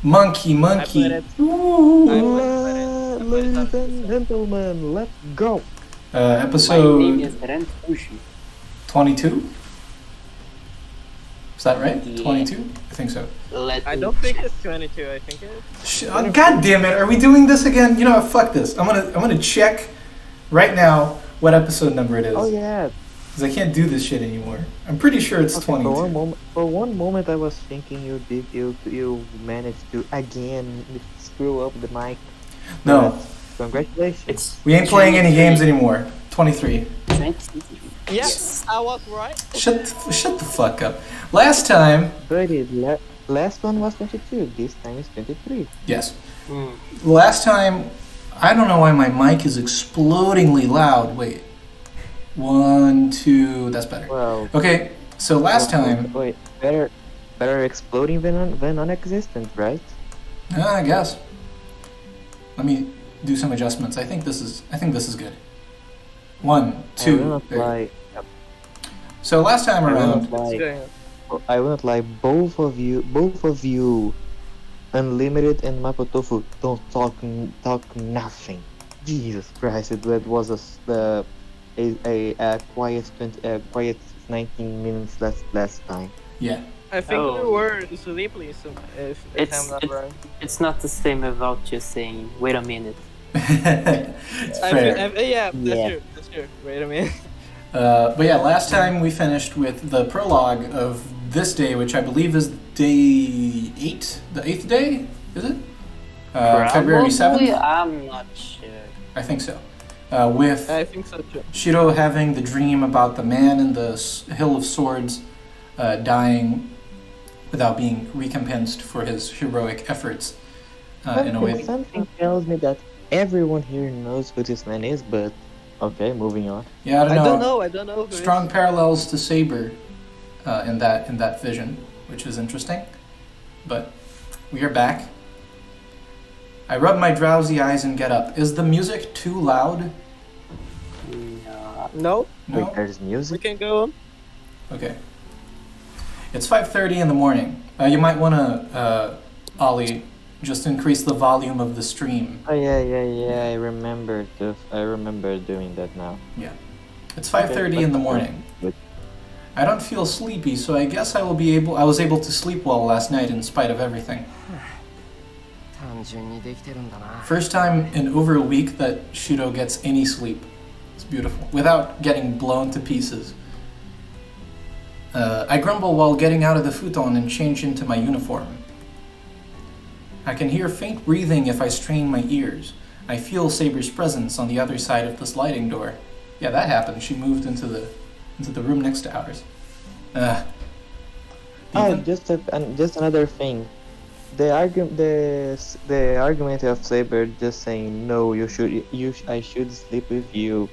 Monkey. I put it. Ladies and gentlemen, let's go. My name Episode is Ren Fushi. 22? Is that right? Yeah. 22? I think so. I don't think it's 22. I think it's. God damn it! Are we doing this again? You know what? Fuck this. I'm gonna check right now what episode number it is. Oh yeah. Because I can't do this shit anymore. I'm pretty sure it's Okay, 22. for one moment, I was thinking you managed to again screw up the mic. No, But congratulations. It's we ain't playing any games anymore. 23. 20. Yes, I was right. Shut the fuck up. Last time, But last one was 22. This time is 23. yes. Last time, I don't know why my mic is explodingly loud. Wait. 1, 2, that's better. Well. Okay, so last time, Wait, better exploding than non-existent, right? I guess. Let me do some adjustments. I think this is good. 1, 2. there. So last time around, I wouldn't lie. Both of you, Unlimited and Mapo Tofu, don't talk nothing. Jesus Christ! That was a quiet 19 minutes last time. yeah. I think Oh. we were sleepy, so if I'm not wrong. It's not the same without just saying, wait a minute. It's fair. Yeah, Yeah. that's true. Wait a minute. But yeah, last time we finished with the prologue of this day, which I believe is day 8, the 8th day, is it? February 7th? I'm not sure. I think so. With I think so too. Shirou having the dream about the man in the Hill of Swords dying without being recompensed for his heroic efforts in a way. Something tells me that everyone here knows who this man is, but okay, moving on. Yeah, I don't know. I don't know. Who Strong parallels to Saber in that vision, which is interesting. But we are back. I rub my drowsy eyes and get up. Is the music too loud? No, No? Wait, there's we music? can go on. Okay. It's 5:30 in the morning. You might want to, Olly, just increase the volume of the stream. Oh yeah. I remember doing that now. It's 5:30 in the morning. But I don't feel sleepy, so I guess I was able to sleep well last night in spite of everything. First time in over a week that Shirou gets any sleep. It's beautiful. Without getting blown to pieces. I grumble while getting out of the futon and change into my uniform. I can hear faint breathing if I strain my ears. I feel Saber's presence on the other side of the sliding door. Yeah, that happened. She moved into the room next to ours. oh, just another thing. The argument of Saber just saying no, I should sleep with you,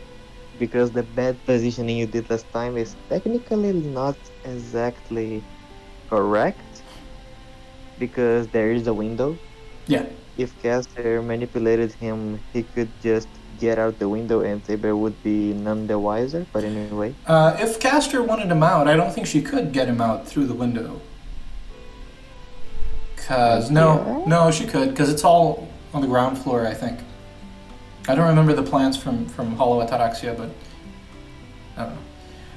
because the bad positioning you did last time is technically not exactly correct, because there is a window. Yeah. If Caster manipulated him, he could just get out the window and Saber would be none the wiser, but anyway. If Caster wanted him out, I don't think she could get him out through the window. No, she could, because it's all on the ground floor, I think. I don't remember the plans from Hollow Ataraxia, but I don't know.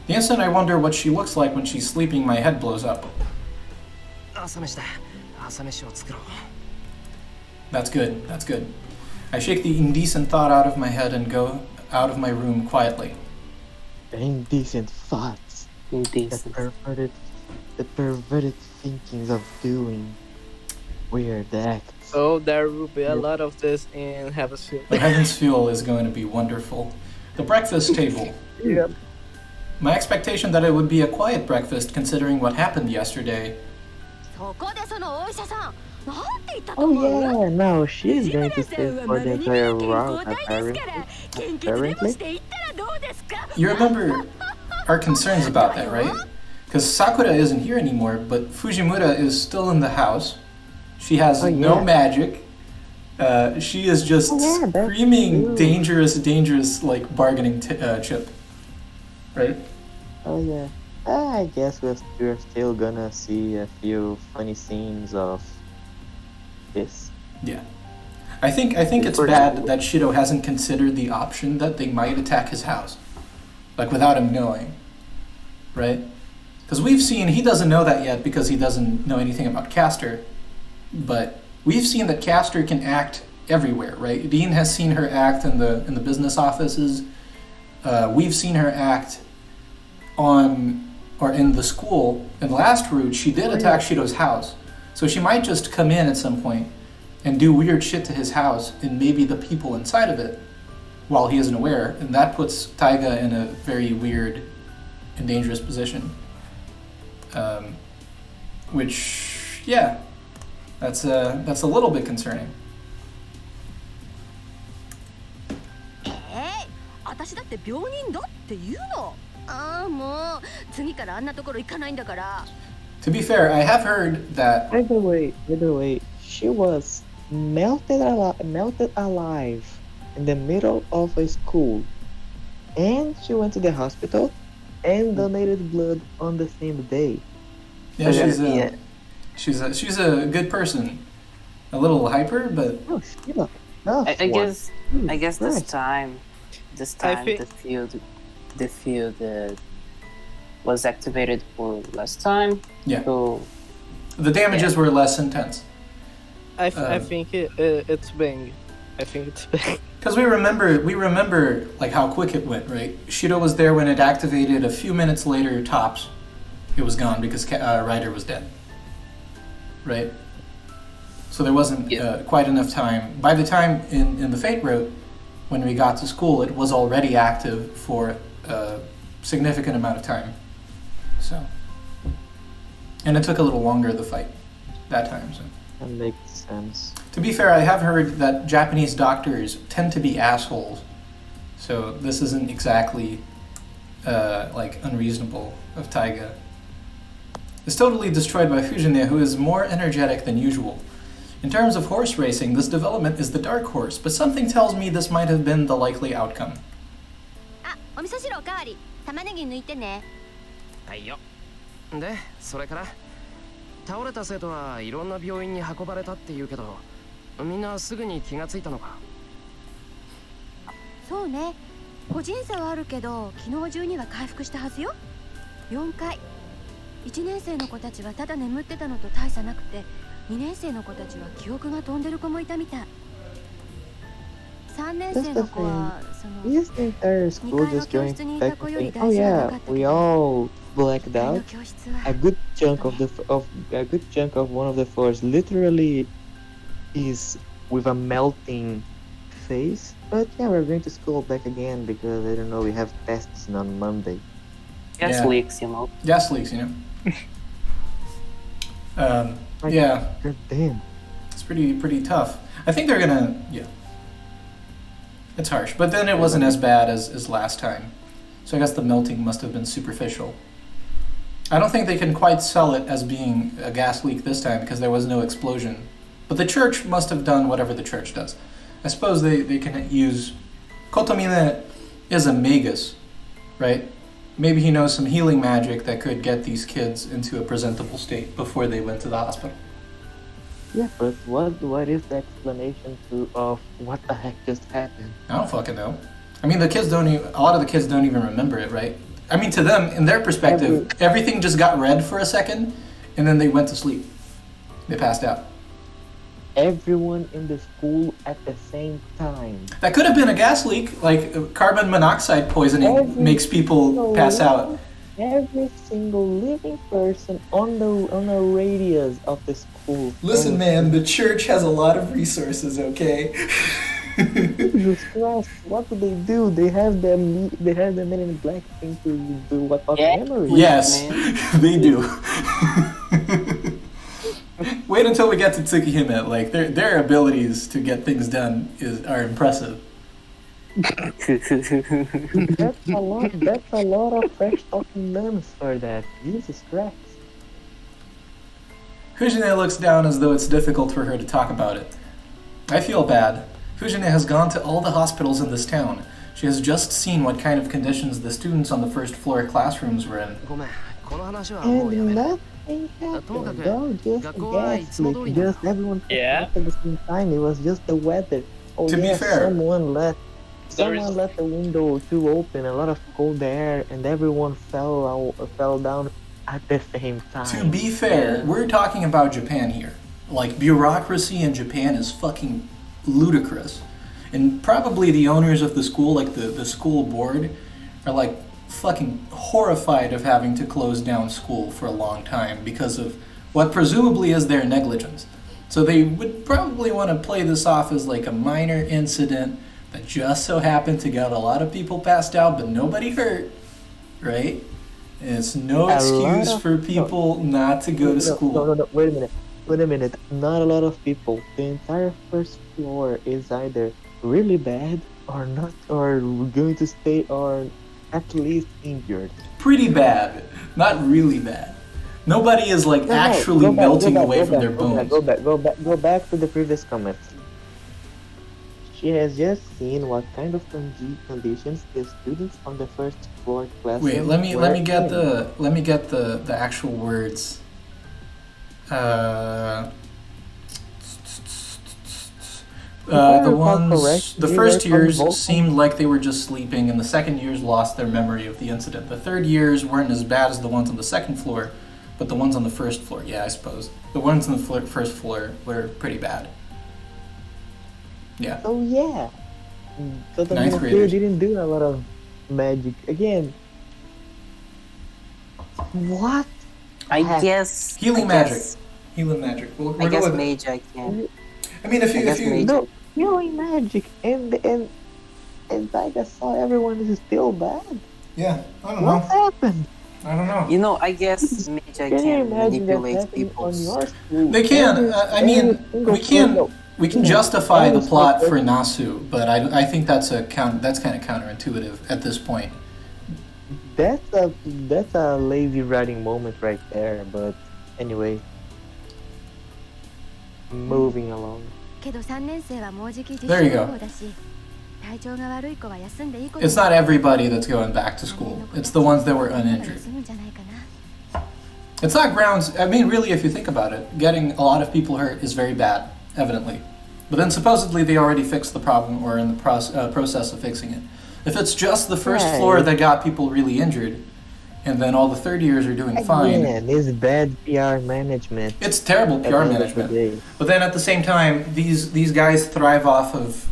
The instant I wonder what she looks like when she's sleeping, my head blows up. That's good. I shake the indecent thought out of my head and go out of my room quietly. Indecent thoughts. Indecent. The perverted thinkings of doing weird acts. So there will be a lot of this in Heaven's Field. The Heaven's Fuel is going to be wonderful. The breakfast table. Yep. My expectation that it would be a quiet breakfast considering what happened yesterday. Oh yeah, now she's going to stay for the entire route apparently. You remember our concerns about that, right? Because Sakura isn't here anymore, but Fujimura is still in the house. She has no magic. She is just screaming dangerous, like, bargaining chip. Right? Oh yeah. I guess we're still gonna see a few funny scenes of this. Yeah. I think it's bad that Shirou hasn't considered the option that they might attack his house. Like, without him knowing. Right? Because we've seen, he doesn't know that yet because he doesn't know anything about Caster. But we've seen that Caster can act everywhere, right? Dean has seen her act in the business offices. We've seen her act in the school. In the last route, she did attack Shirou's house. So she might just come in at some point and do weird shit to his house and maybe the people inside of it while he isn't aware. And that puts Taiga in a very weird and dangerous position. Which, yeah, that's a little bit concerning. 私だって病人だって言うの。ああ、もう次からあんなところ行かないんだから。To be fair, I have heard that. By the way, she was melted alive in the middle of a school, and she went to the hospital and donated blood on the same day. Yeah, she's a good person. A little hyper, but Oh, Sheila. No, I guess this Right. time the field was activated for last time. Yeah. So the damages were less intense. I think it's Bang. I think it's Bang. Because we remember like how quick it went, right? Shirou was there when it activated. A few minutes later, tops, it was gone because Ryder was dead. Right? So there wasn't quite enough time. By the time in the Fate route, when we got to school, it was already active for a significant amount of time. So, and it took a little longer, the fight, that time. So. That makes sense. To be fair, I have heard that Japanese doctors tend to be assholes. So this isn't exactly like unreasonable of Taiga. It's totally destroyed by Fujine, who is more energetic than usual. In terms of horse racing, this development is the dark horse, but something tells me this might have been the likely outcome. あ、お味噌汁おかわり。玉ねぎ抜いてね。はいよ。で、それから倒れた生徒はいろんな病院に運ばれたって言うけど、みんなすぐに気がついたのか。そうね。個人差はあるけど、昨日中には回復したはずよ。4回。1年生の子たちはただ眠ってたのと大差なくて、2年生の子たちは記憶が飛んでる子もいたみたい。3年生の子はその Is the entire school just going back to saying, oh yeah, we all blacked out. A good chunk of one of the floors literally is with a melting face. But yeah, we're going to school back again because I don't know, we have tests on Monday. gas leaks, you know. Gas leaks, you know. Yeah, God damn. it's pretty tough. I think they're gonna, it's harsh. But then it wasn't as bad as last time. So I guess the melting must have been superficial. I don't think they can quite sell it as being a gas leak this time because there was no explosion. But the church must have done whatever the church does. I suppose they can use... Kotomine is a magus, right? Maybe he knows some healing magic that could get these kids into a presentable state before they went to the hospital. Yeah, but what is the explanation of what the heck just happened? I don't fucking know. I mean, a lot of the kids don't even remember it, right? I mean, to them, in their perspective, everything just got red for a second, and then they went to sleep. They passed out. Everyone in the school at the same time. That could have been a gas leak, like carbon monoxide poisoning makes people pass out. Every single living person on the radius of the school. Listen, man, the church has a lot of resources, okay? Jesus Christ, what do? They have them Men in Black thing to do what about memory? Yes, they do. Wait until we get to Tsukihime. Like their abilities to get things done are impressive. That's a lot of fresh talking names for that. Jesus Christ. Fujine looks down as though it's difficult for her to talk about it. I feel bad. Fujine has gone to all the hospitals in this town. She has just seen what kind of conditions the students on the first floor classrooms were in. ごめん、この話はもうやめ And る。 not Nothing happened. Tohsaka, No, just a Gakko wa gas itsumo leak. dori Just everyone Yeah. at the same time. It was just the weather. Oh To be yeah, fair- someone There someone is- left the window too open, a lot of cold air, and everyone fell down at the same time. To be fair, Yeah. we're talking about Japan here. Like, bureaucracy in Japan is fucking ludicrous. And probably the owners of the school, like the school board, are like fucking horrified of having to close down school for a long time because of what presumably is their negligence. So they would probably want to play this off as like a minor incident that just so happened to get a lot of people passed out but nobody hurt, right? And it's no A lot excuse of- for people not to go to school. No, wait a minute. Not a lot of people. The entire first floor is either really bad or not, or going to stay, or at least injured. Pretty bad, not really bad. Nobody is like No, actually go back, melting go back, away go from back, their bones. Go back to the previous comment. She has just seen what kind of conditions the students on the first floor classroom. Wait, let me were get in. the actual words. The ones, the first years seemed like they were just sleeping, and the second years lost their memory of the incident. The third years weren't as bad as the ones on the second floor, but the ones on the first floor, yeah, I suppose. The ones on the first floor were pretty bad. Yeah. So yeah, Ninth Kotomine graders. didn't do a lot of magic again. What? I Heck. guess Healing I magic. guess- Healing magic. We'll I go guess with it. mage I can. I mean, if I guess you mage. No, healing magic, and like I saw everyone is still bad. yeah, I don't What know. happened? I don't know. You know, I guess mage I Can you can imagine that manipulate happening on people's. your school? They can. I mean, Every we can. single- We can Yeah. justify the Every plot for single- Nasu, but I think that's kind of counterintuitive at this point. That's a lazy writing moment right there. But anyway, moving along. けど3年生はもうじき実 There you 習 go. 旅行だし、体調が悪い子は休んでいい子 It's not everybody that's going back to school. It's the ones that were uninjured. 休むんじゃないかな。 It's not grounds. I mean, really, if you think about it, getting a lot of people hurt is very bad, evidently. But then supposedly they already fixed the problem or in the process of fixing it. If it's just the first Right. floor that got people really injured, and then all the third years are doing fine, Again, it's bad PR management. it's terrible at PR the end of the management. day. But then at the same time, these guys thrive off of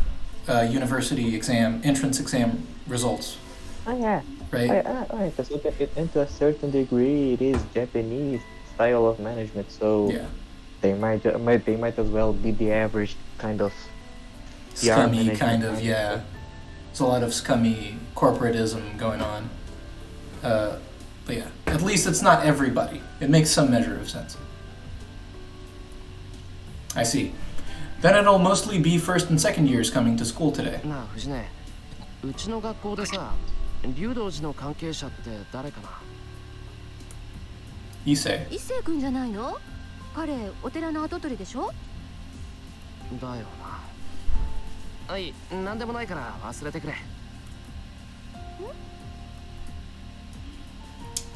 university entrance exam results, Oh yeah. right? Right. And to a certain degree, it is Japanese style of management. So Yeah. they might as well be the average kind of PR Scummy management. kind of, yeah. There's a lot of scummy corporatism going on. But yeah, at least it's not everybody. It makes some measure of sense. I see. Then it'll mostly be first and second years coming to school today. なあ藤根、うちの学校でさ、竜道寺の関係者って誰かな？ Issei. 一星君じゃないの？彼お寺の跡取りでしょ？だよな。はい、なんでもないから忘れてくれ。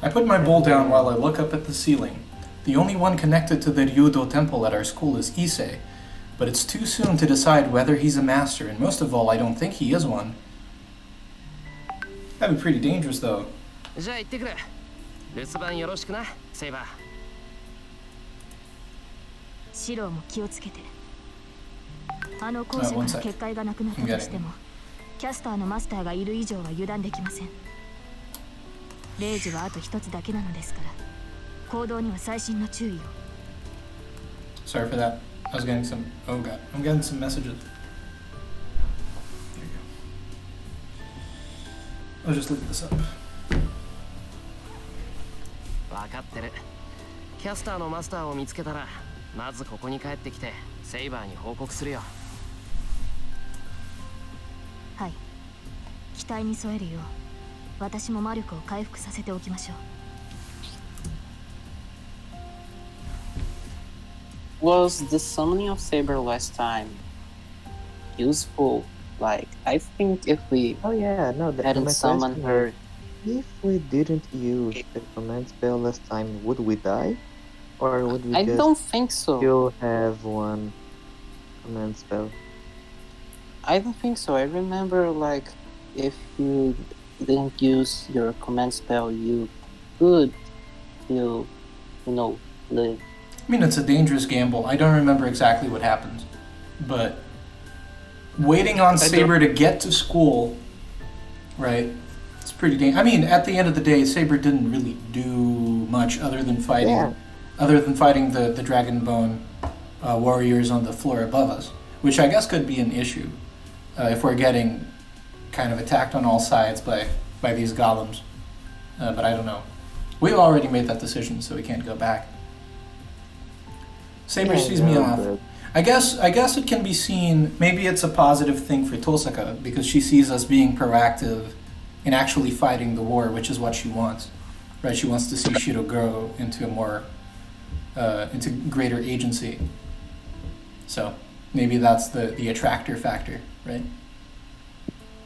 I put my bowl down while I look up at the ceiling. The only one connected to the Ryudo temple at our school is Issei, but it's too soon to decide whether he's a master, and most of all, I don't think he is one. That'd be pretty dangerous, though. じゃあ行ってくれ。留守番よろしくな、セイバー。シローも気をつけて。あの校舎から結界がなくなったとしても、キャスターのマスターがいる以上は油断できません。0時はあと一つだけなのですから、行動には細心の注意を。Sorry for that. I was getting some. Oh god, I'm getting some messages. Here you go. I'll just look this up. わかってる。キャスターのマスターを見つけたら、まずここに帰ってきて、セイバーに報告するよ。はい。期待に添えるよう、私も魔力を回復させておきましょう。Was the summoning of Saber last time useful? Like, I think if we Oh yeah, no. hadn't my summoned question her, is, if we didn't use the command spell last time, would we die? Or would we I just don't think so. still have one command spell? I don't think so. I remember, like, if you didn't use your command spell, you could still, live. I mean, it's a dangerous gamble. I don't remember exactly what happens, but waiting on Saber to get to school, right? It's pretty dangerous. I mean, at the end of the day, Saber didn't really do much other than fighting, the Dragonbone warriors on the floor above us, which I guess could be an issue if we're getting kind of attacked on all sides by these golems. But I don't know. We've already made that decision, so we can't go back. Saber sees me off. I guess it can be seen, maybe it's a positive thing for Tohsaka, because she sees us being proactive in actually fighting the war, which is what she wants. Right? She wants to see Shirou grow into a more, into greater agency. So maybe that's the attractor factor, right?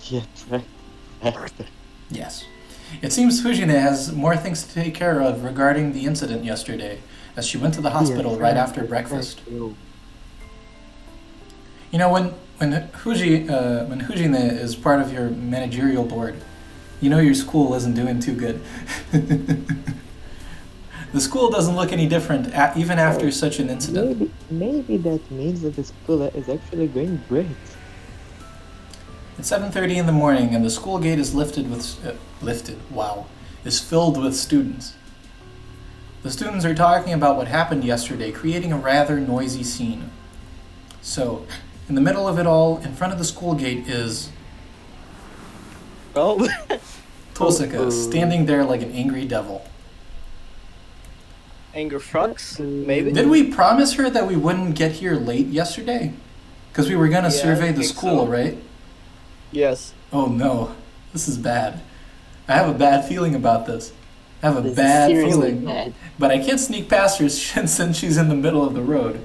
Yeah, factor. Yes. It seems Fujine has more things to take care of regarding the incident yesterday, as she went to the hospital right after breakfast. You know, when Fujine is part of your managerial board, you know your school isn't doing too good. The school doesn't look any different even after such an incident. Maybe that means that the school is actually going great. It's 7:30 in the morning, and the school gate is is filled with students. The students are talking about what happened yesterday, creating a rather noisy scene. So, in the middle of it all, in front of the school gate is Tohsaka, standing there like an angry devil. Anger fucks, maybe? Did we promise her that we wouldn't get here late yesterday? Because we were going to survey the school, right? Yes. Oh no, this is bad. I have a bad feeling about this. I have a bad feeling. Bad. But I can't sneak past her since she's in the middle of the road.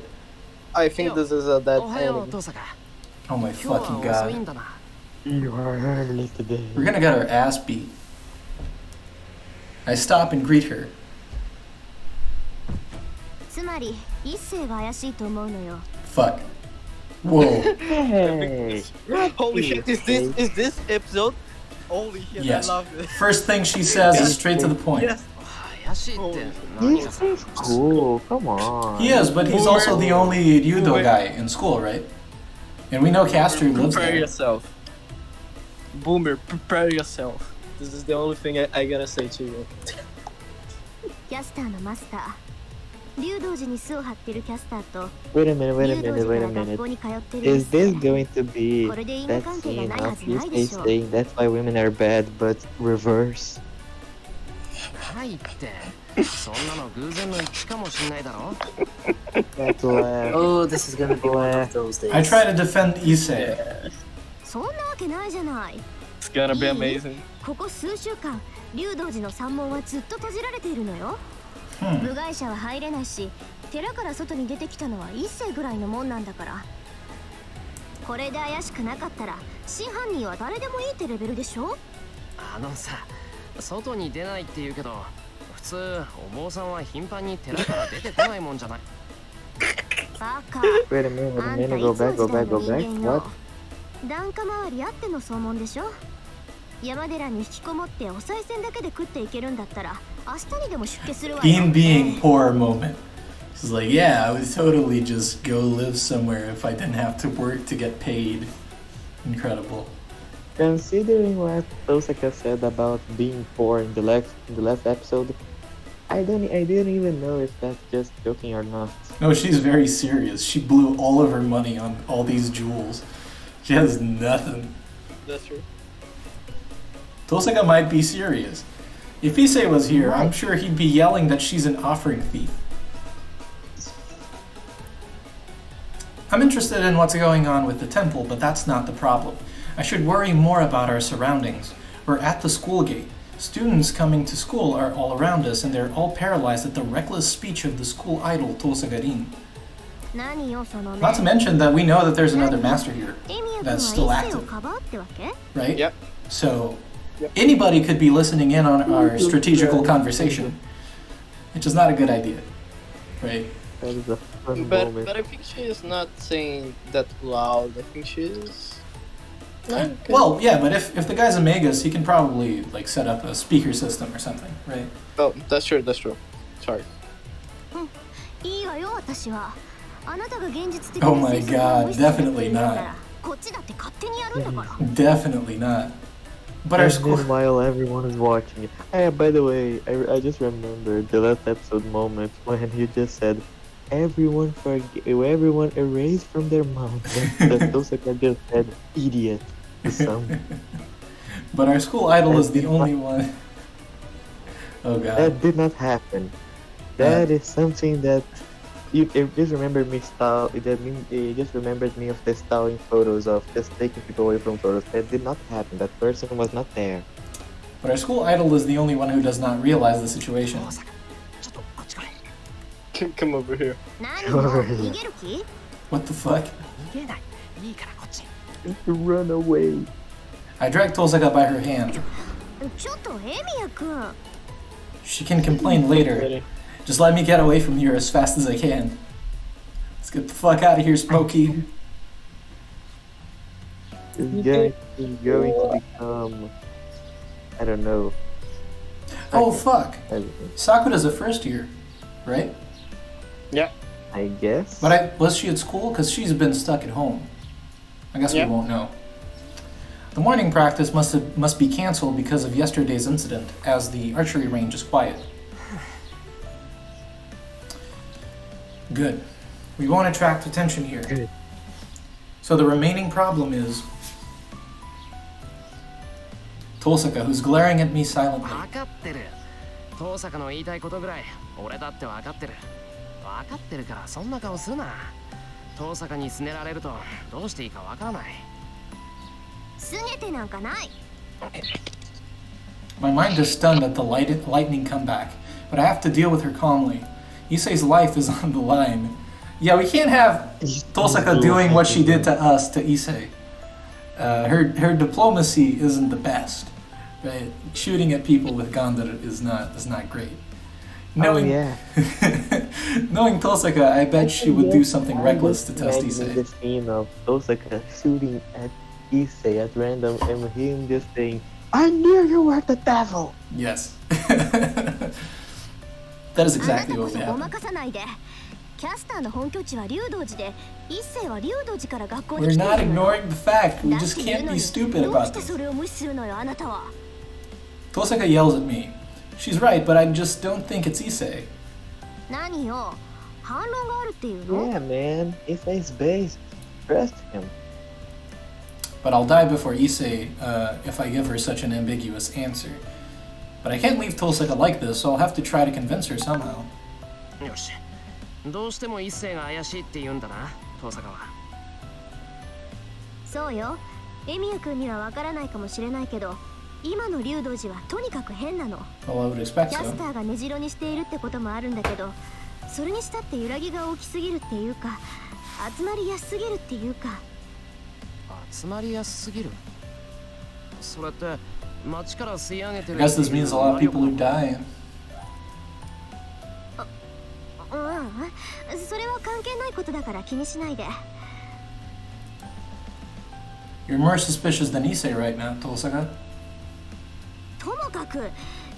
I think this is a dead end. Oh my fucking god. You are early today. We're gonna get our ass beat. I stop and greet her. つまり一世が怪しいと思うのよ。 Fuck. Whoa. Hey. Holy shit, is this episode? Holy shit, Yes. I love this. First thing she says is straight to the point. Yes. He's cool, come on. He is, but he's also the only Ryudo guy in school, right? And we know Caster lives Prepare there. yourself. Boomer, prepare yourself. This is the only thing I gotta say to you. キャスターのマスター。竜道寺に巣を張ってるキャスターと Wait a minute. 竜道寺から学校に通ってる Is this going to be これで因 that 果関係が scene ないは of ずないで Issei しょう。 saying that's why women are bad, but reverse? はいってそんなの偶然の一致かもしんないだろ That laugh. Oh, this is gonna be one of those days. I try to defend Issei. そんなわけないじゃない。 It's gonna be amazing. ここ数週間、竜道寺の山門はずっと閉じられているのよ。部外者は入れないし、寺から外に出てきたのは一世ぐらいのもんなんだから。これで怪しくなかったら、真犯人は誰でもいいってレベルでしょ？あのさ外に出ないって言うけど普通お坊さんは頻繁に寺から出てこないもんじゃないバカ。 Wait a minute, go back. What? 檀家周りあっての総門でしょ？山寺に引きこもってお賽銭だけで食っていけるんだったら明日にでも出家するわよ。 In being poor moment. She's like, yeah, I would totally just go live somewhere if I didn't have to work to get paid. Incredible. Considering what Tohsaka said about being poor in the last episode, I didn't even know if that's just joking or not. No, she's very serious. She blew all of her money on all these jewels. She has nothing. That's true. Tohsaka might be serious. If Issei was here, I'm sure he'd be yelling that she's an offering thief. I'm interested in what's going on with the temple, but that's not the problem. I should worry more about our surroundings. We're at the school gate. Students coming to school are all around us, and they're all paralyzed at the reckless speech of the school idol Tohsaka-rin. Not to mention that we know that there's another master here that's still active. Right? Yep. So, anybody could be listening in on our strategical conversation, which is not a good idea. right? That is a fun But moment. I think she is not saying that loud. I think she is. Well, yeah, but if the guy's a Magus, he can probably like set up a speaker system or something, right? Oh, that's true. That's true. Sorry. Oh my god, definitely not. Definitely not. But our And school. meanwhile, everyone is watching it. Hey, by the way, I just remembered the last episode moment when you just said, everyone erased from their mind that Tohsaka just said, idiot, to some. But our school idol is the only one. Oh god. That did not happen. That is something that it just remembered me it just remembered me of the stalling photos of just taking people away from photos. That did not happen. That person was not there. But our school idol is the only one who does not realize the situation. Come over here. What the fuck? Run away. I dragged Tohsaka by her hand. She can complain later. Just let me get away from here as fast as I can. Let's get the fuck out of here, Smokey. It's going to become, I don't know. Oh fuck. I don't know. Sakura's a first year, right? Yeah. I guess. But was she at school? Because she's been stuck at home. I guess Yeah. we won't know. The morning practice must be cancelled because of yesterday's incident, as the archery range is quiet. Good. We won't attract attention here. Good. So the remaining problem is Tohsaka, who's glaring at me silently. 分かってる。遠坂の言いたいことぐらい俺だって分かってる。分かってるからそんな顔するな。遠坂にすねられるとどうしていいか分からない。My mind is stunned at the lightning comeback, but I have to deal with her calmly. Issei's life is on the line. Yeah, we can't have Tohsaka doing what she did to us, to Issei. Her diplomacy isn't the best, right? Shooting at people with Gandar is not great. Knowing, knowing Tohsaka, I bet she would do something reckless to test Issei. The scene of Tohsaka shooting at Issei at random and him just saying, I knew you were the devil! Yes. That is exactly what would happen. We're not ignoring the fact. We just can't be stupid about this. Tohsaka yells at me. She's right, but I just don't think it's Issei. Yeah, man. Issei's based. Trust him. But I'll die before Issei if I give her such an ambiguous answer. But I can't leave Tohsaka like this, so I'll have to try to convince her somehow. よし。どうしても一星が怪しいって言うんだな、遠坂は。そうよ。エミヤ君にはわからないかもしれないけど、今の竜道寺はとにかく変なの。Well, I would expect キャスタ so. ーが根城にしているってこともあるんだけど、それにしたって揺らぎが大きすぎるっていうか、集まりやすすぎるっていうか。集まりやすすぎる。それって街から吸い上げてる。I guess this means a lot of people are dying. それは関係ないことだから気にしないで。You're more suspicious than Issei right now, Tohsaka. ともかく、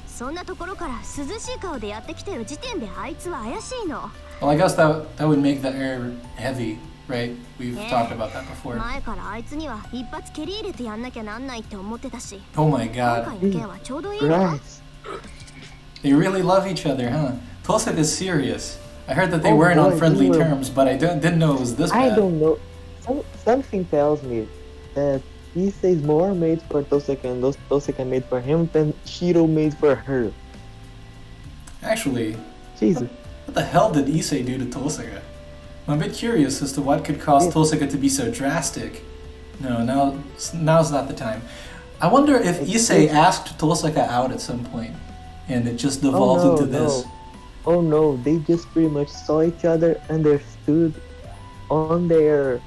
そんなところから涼しい顔でやってきてる時点であいつは怪しいの。Well, I guess that would make the air heavy, right? We've talked about that before. 前からあいつには一発蹴り入れてやんなきゃなんないって思ってたし。 Oh my 今 god. 回の件はちょうどいいわ。 Right. They really love each other, huh? Tohsaka is serious. I heard that they Oh weren't on boy, friendly you were- terms, but I didn't know it was this I bad. don't know. Something tells me that Issei is more made for Tohsaka and Tohsaka made for him than Shirou made for her. Actually, Jesus. what the hell did Issei do to Tohsaka? I'm a bit curious as to what could cause Tohsaka to be so drastic. No, now's not the time. I wonder if Issei asked Tohsaka out at some point, and it just devolved no, into this. no. Oh no, they just pretty much saw each other, understood on their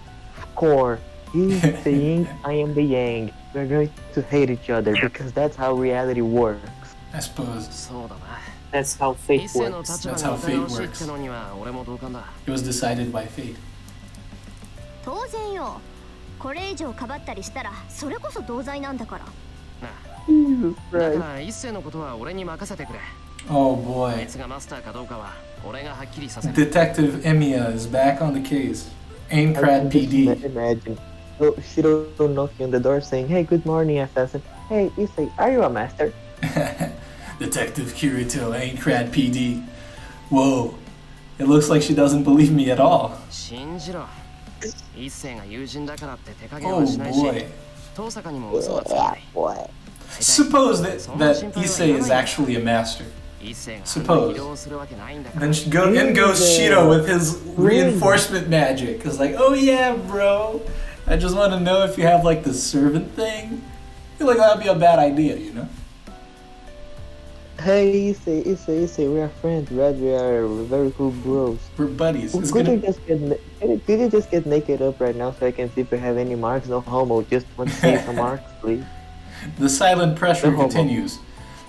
core. He's the yin, I am the yang. We're going to hate each other because that's how reality works. I suppose. そうだな。That's how fate 一世の works. 立場 That's が how 立て fate 直しっ works. てのには俺も同感だ。 It was decided by fate. 当然よ。これ以上かばったりしたらそれこそ同罪なんだから。Jesus だか Christ. ら一世のことは俺に任せてくれ。 Oh あ boy. いつがマスターかどうかは俺がはっきりさせる。 Detective Emiya is back on the case. Aincrad I can just PD. imagine. So Shirou knocking on the door saying, "Hey, good morning, assassin. Hey, Issei, are you a master?" Detective Kirito, Aincrad PD. Whoa. It looks like she doesn't believe me at all. 信じろ。一世が友人だからって手加減 Oh はしないし、 boy. 遠坂にも嘘はつかない Boy. Suppose that Issei is actually a master. 一世が Suppose. 移動するわけないんだから。 Then in goes Shirou with his reinforcement magic. It's like, oh yeah, bro. I just want to know if you have like the servant thing. I feel like that would be a bad idea, you know? Hey, Issei, we are friends, right? We are very cool bros. We're buddies. It's Could gonna... you just get naked up right now so I can see if we have any marks? No homo, just want to see some marks, please. The silent pressure No homo. continues.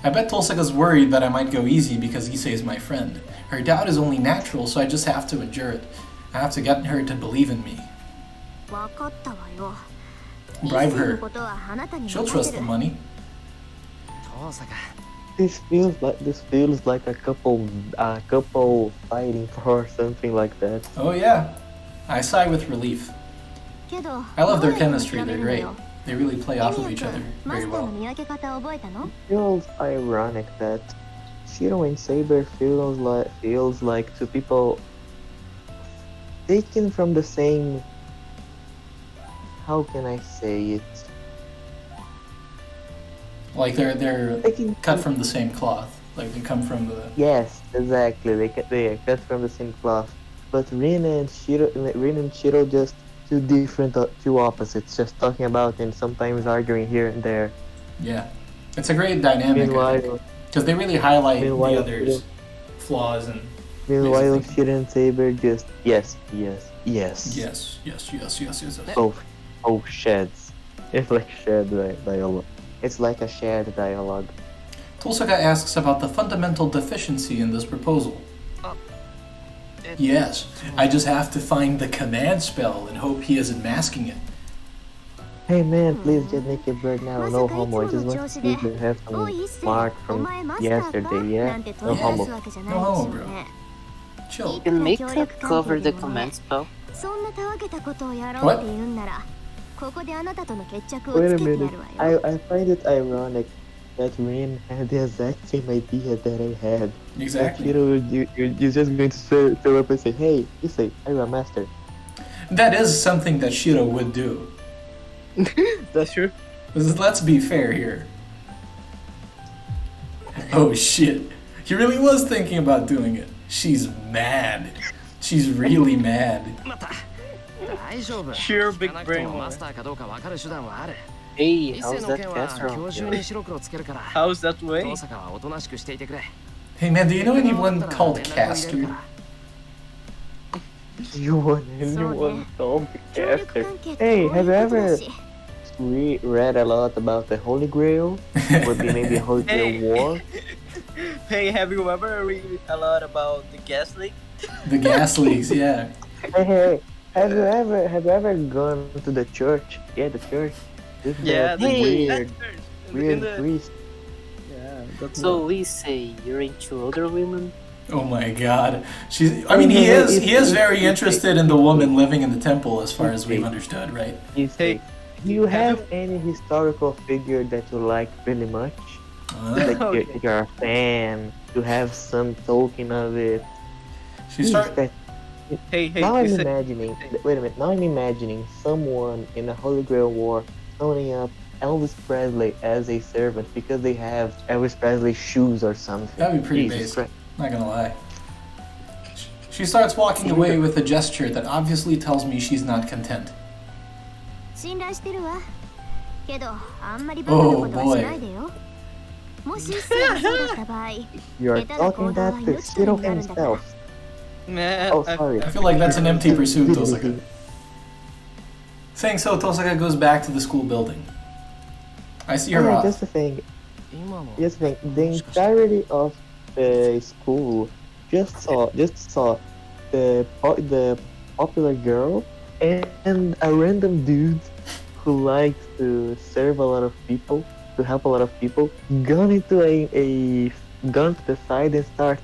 I bet Tohsaka's worried that I might go easy because Issei is my friend. Her doubt is only natural, so I just have to endure it. I have to get her to believe in me. わかったわよ。 Bribe 一世の her. ことはあなたに She'll 任 trust せ the る。 money. 遠坂。 This feels like a couple fighting for something like that. Oh yeah. I sigh with relief. けど、 I love their どうやって chemistry. 見極め They're るの great. よ。 They really play off of エミ each ヤ other 君、マ very スターの well. 見分け方覚えたの？ Feels ironic that Shirou and Saber feels like two people taken from the same. How can I say it? Like they're Taken cut from the same cloth. Like they come from the... Yes, exactly. They are cut from the same cloth. But Rin and Shirou just two opposites, just talking about and sometimes arguing here and there. Yeah. It's a great dynamic. Because they really highlight the other's flaws and... Meanwhile, basically- Shirou and Saber just yes. Yes, yes, yes, yes, yes. Oh, sheds. It's like shared dialogue. It's like a shared dialogue. Tohsaka asks about the fundamental deficiency in this proposal. Yes, I just have to find the command spell and hope he isn't masking it. Hey man, please get naked right now. No homo. I just want to see if you have some mark from yesterday. Yeah, no homo. No homo, bro. Chill. You can make her cover the command spell. そんなたわけたことをやろうって言うんなら、ここであなたとの決着をつ Wait け a てや minute. るわよ。 I find it ironic that Rin had the exact same idea that I had. Exactly. You're just going to throw up and say, "Hey, Issei, are you a master?" That is something that Shirou would do. That's true. Let's be fair here. Oh shit. He really was thinking about doing it. She's mad. She's really mad. 待った。大丈夫。 Sheer big 少なくと brain も one. マスターかどうか分かる手段はある。 Hey, 一 how's 世の that 件は caster 今日中 on? に白黒つけるから。 How's that way? 遠坂はおとなしくしていてくれ。 Hey man, do you know anyone called Caster? You want anyone called the caster? Hey, have you ever read a lot about the Holy Grail? Would be maybe a Holy Grail War? Hey, have you ever read a lot about the gas leak? The gas leaks, yeah. Hey, have you ever gone to the church? Yeah, the church. This is Yeah, that the weird priest. Yeah, that's So we say you're into older women? Oh my god. I mean, he is very interested in the woman living in the temple as far as we've understood, right? Hey, Do you have any historical figure that you like really much? Like Okay. you're a fan, to have some token of it. She start hey, Now I'm listen. imagining. Wait a minute. Now I'm imagining someone in the Holy Grail War phoning up Elvis Presley as a servant because they have Elvis Presley's shoes or something. That'd be pretty Jesus basic. Christ. Not gonna lie. She starts walking away with a gesture that obviously tells me she's not content. 信頼してるわ。けど、あんまりバカなことはしないでよ。もし一世がそうだった場合、 You're talking that to Shirou himself. Man, Oh, sorry. I feel like that's an empty pursuit, Tohsaka. Saying so, Tohsaka goes back to the school building. I see her Alright, off. just the thing. 今も Just the thing. The entirety of the school just saw the popular girl and a random dude who likes to serve a lot of people, to help a lot of people, gone into a gun to the side and start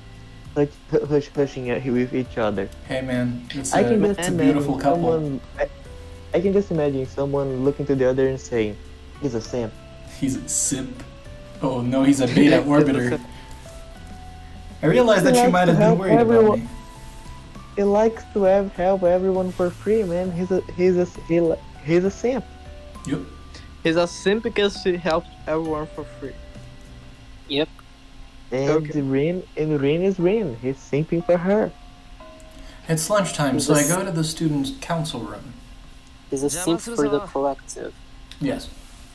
hushing with each other. Hey man, it's I can a just beautiful imagine couple. I can just imagine someone looking to the other and saying, "He's a simp." He's a simp. Oh no, he's a beta orbiter. I realized that you might have been worried about me. He likes to help everyone for free, man. He's a simp. Yep. He's a simp because he helps everyone for free. Yep. And Okay. Rin is Rin. He's simping for her. It's lunchtime, so I go to the students' council room. He's a simp for the collective. Yes.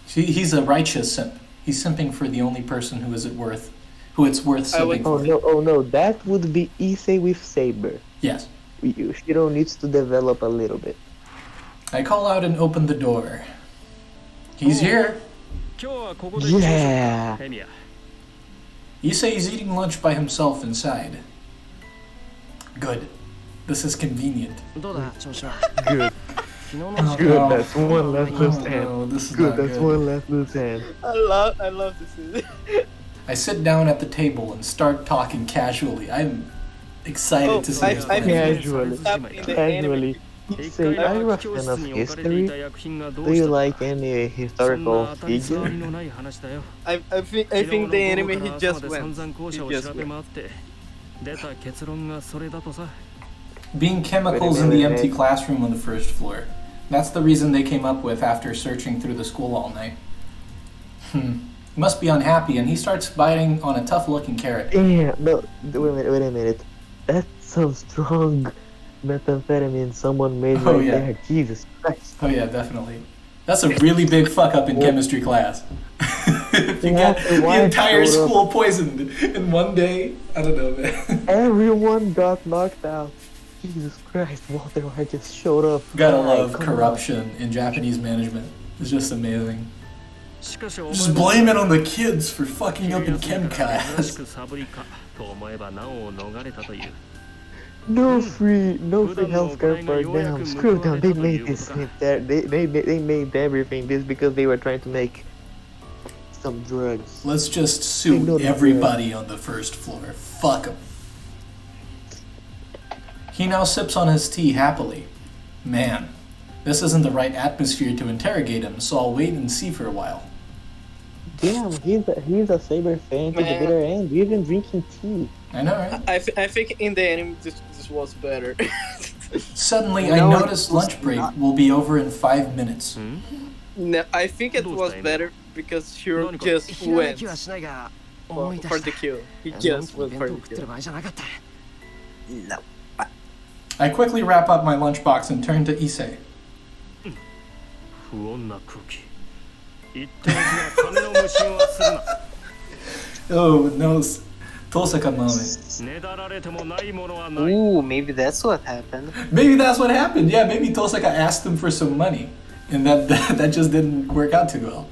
He's a righteous simp. He's simping for the only person who it's worth simping for. Oh no, that would be Issei with Saber. Yes. Shirou needs to develop a little bit. I call out and open the door. He's here. Yeah. Issei is eating lunch by himself inside. Good. This is convenient. どうだ調子は Good. 昨日の Oh, Good. no. That's one less loose Oh, end. no, this is Good. not That's good. one less loose end. I love to see this. I sit down at the table and start talking casually. I'm excited to see this I plan. Casually. in the Casually. Issei, are you a fan of history? Do you like any historical figure? I think the anime he just went. Being chemicals in the empty classroom on the first floor. That's the reason they came up with after searching through the school all night. He must be unhappy, and he starts biting on a tough-looking carrot. Yeah, no, wait a minute. That's some strong methamphetamine someone made Oh, right yeah. there. Jesus Christ. Oh yeah, definitely. That's a really big fuck up in chemistry class. If you get the entire school poisoned in one day, I don't know, man. Everyone got knocked out. Jesus Christ, Walter White just showed up. Gotta Come love on. corruption in Japanese management. It's just amazing. Just blame it on the kids for fucking up in chem class. No free healthcare for them. Screw them. They made this. They made everything this because they were trying to make some drugs. Let's just sue everybody on the first floor. Fuck them. He now sips on his tea happily. Man, this isn't the right atmosphere to interrogate him, so I'll wait and see for a while. Damn, he's a Saber fan to the bitter end. Even drinking tea. I know, right? I think in the anime this was better. Suddenly, I notice lunch break will be over in 5 minutes. No, I think it was better because Shirou just went for the kill. He just went for the kill. No. I quickly wrap up my lunchbox and turn to Issei. Oh, no, Tohsaka moment. Ooh, maybe that's what happened. Maybe that's what happened. Yeah, maybe Tohsaka asked him for some money, and that just didn't work out too well.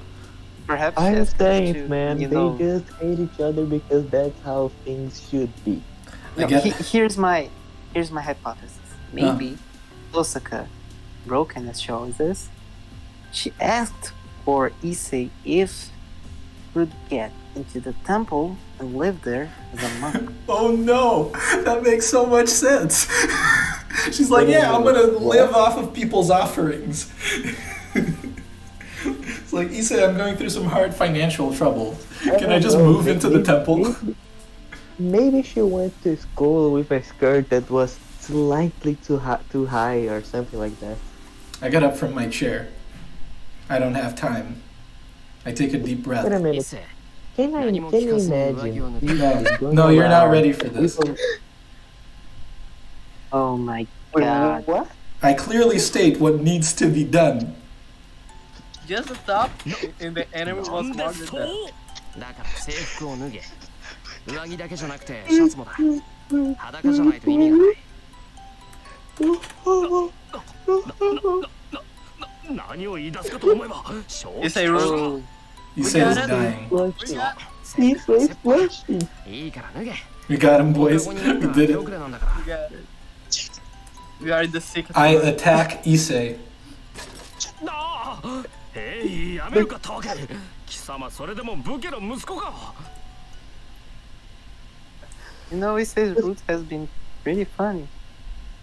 Perhaps I'm that's saying to, it, man. you They know, just hate each other because that's how things should be. I get here's my hypothesis. Maybe Tohsaka, broken as she always is, she asked for Issei if he would get into the temple and live there as a monk. Oh no, that makes so much sense. She's like, yeah, I'm gonna live off of people's offerings. It's like, Issei, I'm going through some hard financial trouble. Can I just move into the temple? Maybe she went to school with a skirt that was slightly too high or something like that. I get up from my chair. I don't have time. I take a deep breath. Wait a minute. Can you imagine? No, you're not ready for this. Oh my god. What? I clearly state what needs to be done. Just stop. In the anime was more than that. だから制服を脱げ。上着だけじゃなくてシャツもだ。裸じゃないと意味がない。何を言い出すかと思えば。 Issei rule. Issei is dying. Issei's blushing. いいから脱げ。 We got him, boys. ここにいる We のは did 手 it. 遅れなんだから We got it. We are in the secret. I attack Issei. なあ、やめるかタケ。貴様それでも武家の息子か。 You know, Issei's route has been pretty funny.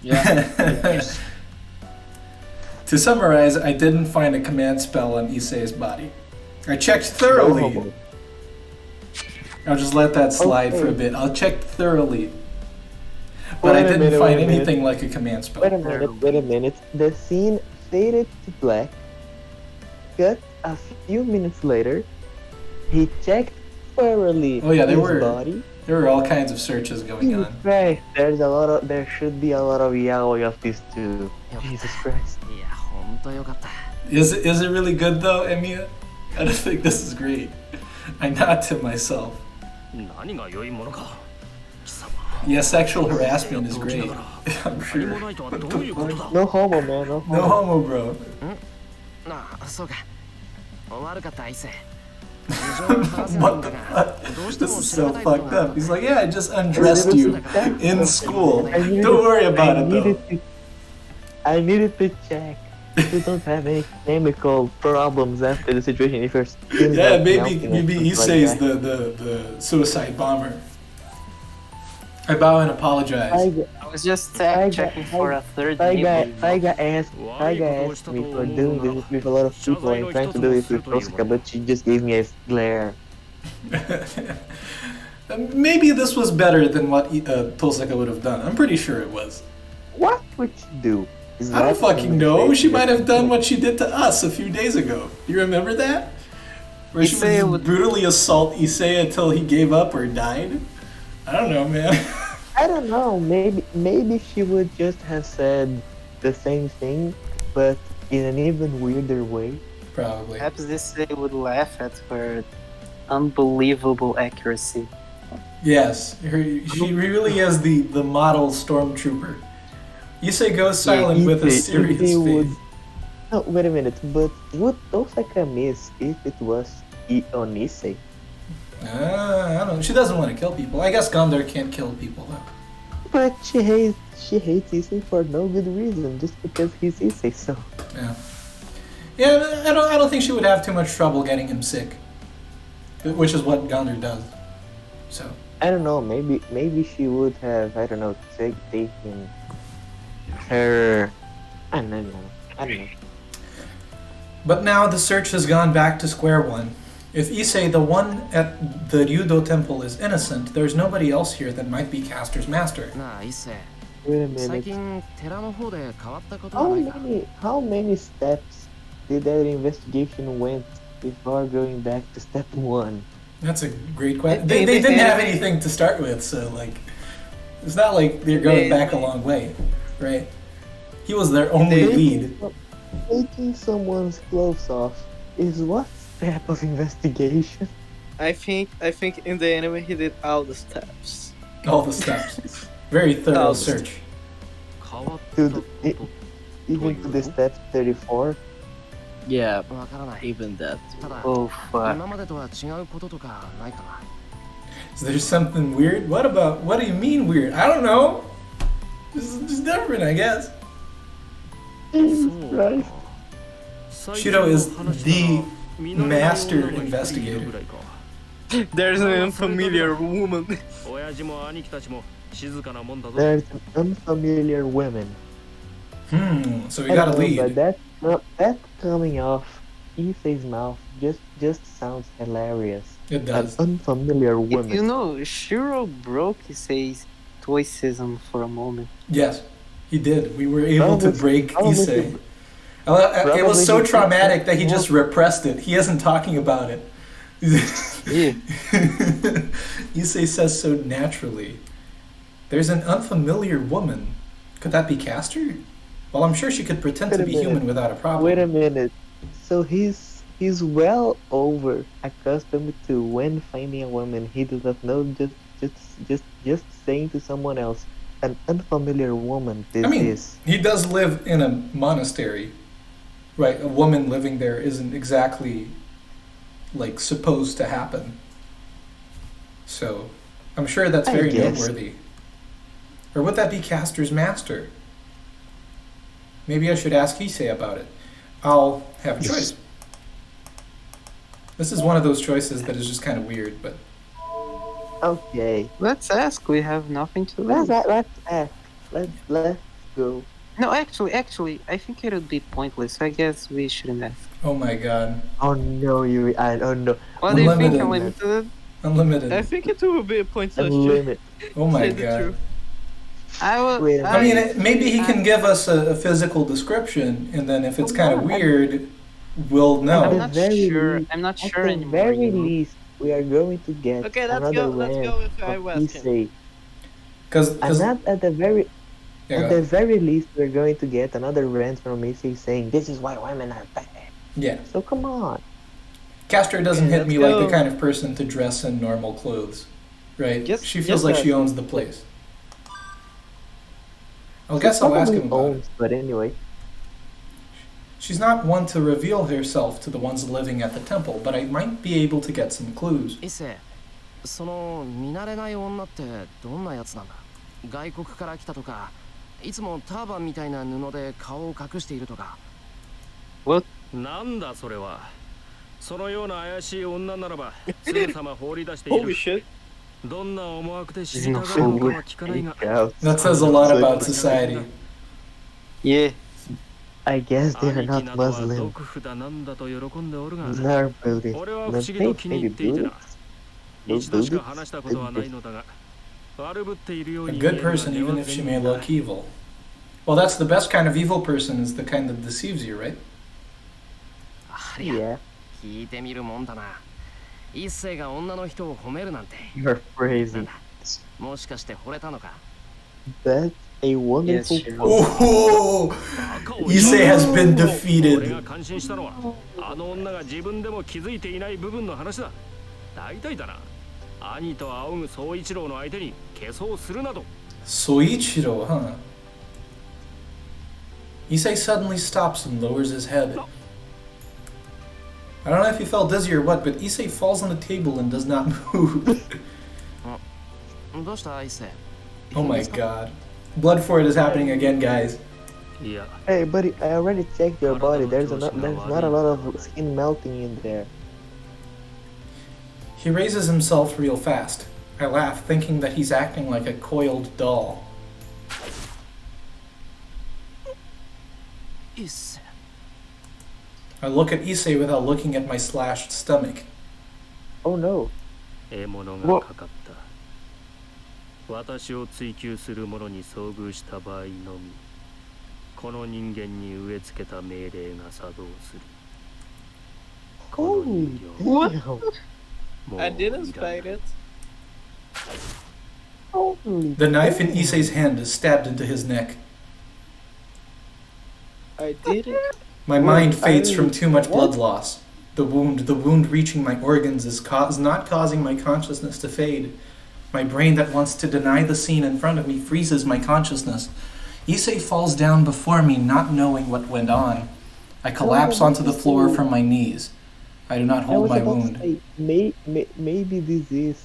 Yeah. To summarize, I didn't find a command spell on Issei's body. I checked thoroughly. I'll just let that slide for a bit. I'll check thoroughly. But I didn't find anything like a command spell. Wait a minute. The scene faded to black. Cut a few minutes later. He checked thoroughly his body. There were all kinds of searches going on. Right. There should be a lot of yaoi of these two. Jesus Christ. いや、本当よかった。 Is it really good though, Emiya? I don't think this is great. I nod to myself. 何が良いものか。貴様。 Yeah, sexual harassment is great. I'm 何 sure. もないとはどういうことだ。 No homo, man. No No homo. homo, bro. なあ、そうか。悪かった伊勢。 What the fuck? This is so fucked up. He's like, yeah, I just undressed you in school. Don't worry about it though. I needed to check. You don't have any chemical problems after the situation. If you're still Yeah, not maybe melting and stuff Issei is like that. the suicide bomber. I bow and apologize. I was just checking for a third neighbor. Taiga asked me for doing this with a lot of people and trying to do it with Tohsaka, but she just gave me a glare. Maybe this was better than what Tohsaka would have done. I'm pretty sure it was. What would she do? I don't fucking know. She might have done what she did to us a few days ago. You remember that? Where she would brutally assault Issei until he gave up or died? I don't know, man. I don't know. Maybe she would just have said the same thing, but in an even weirder way. Probably. Perhaps Issei would laugh at her unbelievable accuracy. Yes, she really is the model stormtrooper. Issei goes silent with a serious face. No, wait a minute. But would Tohsaka miss if it was on Issei? I don't know. She doesn't want to kill people. I guess Gondor can't kill people though. But she hates Issei for no good reason, just because he's Issei. So. Yeah. Yeah, I don't think she would have too much trouble getting him sick, which is what Gondor does. So. I don't know. Maybe she would have. I don't know. Taken her. I don't know. But now the search has gone back to square one. If Issei, the one at the Ryudo temple, is innocent, there's nobody else here that might be Caster's master. なあ、伊勢。 Wait a minute. 最近寺の方で変わったことはないか。 How many steps did that investigation went before going back to step 1? That's a great question. They didn't have anything to start with, so like, it's not like they're going back a long way, right? He was their only lead. Taking someone's clothes off is what step of investigation? I think in the anime he did all the steps. All the steps. Very thorough search. Even to the step 34? Yeah, わからない。 even that. ただ、 Oh fuck. 今までとは違うこととかないかな。 Is there something weird? What do you mean weird? I don't know. It's just different, I guess. Jesus Christ. Shirou is the master investigator. There's an unfamiliar woman. There's an unfamiliar woman. So we got a lead. But that coming off Issei's mouth just sounds hilarious. It does. An unfamiliar woman. You know, Shirou broke Issei's stoicism for a moment. Yes, he did. We were able to break Issei. It was so traumatic that he just repressed it. He isn't talking about it. Yeah. Issei says so naturally. There's an unfamiliar woman. Could that be Caster? Well, I'm sure she could pretend to be human without a problem. Wait a minute. So he's well over accustomed to when finding a woman he does not know, just saying to someone else, an unfamiliar woman. He does live in a monastery, right? A woman living there isn't exactly like supposed to happen. So, I'm sure that's very noteworthy. Or would that be Caster's master? Maybe I should ask Issei about it. I'll have a choice. This is one of those choices that is just kind of weird, but... Okay. Let's ask. We have nothing to lose. Let's ask. Let's go. No, actually, I think it would be pointless. So I guess we shouldn't ask. Oh my god. Oh no, oh no. What do you think, Unlimited? Unlimited. I think it will be a pointless. Unlimited. Oh my Say the god. truth. I mean, maybe he can give us a physical description, and then if it's kind of weird, we'll know. I'm not sure. I'm not sure At the very least, we are going to get Let's go with I was him. Because at the very least, we're going to get another rant from Issei saying, "This is why women are bad." Yeah. So come on. Caster doesn't hit me like the kind of person to dress in normal clothes, right? She feels like she owns the place. I guess I'll ask him about it. But anyway. She's not one to reveal herself to the ones living at the temple, but I might be able to get some clues. Issei, その見慣れない女ってどんなやつなんだ？外国から来たとか、いつもターバンみたいな布で顔を隠しているとか。What? なんだそれは。そのような怪しい女ならば、すぐさま放り出している。Holy shit. どんな思惑で知りたがるのかは聞かないが。That says a lot about society. Yeah. I guess they're not Muslim. They're Buddhist. Maybe Buddhist? A good person, even if she may look evil. Well, that's the best kind of evil person, is the kind that deceives you, right? Yeah. 聞いてみるもんだな。一世が女の人を褒めるなんて。 You're crazy. もしかして惚れたのか? That's a wonderful Oh, Issei has been defeated. 俺が感心したのは、あの女が自分でも気づいていない部分の話だ。大体だな。兄と仰ぐ宗一郎の相手に化粧するなど。Soichiro, huh? Issei suddenly stops and lowers his head. I don't know if you felt dizzy or what, but Issei falls on the table and does not move. どうした、Issei? Oh my god. Blood for it is happening again, guys. Hey, buddy, I already checked your body. There's not a lot of skin melting in there. He raises himself real fast. I laugh, thinking that he's acting like a coiled doll. Issei. I look at Issei without looking at my slashed stomach. Oh no. 獲物がかかった。私を追求する者に遭遇した場合のみ、この人間に植え付けた命令が作動する。この人形。What? I didn't expect it. The knife in Issei's hand is stabbed into his neck. I did it. My mind fades from too much blood loss. The wound reaching my organs is not causing my consciousness to fade. My brain that wants to deny the scene in front of me freezes my consciousness. Issei falls down before me, not knowing what went on. I collapse onto the floor from my knees. I do not hold my wound. Maybe this is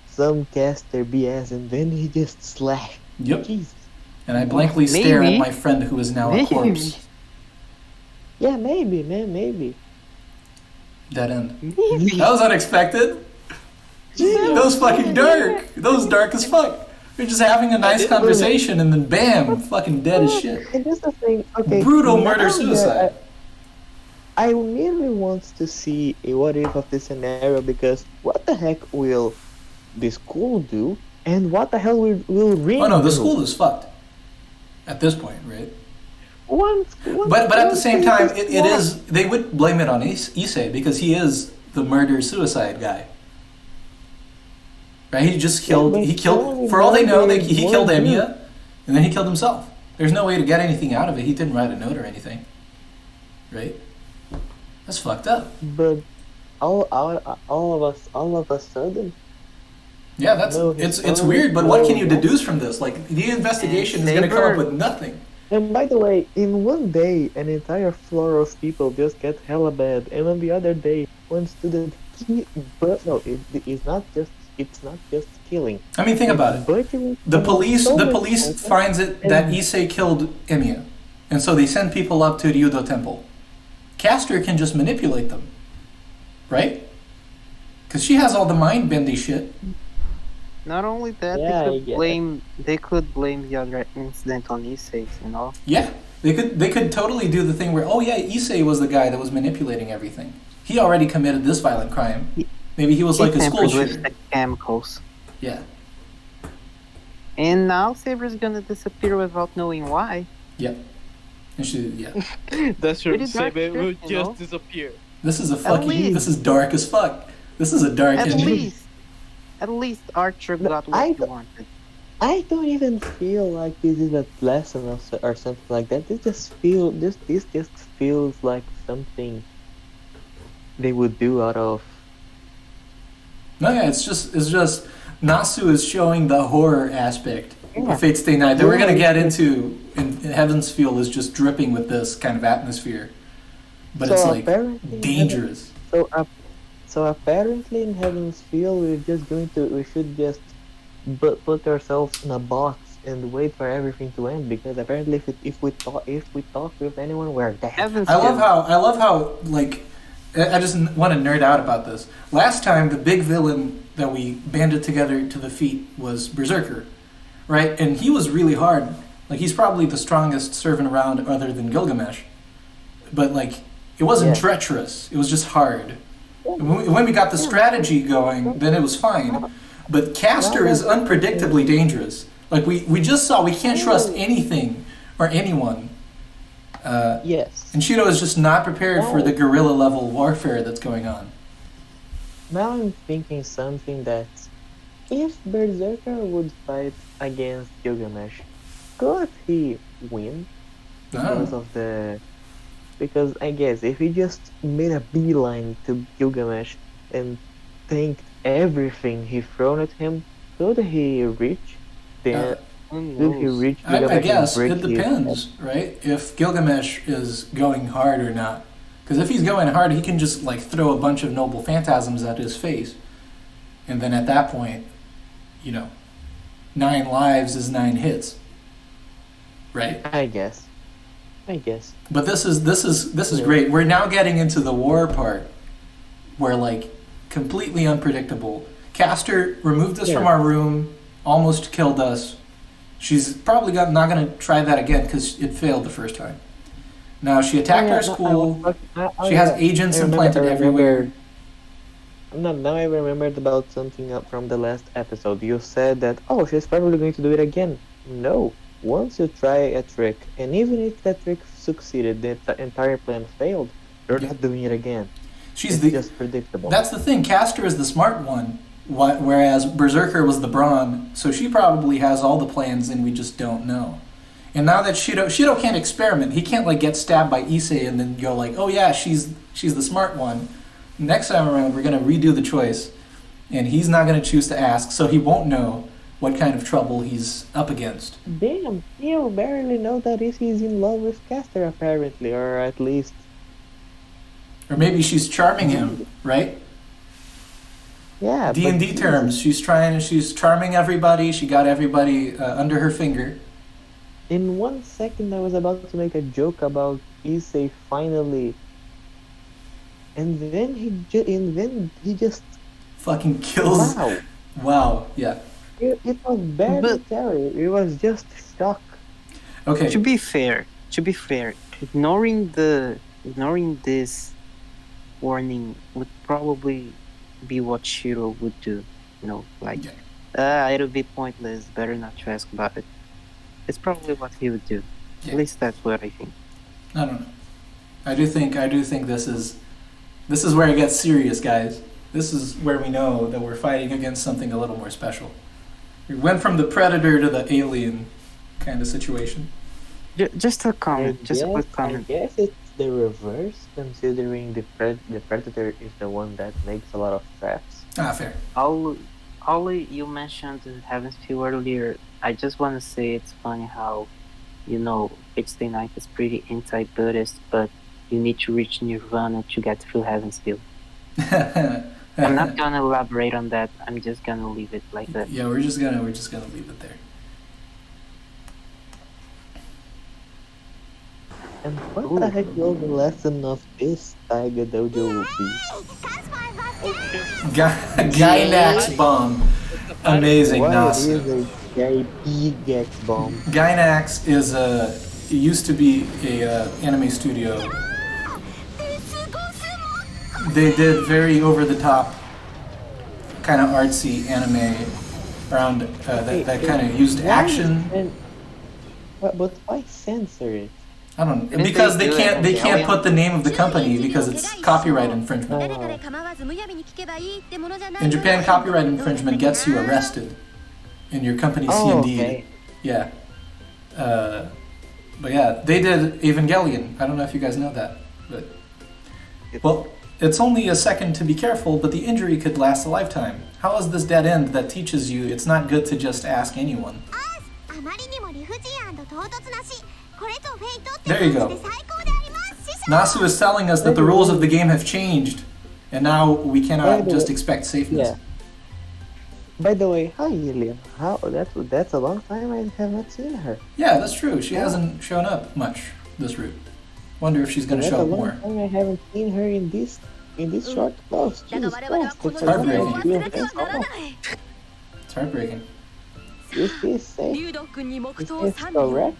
some caster BS, and then he just slashed. Yep. Jesus. And I blankly stare at my friend who is now a corpse. Yeah, maybe, man, maybe. Dead end. That was unexpected. That was fucking dark. That was dark as fuck. We're just having a nice conversation and then bam, fucking dead as shit. And that's the thing, okay. Brutal murder-suicide. I really want to see a what if of this scenario, because what the heck will the school do? And what the hell will Rin do? Oh no, the school is fucked. At this point, right? But at the same time, it is, they would blame it on Issei because he is the murder-suicide guy. Right? He killed, for all they know, he killed Emiya, and then he killed himself. There's no way to get anything out of it. He didn't write a note or anything. Right? That's fucked up. But all of a sudden. Yeah, it's weird, but what can you deduce from this? Like, the investigation is going to come up with nothing. And by the way, in one day, an entire floor of people just get hella bad, and on the other day, one student, it's not just it's not just killing. I mean, think about it. Butchering The police people finds it that Issei killed Emiya, and so they send people up to Ryudo Temple. Caster can just manipulate them, right? Because she has all the mind-bendy shit. Not only that, they could blame the other incident on Issei, you know? Yeah, they could totally do the thing where, oh yeah, Issei was the guy that was manipulating everything. He already committed this violent crime. Maybe he was like a school shooter. With the chemicals. Yeah. And now Saber's gonna disappear without knowing why. Yeah. And yeah. That's true. Pretty dark Saber will script, just disappear. This is this is dark as fuck. This is a dark ending. At least Archer got what he wanted. I don't even feel like this is a lesson or something like that. This just feels like something they would do out of. No, yeah, it's just Nasu is showing the horror aspect of Fate Stay Night that we're gonna get into, and Heaven's Feel is just dripping with this kind of atmosphere, but so it's like dangerous. So apparently in Heaven's Feel we should just put ourselves in a box and wait for everything to end, because apparently if we talk with anyone, we're dead. I love how like. I just want to nerd out about this. Last time, the big villain that we banded together to defeat was Berserker, right? And he was really hard. Like, he's probably the strongest servant around other than Gilgamesh. But, like, it wasn't treacherous. It was just hard. When we got the strategy going, then it was fine. But Caster is unpredictably dangerous. Like, we just saw we can't trust anything or anyone. Yes. And Shirou is just not prepared for the guerrilla level warfare that's going on. Now I'm thinking something that if Berserker would fight against Gilgamesh, could he win? Because I guess if he just made a beeline to Gilgamesh and tanked everything he thrown at him, could he reach the I guess it depends, right? If Gilgamesh is going hard or not. Because if he's going hard, he can just like throw a bunch of noble phantasms at his face. And then at that point, 9 lives is 9 hits. Right? I guess. But this is great. We're now getting into the war part where like completely unpredictable. Caster removed us from our room, almost killed us. She's probably not going to try that again because it failed the first time. Now, she attacked our school. She has agents implanted everywhere. Now I remembered about something from the last episode. You said that, she's probably going to do it again. No. Once you try a trick, and even if that trick succeeded, the entire plan failed, you're not doing it again. It's just predictable. That's the thing. Caster is the smart one. Whereas Berserker was the brawn, so she probably has all the plans and we just don't know. And now that Shirou can't experiment, he can't like get stabbed by Issei and then go like, oh yeah, she's the smart one. Next time around, we're gonna redo the choice, and he's not gonna choose to ask, so he won't know what kind of trouble he's up against. Damn, you barely know that Issei is in love with Caster apparently, or at least. Or maybe she's charming him, right? Yeah, D&D terms. She's charming everybody. She got everybody under her finger. In 1 second, I was about to make a joke about Issei finally, and then he just fucking kills. Wow. Yeah. It was barely terror. It was just shock. Okay. To be fair, ignoring this warning would probably be what Shirou would do, it'll be pointless, better not to ask about it. It's probably what he would do. At least that's what I think. I don't know. I do think this is where it gets serious, guys. This is where we know that we're fighting against something a little more special. We went from the predator to the alien kind of situation. Just a comment, a quick comment. I guess it's the reverse, considering the predator is the one that makes a lot of traps. Fair. Olly, you mentioned Heaven's Feel earlier. I just want to say it's funny how, Fate Stay Night is pretty anti-Buddhist, but you need to reach Nirvana to get through Heaven's Feel. I'm not gonna elaborate on that. I'm just gonna leave it like that. Yeah, we're just gonna leave it there. And what the heck will the lesson of this Tiger Dojo be? Gynax bomb. Amazing, Nasu. What is a Gynax bomb? Gynax is it used to be a anime studio. They did very over-the-top, kind of artsy anime around that kind of used action. But why censor it? I don't know, because they can't put the name of the company because it's copyright infringement. In Japan, copyright infringement gets you arrested, and your company's C&D'd. Okay. Yeah. But yeah, they did Evangelion. I don't know if you guys know that, but well, it's only a second to be careful, but the injury could last a lifetime. How is this dead end that teaches you it's not good to just ask anyone? There you go. Nasu is telling us that the rules of the game have changed, and now we cannot just expect safeness. Yeah. By the way, hi Ilya. That's a long time I have not seen her. Yeah, that's true. She hasn't shown up much this route. Wonder if she's gonna show up more. That's a long time I haven't seen her in this short close. Jesus Christ, it's heartbreaking. It's heartbreaking. Is this safe? Is this correct?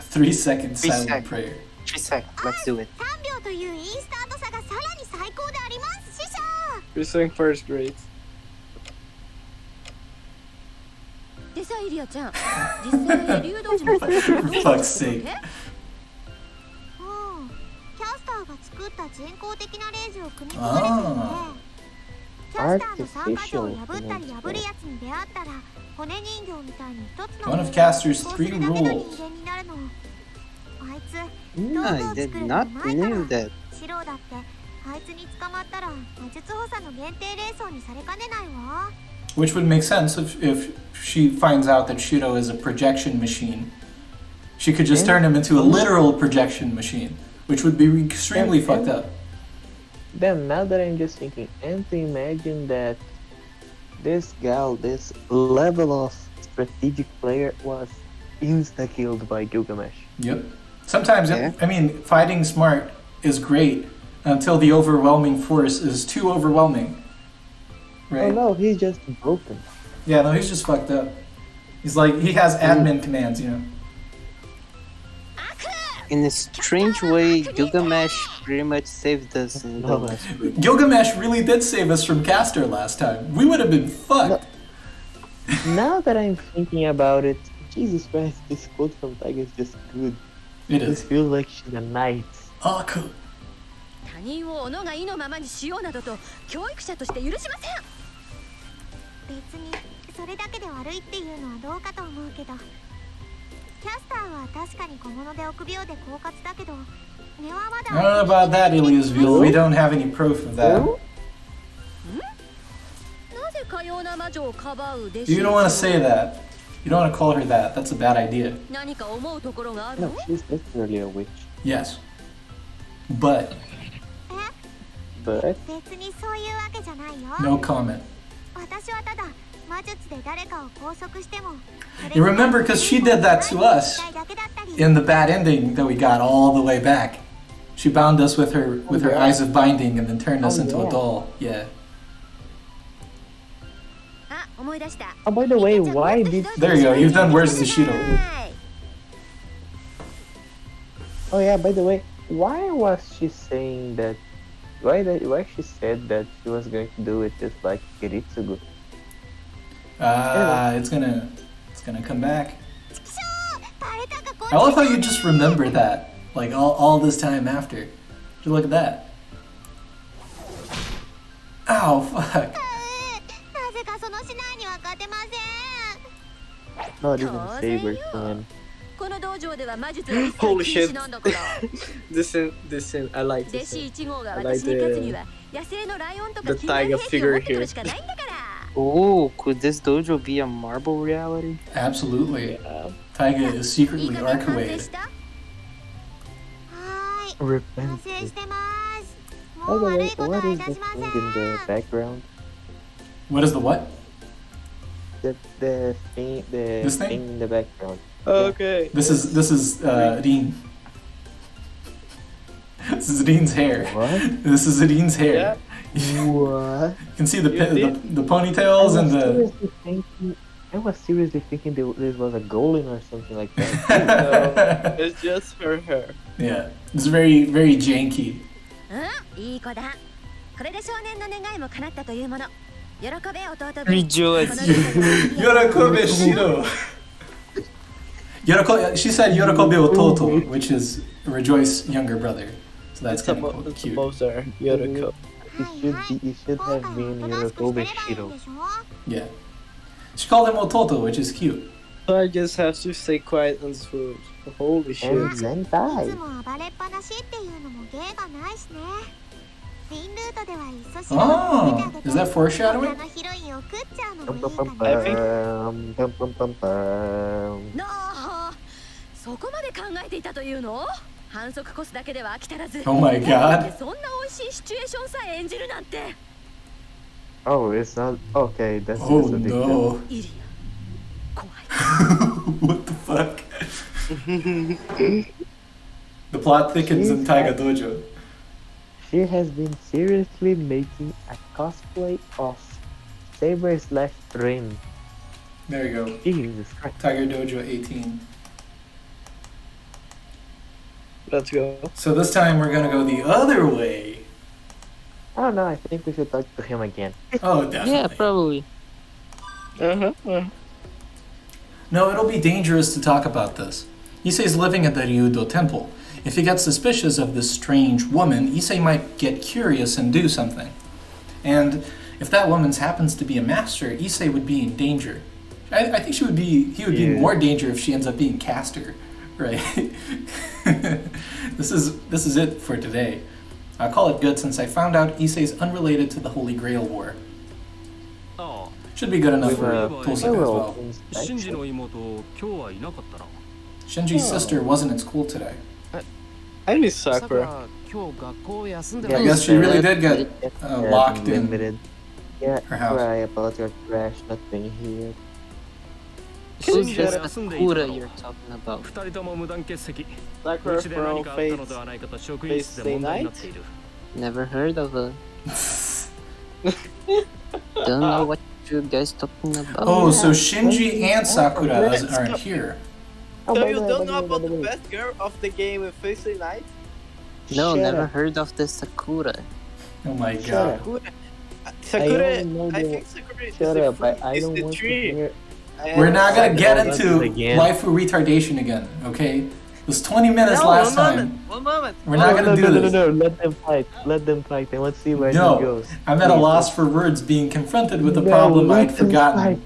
3 seconds silent prayer. 3 seconds, let's do it. We're saying first grade. For fuck's sake. One of Caster's 3 rules. I did not know that. Which would make sense if she finds out that Shirou is a projection machine. She could just turn him into a literal projection machine, which would be extremely fucked up. Then now that I'm just thinking, and to imagine that this gal, this level of strategic player was insta-killed by Gilgamesh. Yep. Sometimes, I mean, fighting smart is great until the overwhelming force is too overwhelming. Right? Oh no, he's just broken. Yeah, no, he's just fucked up. He's like, he has admin commands, you know. In a strange way, Gilgamesh pretty much saved us in the last group. Gilgamesh really did save us from Caster last time. We would have been fucked. Now that I'm thinking about it, Jesus Christ, this quote from Tiger is just good. It is. This feels like she's a knight. Oh, cool. I don't know about that, Iliasville. We don't have any proof of that. You don't want to say that. You don't want to call her that. That's a bad idea. No, she's definitely a witch. Yes. But no comment. You remember, because she did that to us in the bad ending that we got all the way back. She bound us with her eyes of binding and then turned us into a doll. Yeah. Oh, by the way, why did... There you go. You've done worse than Shirou. Oh yeah, by the way, why was she saying that... Why she said that she was going to do it just like Kiritsugu? It's gonna come back. I love how you just remember that, like all this time after. Just look at that. Ow, fuck. Not even saber can. Holy shit. This scene, I like this scene. I like the tiger figure here. Oh, could this dojo be a marble reality? Absolutely. Taiga is secretly Archwade. Repented. By the way, what is the thing in the background? What is the what? The thing This thing? in the background. Okay. This is Rin. This is Rin's hair. What? This is Rin's hair. What? You can see the ponytails and the. I was seriously thinking this was a golem or something like that. No, it's just for her. Yeah, it's very very janky. いい子だ。これで少年の願いも叶ったというもの。喜べ弟分。 Rejoice. Yorokobe Shirou. She said Yorokobe Ototo, which is rejoice younger brother. So that's kind of It's cute. supposed to Yoroko. It should have been Yorokobe Shirou. Yeah. She called him Ototo, which is cute. So I just have to stay quiet and smooth. Holy shit. And then die. いつも暴れっぱなしっていうのも芸がないしね。メインルートでは一緒し Oh, is that foreshadowing? 他のヒロインを食っちゃうのも Pum いい pum か pum も。 pum pum pum pum. なあ、そこまで考えていたというの？反則コスだけでは飽き足らず。 Oh my god. そんな美味しいシチュエーションさえ演じるなんて。 Oh, it's not okay. That's Oh just a big no. イリア、怖い。 What the fuck? The plot thickens in Taiga Dojo. She has been seriously making a cosplay of Saber/Rin. There you go. Jesus Christ. Tiger Dojo 18. Let's go. So this time we're gonna go the other way. Oh no, I think we should talk to him again. Oh, definitely. Yeah, probably. No, it'll be dangerous to talk about this. Issei's living at the Ryudo temple. If he gets suspicious of this strange woman, Issei might get curious and do something. And if that woman happens to be a master, Issei would be in danger. I think he would be in more danger if she ends up being Caster, right? This is it for today. I'll call it good since I found out Issei's unrelated to the Holy Grail War. Should be good enough With for Tohsaka as well. Shinji's sister wasn't in school today. I miss Sakura. I guess she really did get locked in limited. Yeah, her house. cry about your crash not being here. Who's this Sakura you're talking about? Sakura from Fate Stay Night? Never heard of her. Don't know what you guys talking about. Oh, so Shinji and Sakura aren't here. So you don't know about the best girl of the game with Fate Stay Night? No, Shut never up. heard of the Sakura. Oh my god. Sakura, don't know I the- think Sakura is Shut the up, I is don't the want to tree. hear. And We're not gonna get Sakura into does it again. waifu retardation again, okay? It was 20 minutes No, last one time. moment, one moment. We're not gonna do this. No, let them fight. Let them fight and let's see where it No, goes. I'm at a Please. loss for words being confronted with a No, problem let I'd them forgotten. fight.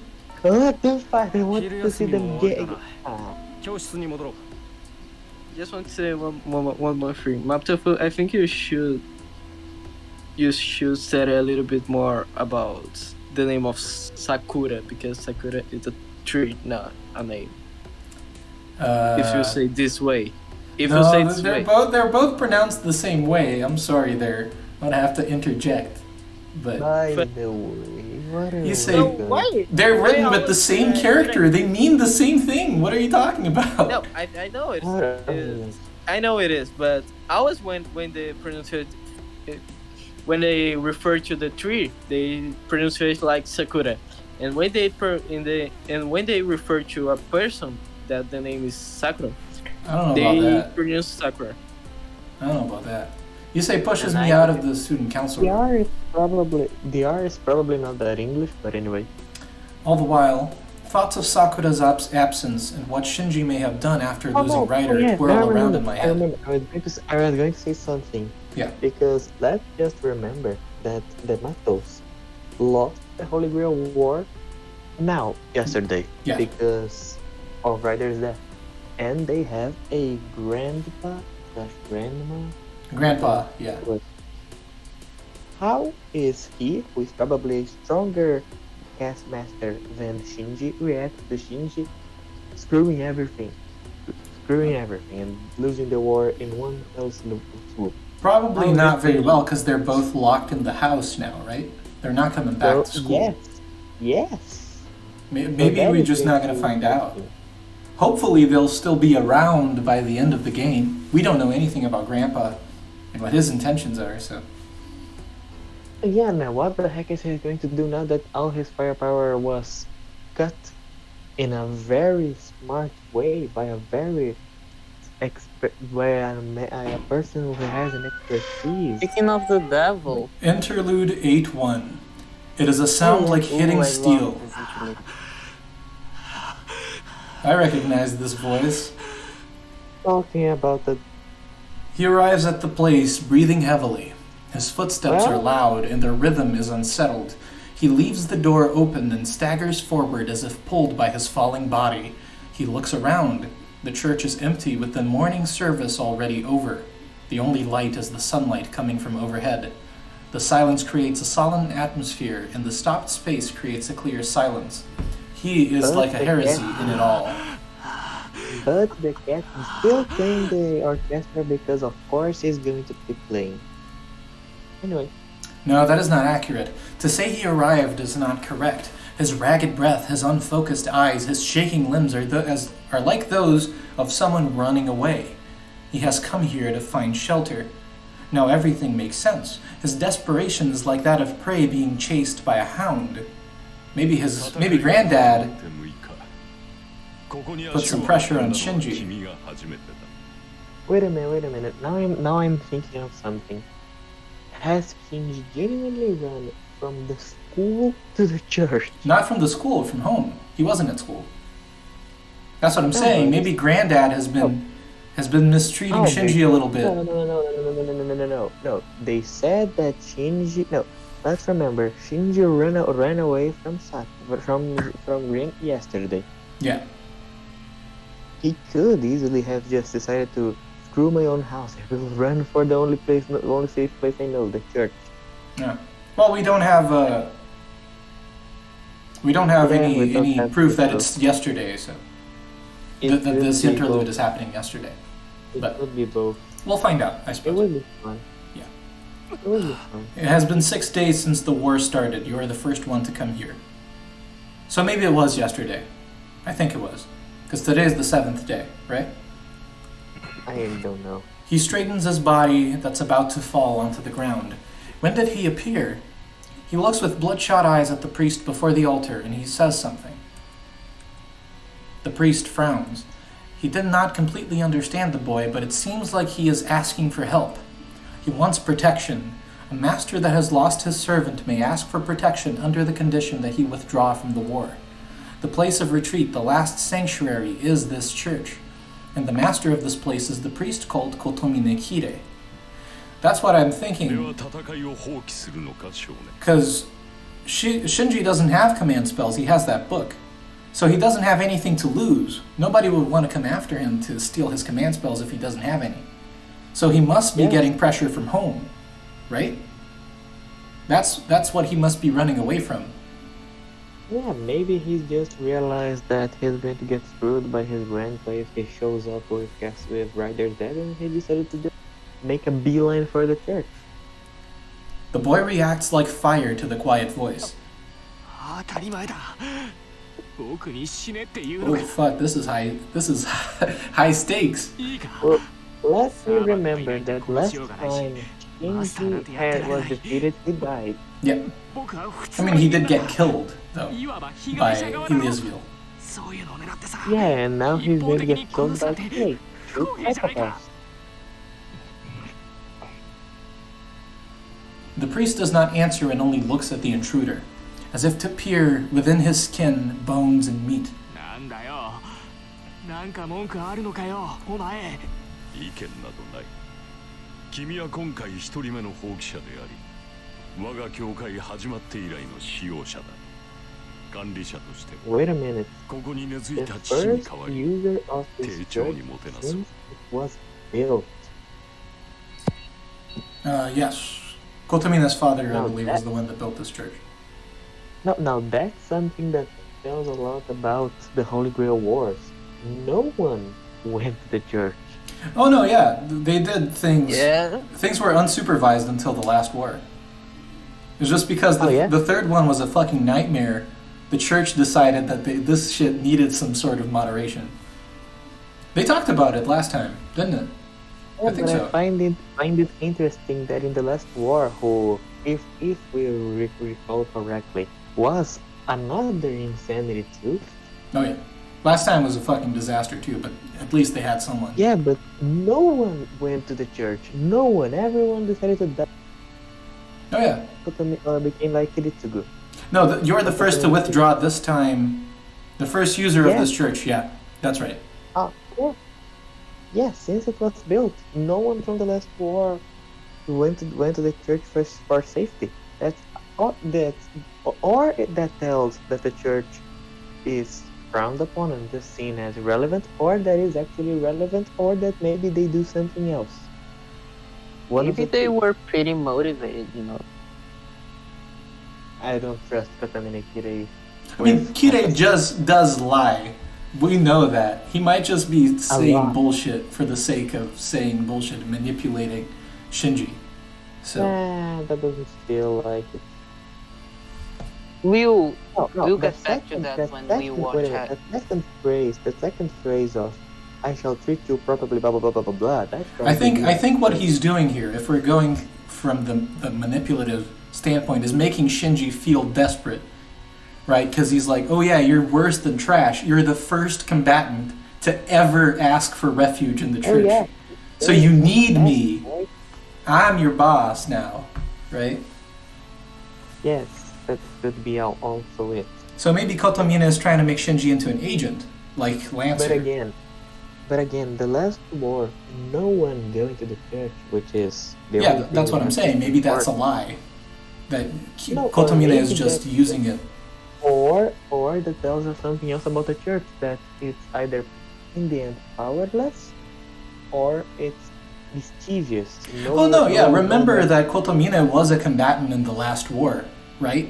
Let them fight. I want to see them get. Just want to say one more thing. Mapo Tofu, I think you should say a little bit more about the name of Sakura, because Sakura is a tree, not a name. If you say this way. If you say this way. They're both pronounced the same way. I'm sorry there. I'm gonna have to interject. But By the way, what are You we say- No, doing? why? they're written Why with the always, same character. They mean the same thing. What are you talking about? No, I know it What are is. I know it is, but always when they pronounce it, when they refer to the tree, they pronounce it like Sakura, and when they when they refer to a person that the name is Sakura, I don't know they about that. pronounce Sakura. I don't know about that. Issei pushes me out of the student council The room. R is probably not that English, but anyway. All the while, thoughts of Sakura's absence and what Shinji may have done after losing Ryder twirl around in my head. I was going to say something. Yeah. Because let's just remember that the Matos lost the Holy Grail War yesterday. Yeah. Because of Ryder's death. And they have a grandpa/grandma. Grandpa, yeah. How is he, who is probably a stronger cast master than Shinji, react to Shinji screwing everything and losing the war in one fell swoop? Probably not very well, because they're both locked in the house now, right? They're not coming back to school. Yes. Maybe we're just not going to find out. Hopefully they'll still be around by the end of the game. We don't know anything about Grandpa and what his intentions are, so... Yeah, now what the heck is he going to do now that all his firepower was cut in a very smart way by a very a person who has an expertise. Speaking of the devil. Interlude 8-1. It is a sound like hitting steel. I recognize this voice. Talking about the... He arrives at the place, breathing heavily. His footsteps are loud and their rhythm is unsettled. He leaves the door open and staggers forward as if pulled by his falling body. He looks around. The church is empty with the morning service already over. The only light is the sunlight coming from overhead. The silence creates a solemn atmosphere, and the stopped space creates a clear silence. He is like a heresy in it all. But the cat is still playing the orchestra because of course he's going to keep playing. Anyway. No, that is not accurate. To say he arrived is not correct. His ragged breath, his unfocused eyes, his shaking limbs are like those of someone running away. He has come here to find shelter. Now everything makes sense. His desperation is like that of prey being chased by a hound. Maybe Granddad put some pressure on Shinji. Wait a minute. Now I'm thinking of something. Has Shinji genuinely run from the school to the church? Not from the school, from home. He wasn't at school. That's what I'm saying. Maybe Granddad has been mistreating Shinji a little bit. No. They said that Shinji... No, let's remember. Shinji ran away from Rin yesterday. Yeah. He could easily have just decided to screw my own house. I will run for the only safe place I know, the church. Yeah. Well, we don't have any proof that it's yesterday, so that this interlude is happening yesterday. It could be both. We'll find out, I suppose. It will be fun. Yeah. It will be fun. It has been 6 days since the war started. You are the first one to come here. So maybe it was yesterday. I think it was. Because today is the 7th day, right? I don't know. He straightens his body that's about to fall onto the ground. When did he appear? He looks with bloodshot eyes at the priest before the altar, and he says something. The priest frowns. He did not completely understand the boy, but it seems like he is asking for help. He wants protection. A master that has lost his servant may ask for protection under the condition that he withdraw from the war. The place of retreat, the last sanctuary, is this church. And the master of this place is the priest called Kotomine. That's what I'm thinking. Because Shinji doesn't have command spells, he has that book. So he doesn't have anything to lose. Nobody would want to come after him to steal his command spells if he doesn't have any. So he must be getting pressure from home, right? That's what he must be running away from. Yeah, maybe he's just realized that he's going to get screwed by his grandpa if he shows up with Ryder's dad, and he decided to just make a beeline for the church. The boy reacts like fire to the quiet voice. Oh fuck, this is high stakes. Well, let me remember that last time Shinji was defeated, he died. Yeah. I mean, he did get killed, though, by Eliasville. Yeah, and now he's going to get killed by Issei. The priest does not answer and only looks at the intruder, as if to peer within his skin, bones, and meat. Wait a minute. The first user of this church since it was built. Yes. Kotomine's father, I believe, was the one that built this church. Now that's something that tells a lot about the Holy Grail Wars. No one went to the church. Oh no, yeah, they did things. Yeah. Things were unsupervised until the last war. It was just because the third one was a fucking nightmare. The church decided that this shit needed some sort of moderation. They talked about it last time, didn't it? Yeah, I think but so. I find it interesting that in the last war, who, if we recall correctly, was another insanity too. Oh yeah. Last time was a fucking disaster too, but at least they had someone. Yeah, but no one went to the church. No one. Everyone decided to die. Oh yeah. Became like Kiritsugu. No, you're the first to withdraw this time. The first user of this church. Yeah, that's right. Yeah. Yeah, since it was built, no one from the last war went to the church for safety. That tells that the church is frowned upon and just seen as irrelevant, or that is actually relevant, or that maybe they do something else. Maybe they were pretty motivated, you know. I don't trust Kotomine Kirei. I mean, Kirei just does lie. We know that. He might just be saying bullshit for the sake of saying bullshit and manipulating Shinji. So that doesn't feel like it. We'll get back to that when we watch it. The second phrase of "I shall treat you properly," blah blah blah blah blah blah. That's I think what he's doing here, if we're going from the manipulative standpoint, is making Shinji feel desperate, right? Because he's like, oh yeah, you're worse than trash. You're the first combatant to ever ask for refuge in the church. Oh, yeah. So you need me. I'm your boss now, right? Yes, that could be also it. So maybe Kotomine is trying to make Shinji into an agent, like Lancer. But again, the last war, no one going to the church, which is... That's what I'm saying. Maybe that's a lie. That Kotomine is just using it. Or that tells us something else about the church, that it's either in the end powerless, or it's mischievous. Remember that Kotomine was a combatant in the last war, right?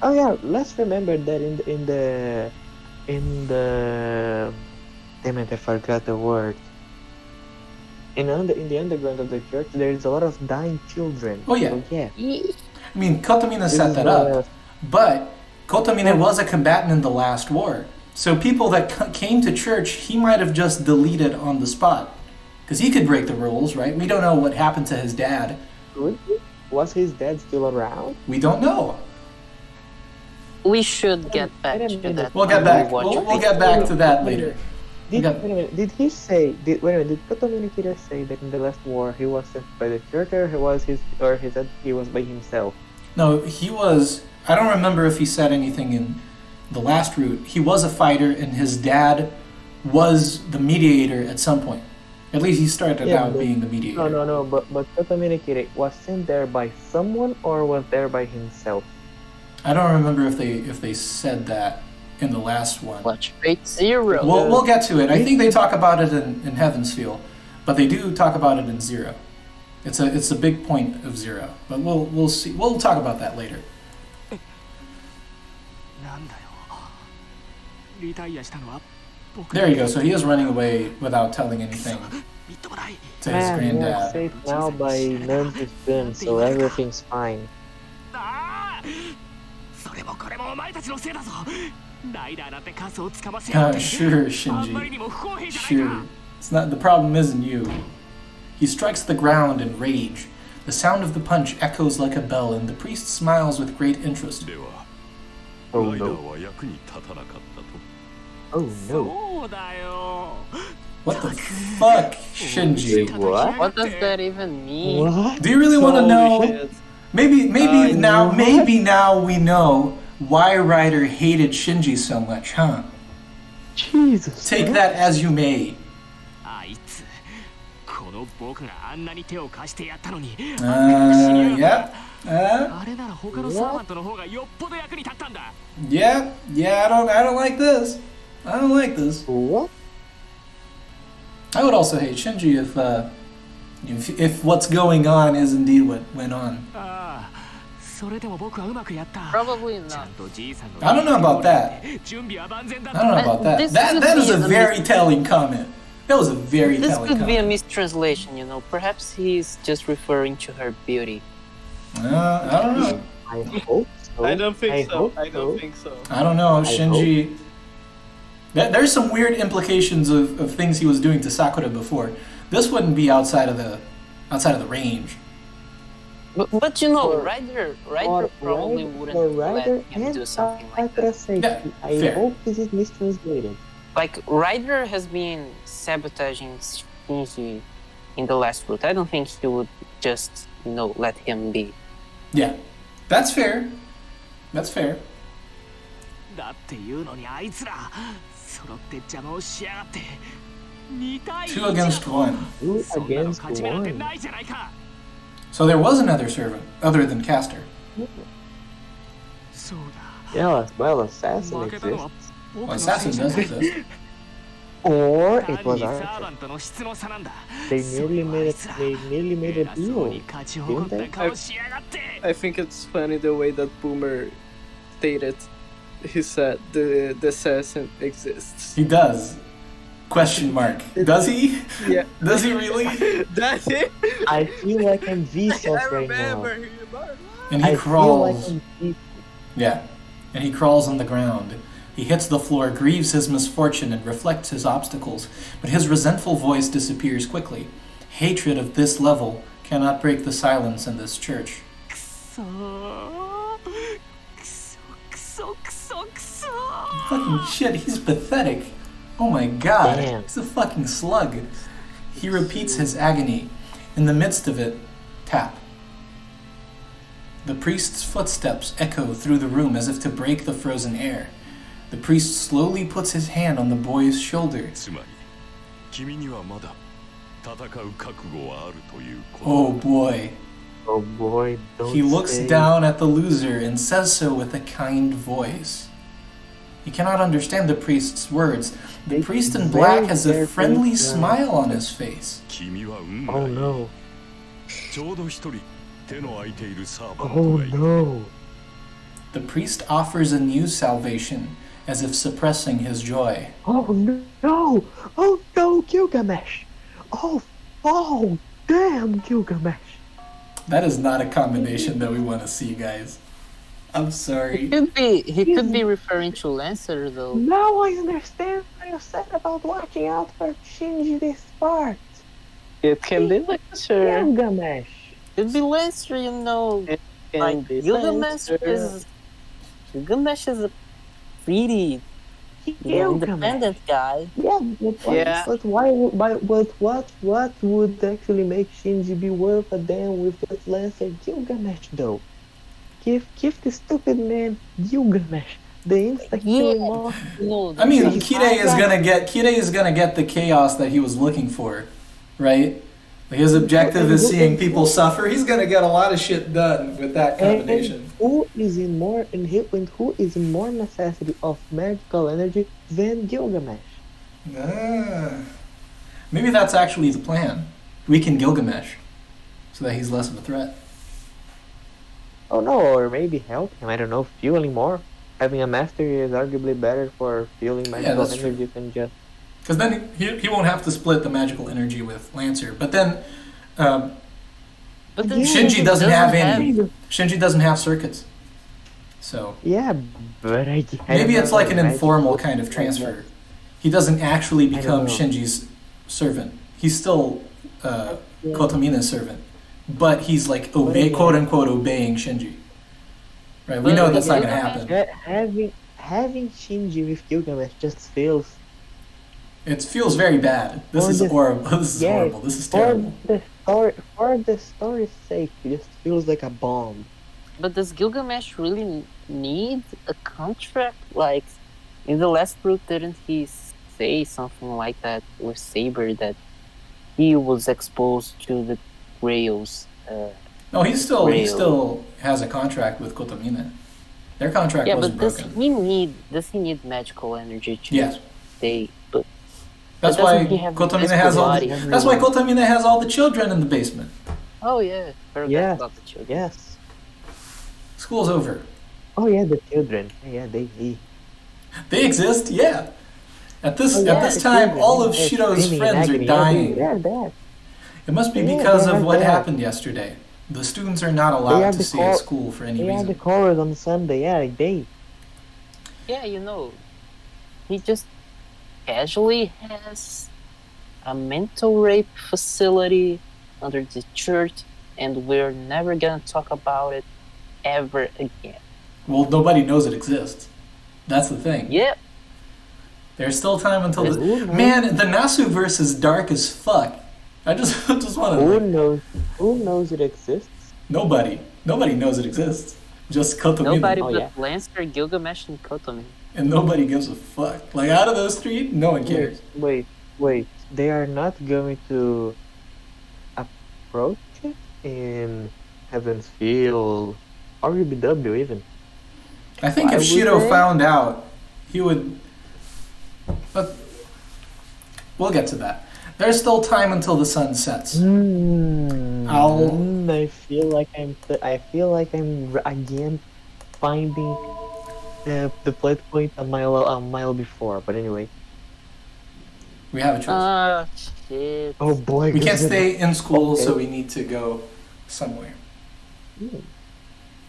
Oh yeah, let's remember that in the damn it, I forgot the word. In the underground of the church, there is a lot of dying children. Oh yeah. So, yeah. I mean, Kotomine set that up, but Kotomine was a combatant in the last war. So people that came to church, he might have just deleted on the spot. Because he could break the rules, right? We don't know what happened to his dad. Was his dad still around? We don't know. We should get back to that. We'll get back. We'll get back to that later. Did he say? Did Kotomine Kirei say that in the last war he was sent by the church, or he was by himself? No, he was. I don't remember if he said anything in the last route. He was a fighter, and his dad was the mediator at some point. At least he started out being the mediator. No. But Kotomine Kirei was sent there by someone, or was there by himself? I don't remember if they said that in the last one. Watch Fate Zero. We'll get to it. I think they talk about it in Heaven's Feel, but they do talk about it in Zero. It's a big point of Zero, but we'll see. We'll talk about that later. There you go. So he is running away without telling anything to his granddad. We're safe now by Nan's gun, so everything's fine. Sure, Shinji. Sure. It's not. The problem isn't you. He strikes the ground in rage. The sound of the punch echoes like a bell, and the priest smiles with great interest. Oh no. Oh no. What the fuck, Shinji? What does that even mean? What? Do you really want to know? Shit. Maybe now we know why Ryder hated Shinji so much, huh? Jesus. Take that as you may. I don't like this. I don't like this. What? I would also hate Shinji if what's going on is indeed what went on. Probably not. I don't know about that. That is a very telling comment. That was a very This telling could be a comment. mistranslation, you know. Perhaps he's just referring to her beauty. I don't know. I hope so. I don't think so. hope I don't think so. I don't know. Shinji. There's some weird implications of things he was doing to Sakura before. This wouldn't be outside of the range. But you know, For- Ryder For probably Ryder- wouldn't for let Ryder him and do something like Sakura that. safety. Yeah, I fair. hope this is mistranslated. Like, Ryder has been sabotaging Shinji in the last route. I don't think he would just, let him be. Yeah, that's fair. That's fair. だっていうのにあいつら揃って邪魔をしやがって2対 Two against one. 2 そんなの against 勝ち目なんて 1. ないじゃないか So there was another servant other than Caster. そうだ Yeah, well, assassin 負けたの exists. は僕 Well, のせい assassin じゃ does ない exist. Or 単 it に was サー Archer. バントの質の差なんだ They そ nearly れをあ made い it. つら They nearly made 偉 a そう deal. に勝ち誇った顔しやがって I think it's funny the way that Boomer stated. He said the assassin exists. He does. Question mark. Does he? Yeah. Does he really? That's it. I feel like I'm Vsauce right now. And he I feel like crawls. I'm Vsauce. Yeah. And he crawls on the ground. He hits the floor, grieves his misfortune, and reflects his obstacles. But his resentful voice disappears quickly. Hatred of this level cannot break the silence in this church. くそーくそくそくそくそ Fucking shit, he's pathetic. Oh my god. Damn. He's a fucking slug. He repeats his agony. In the midst of it, tap. The priest's footsteps echo through the room as if to break the frozen air. The priest slowly puts his hand on the boy's shoulder. つまり君にはまだ戦う覚悟はあるということ Oh boy. Oh boy, don't He looks say. down at the loser and says so with a kind voice. He cannot understand the priest's words. The priest in black has a friendly smile on his face. 君は運が Oh いい no. ちょうど一人手の空いているサーバン Oh トがいる no. The priest offers a new salvation, as if suppressing his joy. Oh no. Oh no, Gilgamesh. Oh damn, Gilgamesh. That is not a combination that we want to see, guys. I'm sorry. He could be referring to Lancer, though. Now I understand what you said about watching out for Shinji this part. It can be Lancer. Gilgamesh. It could be Lancer, Like, Gilgamesh is a pretty independent guy. Yeah, Yeah. but why? What would actually make Shinji be worth a damn with that Lancer Gilgamesh though? Give the stupid man Gilgamesh, the insta-killing monster. I mean, Kirei is gonna get the chaos that he was looking for, right? His objective is seeing people suffer. He's gonna get a lot of shit done with that combination. Who is in more necessity of magical energy than Gilgamesh? Maybe that's actually the plan. Weaken Gilgamesh, so that he's less of a threat. Oh no, or maybe help him. I don't know, fueling more. Having a master is arguably better for fueling magical that's true. energy than just. Because then he won't have to split the magical energy with Lancer. But then But then Shinji doesn't have any. Shinji doesn't have circuits. So Yeah, but I maybe it's like an magical informal kind of transfer. He doesn't actually become know. Shinji's servant. He's still Kotomine's servant. But he's like quote unquote obeying Shinji. Right? We know that's not gonna happen. Having Shinji with Gilgamesh just feels. It feels very bad. This is horrible. This is horrible. This is terrible. For the story's sake, it just feels like a bomb. But does Gilgamesh really need a contract? Like, in the last book, didn't he say something like that with Saber, that he was exposed to the Grails? No, he still has a contract with Kotomine. Their contract Yeah, wasn't but broken. does he need magical energy to Yes. stay? But That's But why doesn't he have Kotomine physical has all. body? That's why Kotomine has all the children in the basement. oh yeah, forgot Yes. about the children. Yes. School's over. Oh yeah, the children. Yeah, they. They exist. Yeah. At this time, all of Shirou's friends are dying. They're dead. It must be because of what happened yesterday. The students are not allowed to stay at school for any They had reason. the chorus on Sunday. Yeah, they. Yeah, he just casually has a mental rape facility under the church, and we're never gonna talk about it ever again. Well, nobody knows it exists. That's the thing. Yep. There's still time until Man, the Nasu verse is dark as fuck. I just want to. Who knows it exists? Nobody knows it exists. Just Kotomine. Nobody but Lancer, Gilgamesh, and Kotomine. And nobody gives a fuck. Like, out of those three, no one cares. Wait. They are not going to approach it in Heaven's Field or UBW even. I think if Shirou found out, he would. But we'll get to that. There's still time until the sun sets. I feel like I'm again finding the plot point a mile before. But anyway, we have a choice. Shit. Oh boy, we can't stay in school, so we need to go somewhere.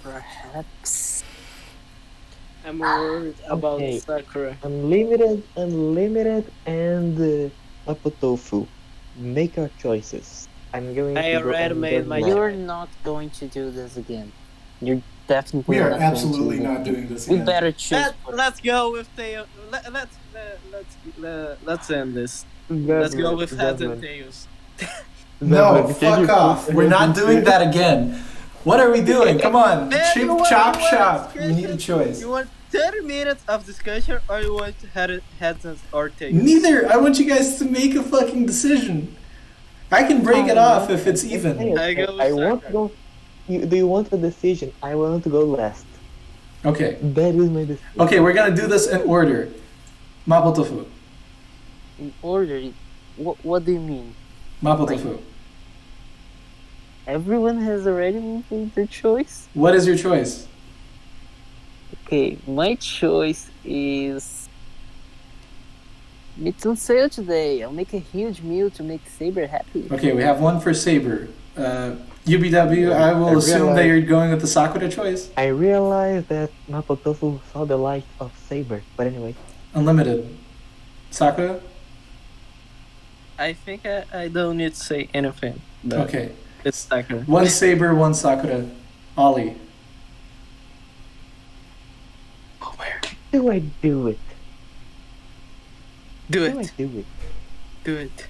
Perhaps. I'm worried about Sakura. Unlimited, and Mapo Tofu. Make our choices. I already made my. You're not going to do this again. You're definitely. We are not absolutely going to not doing this We again. better choose. Let's go with tails. Let's end this. Let's go with heads and tails. No, fuck off. We're not doing that again. What are we doing? Come on. Chip, chop, chop. You need a choice. You want 30 minutes of discussion, or you want heads or tails? Neither. I want you guys to make a fucking decision. I can break it off if it's even. I go with I want to go. Do you want a decision? I want to go last. Okay. That is my decision. Okay, we're gonna do this in order. Mapo Tofu. In order? What do you mean? Mapo Tofu. Everyone has already made their choice? What is your choice? Okay, my choice is meat on sale today. I'll make a huge meal to make Saber happy. Okay, we have one for Saber. UBW, I will assume that you're going with the Sakura choice. I realized that Mapo Tofu saw the light of Saber, but anyway. Unlimited. Sakura? I think I don't need to say anything. Okay. It's Sakura. One Saber, one Sakura. Olly. Where? Do I do it? Do Do I it. do it? Do it.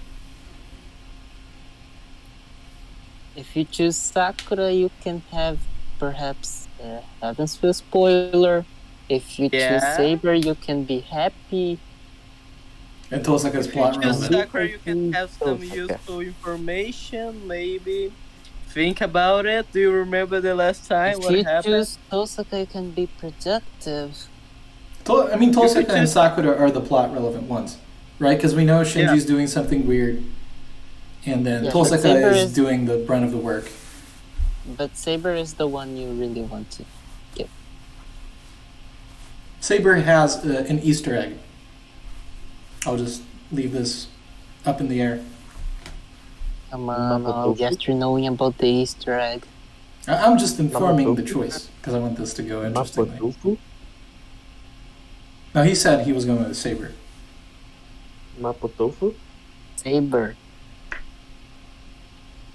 If you choose Sakura, you can have perhaps Heaven's Feel spoiler. If you choose Saber, you can be happy. And Tohsaka's plot If you choose relevant. Sakura, you can have some useful information, maybe. Think about it. Do you remember the last time? If What you happened? choose Tohsaka, you can be productive. Tohsaka and Sakura are the plot relevant ones, right? Because we know Shinji's doing something weird, and then Tohsaka is doing the brunt of the work. But Saber is the one you really want to get. Saber has an Easter egg. I'll just leave this up in the air. Come on, I'll get you knowing about the Easter egg. I'm just informing the choice, because I want this to go interestingly. No, he said he was going with Saber. Mapo Tofu? Saber.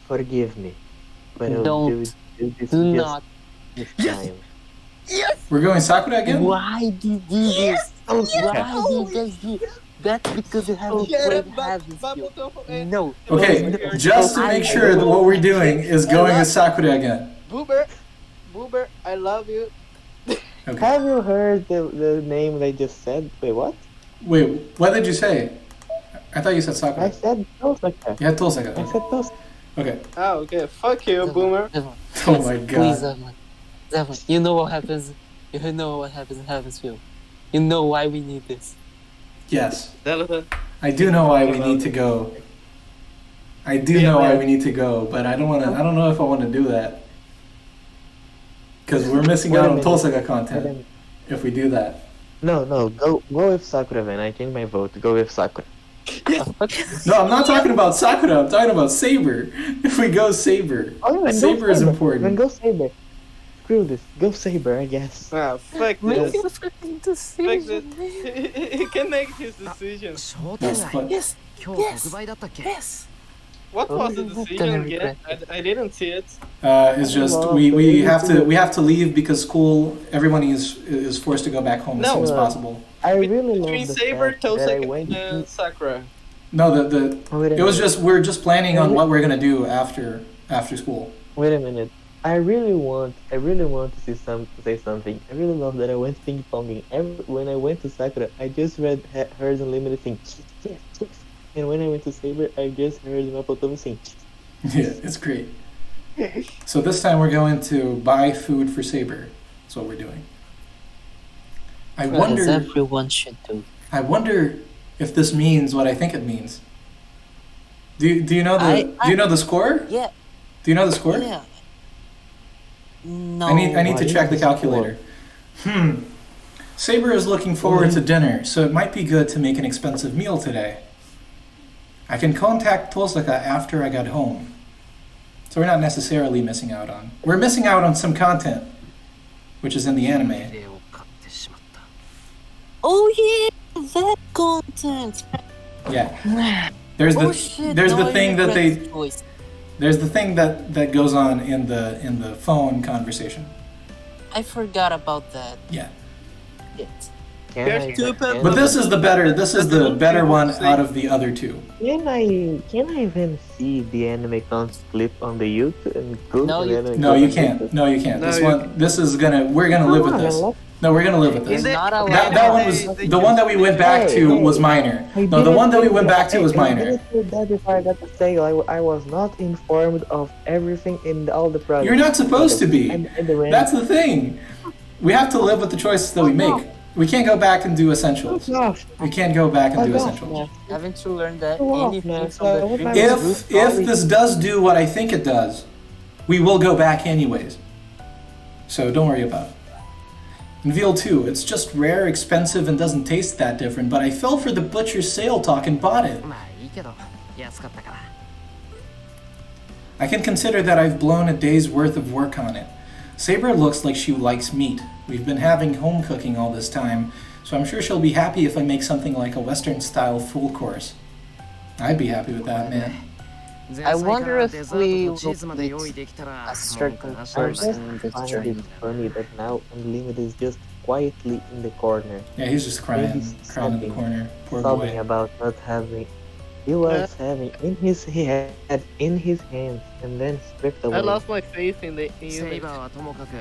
Forgive me. But I'll Don't. do this Do not. this time. Yes! We're going Sakura again? Why did you do this? Why did you do this? That's because you haven't played Heaven's Feel. No. Okay, just to make sure that what we're doing is going with Sakura again. Boober, I love you. Okay. Have you heard the name they just said? Wait, what? Wait, what did you say? I thought you said I Sakura. said Tohsaka. You had Tohsaka. I said Tohsaka. Okay. Oh, okay. Fuck you, Boomer. Oh my god. Please, Zevlen, you know what happens. You know what happens in Heaven's Feel. You know why we need this. Yes. I do know why we need to go. I do know why we need to go, but I don't know if I want to do that. Because we're missing out on Tohsaka content if we do that. No, go with Sakura then. I change my vote. Go with Sakura. No, I'm not talking about Sakura. I'm talking about Saber. If we go Saber, Saber is important. Then go Saber. Screw this. Go Saber, I guess. Ah, fuck this. Fuck this. He can make his decision. That's fun. Yes. Yes. What was the decision again? I didn't see it. It's just we have to leave because school. Everyone is forced to go back home as soon as possible. I really love Between the Saber, fact that I Tohsaka, went and Sakura. No, Wait a it was minute. just we're just planning on what we're gonna do after school. Wait a minute. I really want to say something. I really love that I went ping ponging. When I went to Sakura, I just heard Unlimited saying yes. And when I went to Saber, I just heard Mapo Tofu saying Yeah, it's great. So this time we're going to buy food for Saber. That's what we're doing. I As wonder everyone should do. if this means what I think it means. Do you know the score? Yeah. Do you know the score? Yeah. No. I need to check the calculator. Saber is looking forward to dinner, so it might be good to make an expensive meal today. I can contact Tohsaka after I got home. So we're not necessarily missing out on. We're missing out on some content, which is in the anime. Oh yeah, that content. Yeah. There's the thing that there's the thing that goes on in the phone conversation. I forgot about that. Yeah. You're stupid. But this is the better one out of the other two. Can I even see the anime counts clip on the YouTube and go No, to you- the anime No, you counts can't. clip? No, you can't. No, This you one, we're gonna live with this. No, we're gonna live with this. It's not allowed. That one was the one that we went back to was minor. No, the one that we went back to was minor. I didn't say that before I got to say I was not informed of everything in all the projects. You're not supposed to be. And the random- That's the thing. We have to live with the choices that we make. We can't go back and do essentials. We can't go back and do essentials. Haven't you learned that Go off, anything man. from the So, previous If this does do what I think it does, we will go back anyways. So don't worry about it. In VL2, it's just rare, expensive, and doesn't taste that different, but I fell for the butcher's sale talk and bought it. まあいいけど安かったから I can consider that I've blown a day's worth of work on it. Saber looks like she likes meat. We've been having home cooking all this time, so I'm sure she'll be happy if I make something like a Western-style full course. I'd be happy with that, man. I wonder if 前菜から we デザートとチーズまで will 用意できたら a certain 文句なし I だ just person in this find journey. it funny that now Unlimited is just quietly in the corner, Yeah, he's just crying in the corner. Poor sobbing boy. about not having. He was having in his head, in his hands, and then stripped away. I lost my faith in the セイ image. バーはともかく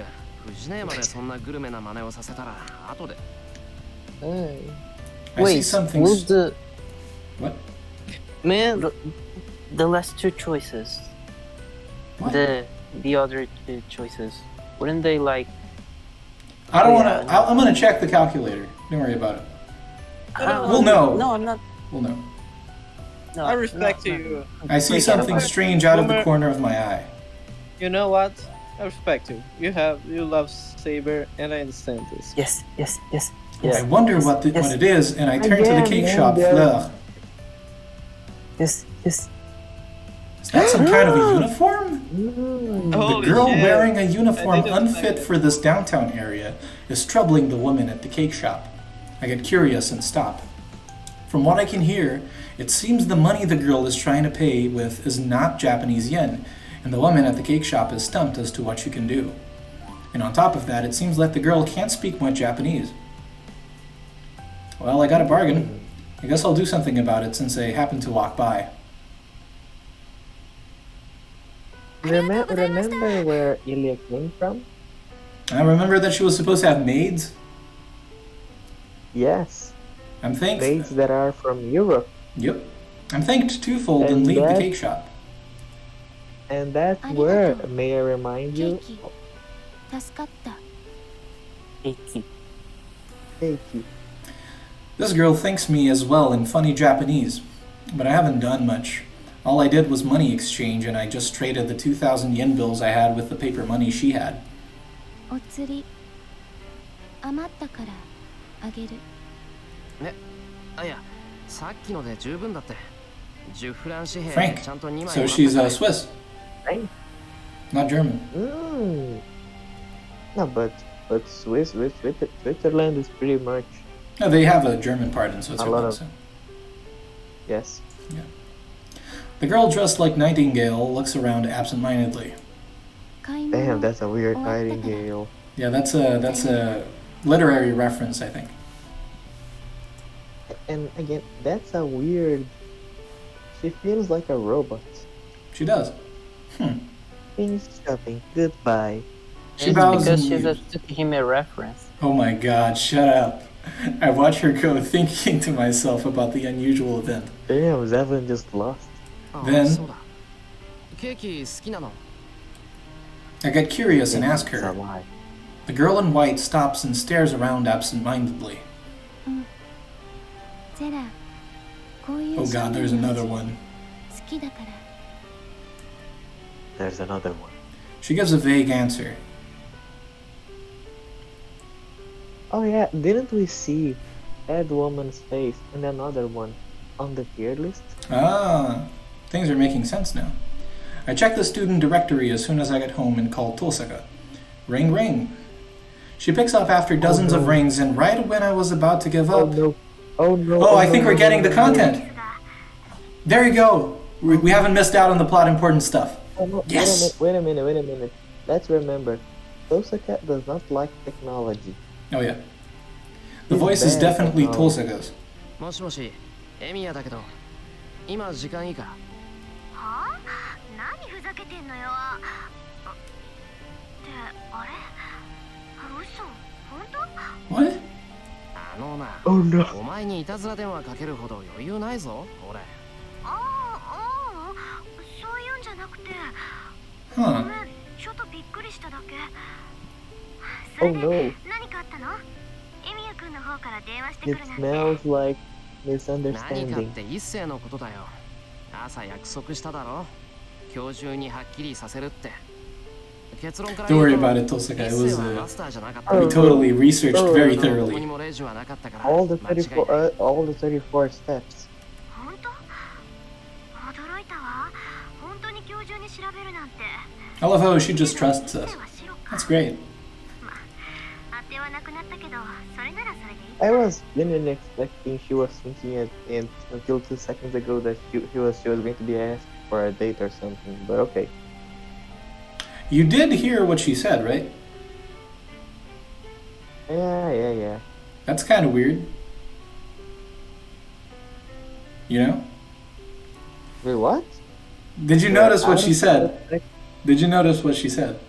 藤根山でそんなグルメな真似をさせたら後で I see Wait, something. was the What? Man, the last two choices, What? the other two choices, wouldn't they like? I don't want to. I'm going to check the calculator. Don't worry about it. We'll know. No, I'm not. We'll know. No, I respect no, you. I see Forget something about it. strange out of the Boomer. corner of my eye. You know what? I respect you. You love Saber, and I understand this. Yes. I wonder what it is, and I turn to the cake shop. Fleur. Yes. Is that some kind of a uniform? The Holy girl shit. wearing a uniform I didn't unfit expect for this downtown area is troubling the woman at the cake shop. I get curious and stop. From what I can hear, it seems the money the girl is trying to pay with is not Japanese yen, and the woman at the cake shop is stumped as to what she can do. And on top of that, it seems like the girl can't speak much Japanese. Well, I got a bargain. I guess I'll do something about it since I happened to walk by. Remember where Ilya came from? I remember that she was supposed to have maids. Yes, I'm thanked. maids that are from Europe, Yep. I'm thanked twofold and And leave the that- cake shop. and that's Arigato. where, may I remind ケー you, キ助かった Icky. Keiki. This girl thanks me as well in funny Japanese, but I haven't done much. All I did was money exchange, and I just traded the 2,000 yen bills I had with the paper money she had. お釣り余ったからあげる。ね、あ、いや、さっきので十分だって。10フラン紙幣 Frank. ちゃんと2枚 So she's Swiss, Right? not German. No, but Switzerland is pretty much No, they have a German part in Switzerland. of- So. yes. The girl dressed like Nightingale looks around absent-mindedly. 買い Damn, 物 that's a weird 終わったから。 nightingale. Yeah, that's a literary reference, I think. And again, that's a weird. She feels like a robot. She does. Finish shopping. Goodbye. She It's bows because and she's a leaves. Tsukihime reference. Oh my god, shut up. I watch her go thinking to myself about the unusual event. Damn, Zevlen just lost. あ Then- そうだ。ケーキ好きなの？ I get curious and ask It's a her. lie. The girl in white stops and stares around absent-mindedly. ゼラ、こういう Oh god, there's another one. 好きだから。 There's another one. She gives a vague answer. Oh yeah, didn't we see Ed Woman's face and another one on the tier list? Ah, things are making sense now. I check the student directory as soon as I get home and call Tohsaka. Ring ring. She picks up after dozens of rings, and right when I was about to give Oh up... no. Oh no. Oh, I think no, we're no, getting no, the no, no. content. There you go. We haven't missed out on the plot important stuff. Oh, no. Yes. Wait a minute. Let's remember, Tohsaka does not like technology. Oh yeah. The He's voice is bad definitely technology. Tohsaka's. もしもし、エミヤだけど、今時間いいか？はあ？何ふざけてんのよ。ってあれ？嘘？本当？ What? あのな、 Oh no. お前にいたずら電話かけるほど余裕ないぞ、俺。そういうんじゃなくて。 Huh. ごめん、ちょっとびっくりしただけ。そ Oh れで no. 何かあったの？エミヤ君の方から電話してく It るなんて。 smells like 何かっ misunderstanding. て一斉のことだよ。朝約束しただろ。今日中にはっきりさせるって。結論から Don't 言 worry うと about it, Tohsaka. It 一 was 斉はマスターじゃなかった。 we totally researched very どこ thoroughly. にもレジはなかったから。 All the 間違いない 34 steps. 本当？驚いたわ。本当に今日中に調べるなんて。 I love how she just trusts us. That's great. 当てはなくなったけど、それならそれでいい。 I was didn't expecting she was thinking it in until 2 seconds ago that she was going to be asked for a date or something, but okay. You did hear what she said, right? Yeah. That's kind of weird. You know? Wait, what? Did you notice what Out she of said? suspect- Did you notice what she said?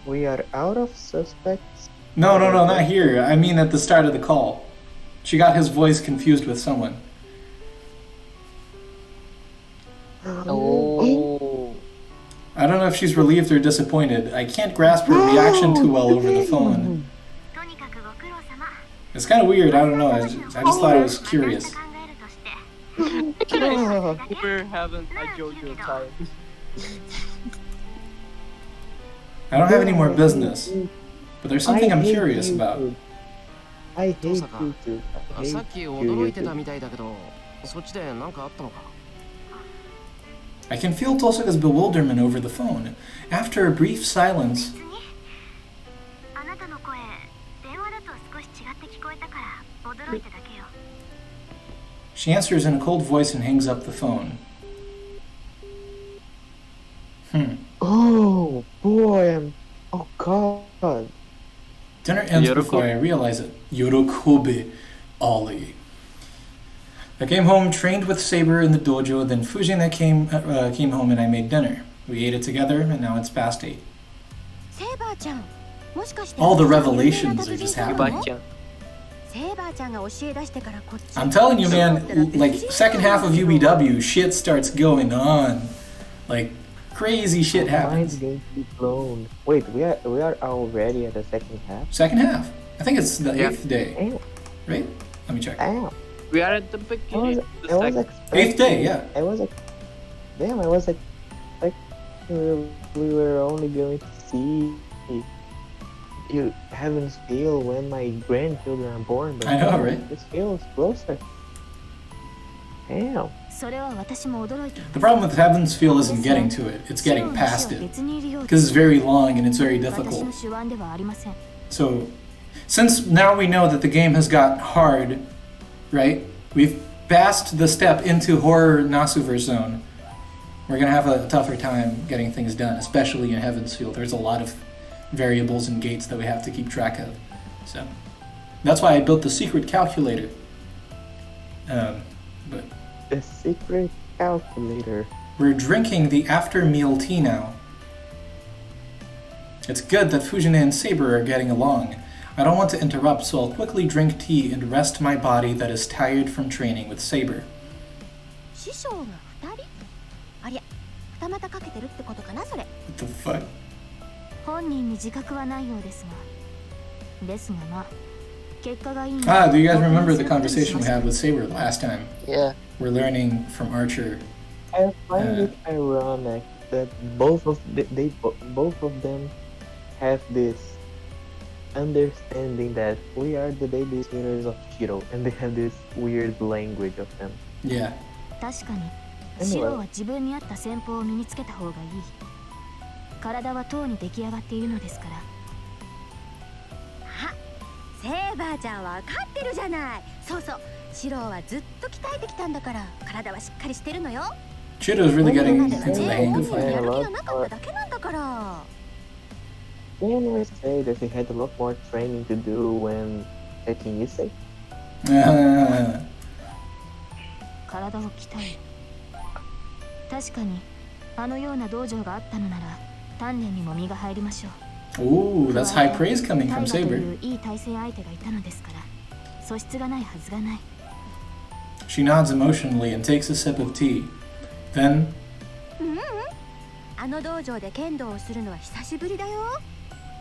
We are out of suspects. No, not here. I mean at the start of the call. She got his voice confused with someone. Oh. I don't know if she's relieved or disappointed. I can't grasp her reaction too well over the phone. とにかくご苦労様。 It's kind of weird. I don't know. I just thought it was curious. 考えるとして。 We're having a JoJo time. I don't have any more business, but there's something I'm I hate curious YouTube. about. I hate Tohsaka. YouTube. I さ hate っき you, 驚いてた YouTube. みたいだけど、そっちで何かあったのか？ I can feel Tohsaka's bewilderment over the phone. After a brief silence, 別に。あなたの声、電話だと少し違って聞こえたから驚いただけよ。 she answers in a cold voice and hangs up the phone. Oh boy, oh god. Dinner ends Yoroko- before I realize it. Yorokobe, Olly. I came home, trained with Saber in the dojo, then Fujina came home and I made dinner. We ate it together, and now it's past 8. セーバーちゃん、もしかして All the revelations are just 有名な happening. 達人さんなの？ Bacha. セーバーちゃんが教え出してからこっち。 I'm telling you, man, like, second half of UEW, shit starts going on. Like, crazy shit Mine's happens. going to be blown. Wait, we are already at the second half. Second half. I think it's the Yeah. 8th day, Damn. right? Let me check. Damn. We are at the beginning. I was The expecting. 8th day, yeah. I was expecting we were only going to see you haven't feel when my grandchildren are born, but I know, right? This feels closer. Damn. それは私も驚いてい The problem with Heaven's Feel isn't getting to it, it's getting past it. Because it's very long and it's very 私 difficult. の手腕ではありません So, since now we know that the game has got hard, right? We've passed the step into horror Nasuverse zone. We're gonna have a tougher time getting things done, especially in Heaven's Feel. There's a lot of variables and gates that we have to keep track of. So, that's why I built the secret calculator. But The secret calculator. we're drinking the after-meal tea now. It's good that Fujine and Saber are getting along. I don't want to interrupt, so I'll quickly drink tea and rest my body that is tired from training with Saber. 師匠が2人ありゃ二股かけてるってことかなそれ What the fuck? 本人に自覚はないようですがですがまあ結果がいい Ah, do you guys remember the conversation we had with Saber last time? Yeah. We're learning from Archer. I find it ironic that both of them have this understanding that we are the babysitters of Shirou, and they have this weird language of them. Yeah. 確かにシローは自分に合った戦法を身につけた方がいい体はとうに出来上がっているのですからあセーバーちゃんわかってるじゃないそうそうシローはずっと鍛えてきたんだから体はしっかりしてるのよ Chido's really getting までは into the ね hang 本 of 人にや fighting. る気がなかっただけなんだから Didn't we say that he had a lot more training to do when taking Issei? 体を鍛え確かにあのような道場があったのなら鍛錬にも身が入りましょう Ooh, that's high praise coming タ from イガと Saber. いういい対戦相手がいたのですから素質がないはずがない She nods emotionally and takes a sip of tea. Then, あの道場で剣道をするのは久しぶりだよ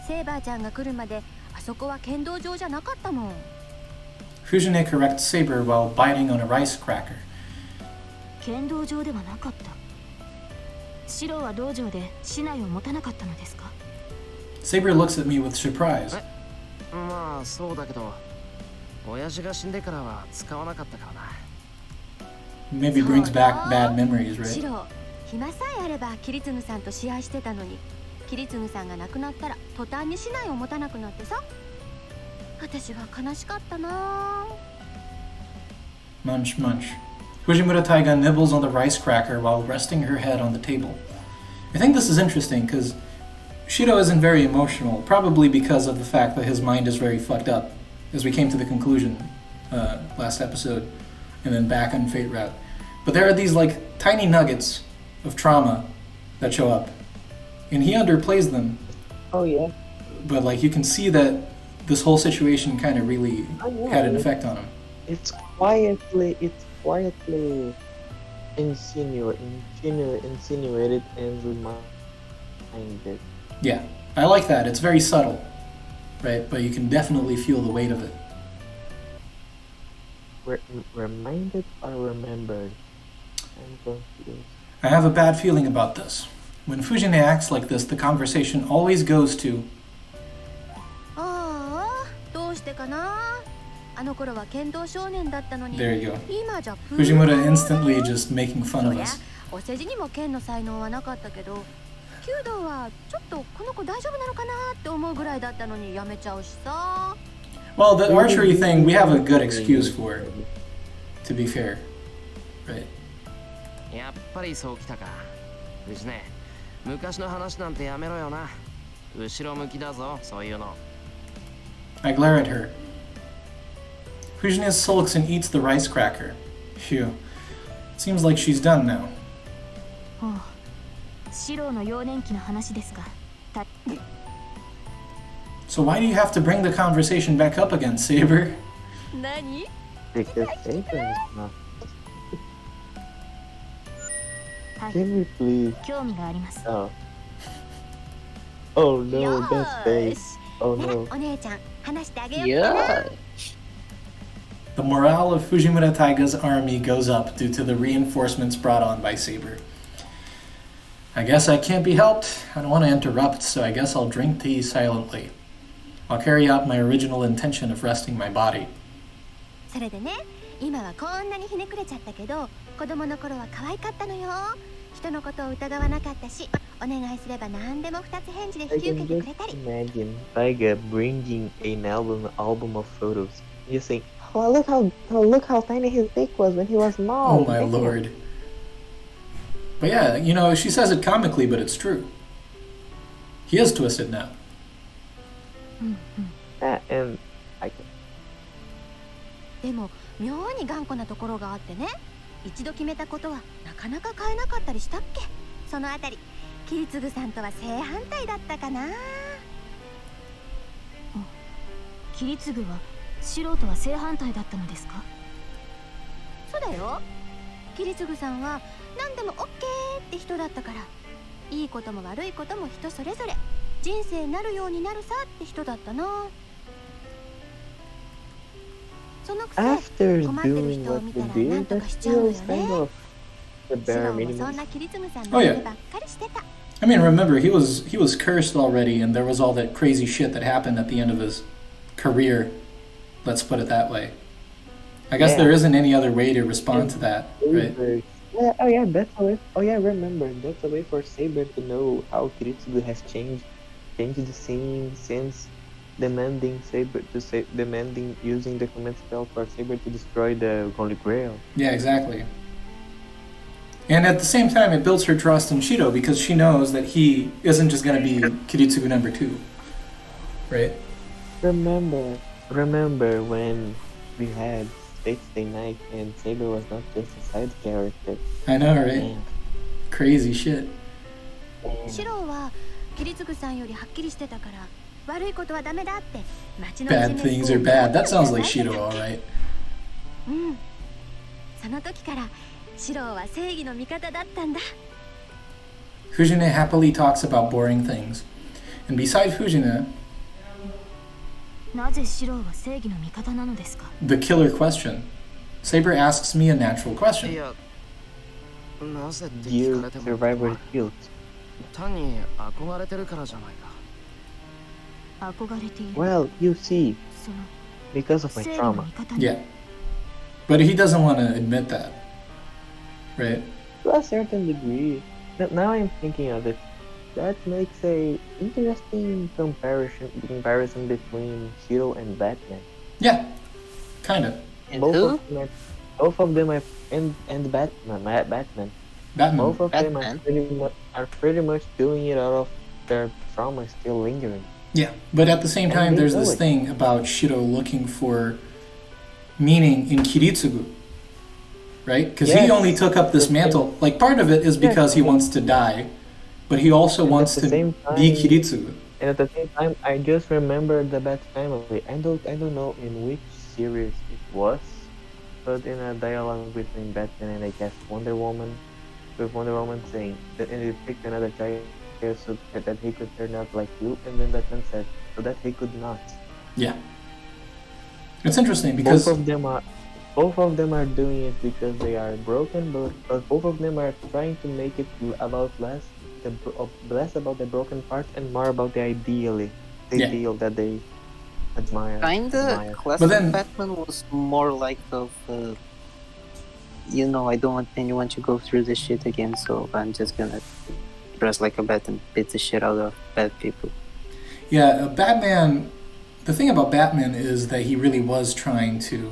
セーバーちゃんが来るまであそこは剣道場じゃなかったもん Fujine corrects Saber while biting on a rice cracker. 剣道場ではなかったシローは道場で竹刀を持たなかったのですか Saber looks at me with surprise. まあそうだけど親父が死んでからは使わなかったからな Maybe brings back bad memories, シ right? ロー暇さえあればキリツグさんと試合してたのにキリツグさんが亡くなったら途端に竹刀を持たなくなってさ私は悲しかったな Munch, munch. Fujimura Taiga nibbles on the rice cracker while resting her head on the table. I think this is interesting because Shirou isn't very emotional, probably because of the fact that his mind is very fucked up, as we came to the conclusion last episode, and then back on Fate Route. But there are these like tiny nuggets of trauma that show up, and he underplays them. Oh yeah. But like you can see that this whole situation kind of really had an effect on him. It's quietly insinuated and reminded. Yeah, I like that. It's very subtle, right? But you can definitely feel the weight of it. Reminded or remembered? I'm confused. I have a bad feeling about this. When Fujine acts like this, the conversation always goes to, ああどうしてかなあの頃は剣道少年だったのに there you go. 今じゃプー Fujimura instantly just making fun of そりゃ us. お世辞にも剣の才能はなかったけど弓道はちょっとこの子大丈夫なのかなって思うぐらいだったのにやめちゃうしさ Well, the archery thing, we have a good excuse for it, to be fair. Right. やっぱりそうきたか藤ね昔の話なんてやめろよな後ろ向きだぞそういうの I glare at her. Fujine sulks and eats the rice cracker. Phew. Seems like she's done now. ほうシローの幼年期の話ですか So why do you have to bring the conversation back up again, Saber? 何 Because Saber is not. はい Can we please? 興味があります Oh. Oh よ no, that ー face. し Oh ね no. お姉ちゃん話してあげようかな Yeah. The morale of Fujimura Taiga's army goes up due to the reinforcements brought on by Saber. I guess I can't be helped. I don't want to interrupt, so I guess I'll drink tea silently. I'll carry out my original intention of resting my body. それでね、今はこんなにひねくれちゃったけど、子供の頃は可愛かったのよ。人のことを疑わなかったし、お願いすれば何でも二つ返事で引 I き受 can けてく just れたり。 imagine Tiger bringing an album of photos. You saying, "Oh, look how tiny his dick was when he was small." Oh my lord. But yeah, you know, she says it comically, but it's true. He is twisted now. Yeah, and I can. でも妙に頑固なところがあってね、一度決めたことはなかなか変えなかったりしたっけ。そのあたり、キリツグさんとは正反対だったかな。キリツグは素人は正反対だったのですか？そうだよ。キリツグさんは何でもオッケーって人だったから、いいことも悪いことも人それぞれ、人生なるようになるさって人だったな。そのくせ After 困ってる doing 人を what 見 we たら did, 何と that かしちゃうのよ feels ね。 kind of the シロ bare もそ minimum. んなキリツグさん Oh, の yeah. 夢ばっかりしてた。I mean, remember, he was cursed already, and there was all that crazy shit that happened at the end of his career. Let's put it that way. I guess Yeah. there isn't any other way to respond to that, right? Yeah, oh yeah, that's a way. Oh yeah, remember, that's a way for Saber to know how Kiritsugu has changed the scene since demanding using the command spell for Saber to destroy the Holy Grail. Yeah, exactly. And at the same time, it builds her trust in Shirou because she knows that he isn't just going to be Kiritsugu number 2, right? Remember when we had Day Night and Saber was not just a side character. I know, right? Man. Crazy shit. シロはキリツグさんよりはっきりしてたから、悪いことはダメだって街の Bad things are bad. That sounds like Shirou, alright. うん。その時からシロは正義の味方だったんだ。 Fujine happily talks about boring things. And beside Fujine, なぜシロは正義の味方なのですか？ the killer question. Saber asks me a natural い question. や、なぜって聞 You かれても survivor's guilt. 単に憧れてるからじゃないか。憧れている。 Well, you see, その because of my 正義の trauma. 味方に。 Yeah. But he doesn't want to admit that. Right? To a certain degree. Now I'm thinking of it. That makes a interesting comparison between Shirou and Batman. Yeah. Kind of. And Both who? of them are and Batman. Batman. Both of them Batman. are pretty much doing it out of their trauma still lingering. Yeah. But at the same time, And they there's know this it. thing about Shirou looking for meaning in Kiritsugu. Right? Because he Yes. only took up this mantle. Like, part of it is because he wants to die, but he also And wants at to the same be time- Kiritsugu. And at the same time, I just remembered the Bat family. I don't know in which series it was, but in a dialogue between Batman and I guess Wonder Woman, with Wonder Woman saying that and he picked another child so that he could turn out like you, and then Batman said so that he could not. Yeah. It's interesting because... Both of them are doing it because they are broken, but both of them are trying to make it about less about the broken part and more about the ideal that they admire. Kinda. Classic But then- Batman was more like of, I don't want anyone to go through this shit again, so I'm just gonna dress like a bat and beat the shit out of bad people. Yeah, Batman... The thing about Batman is that he really was trying to...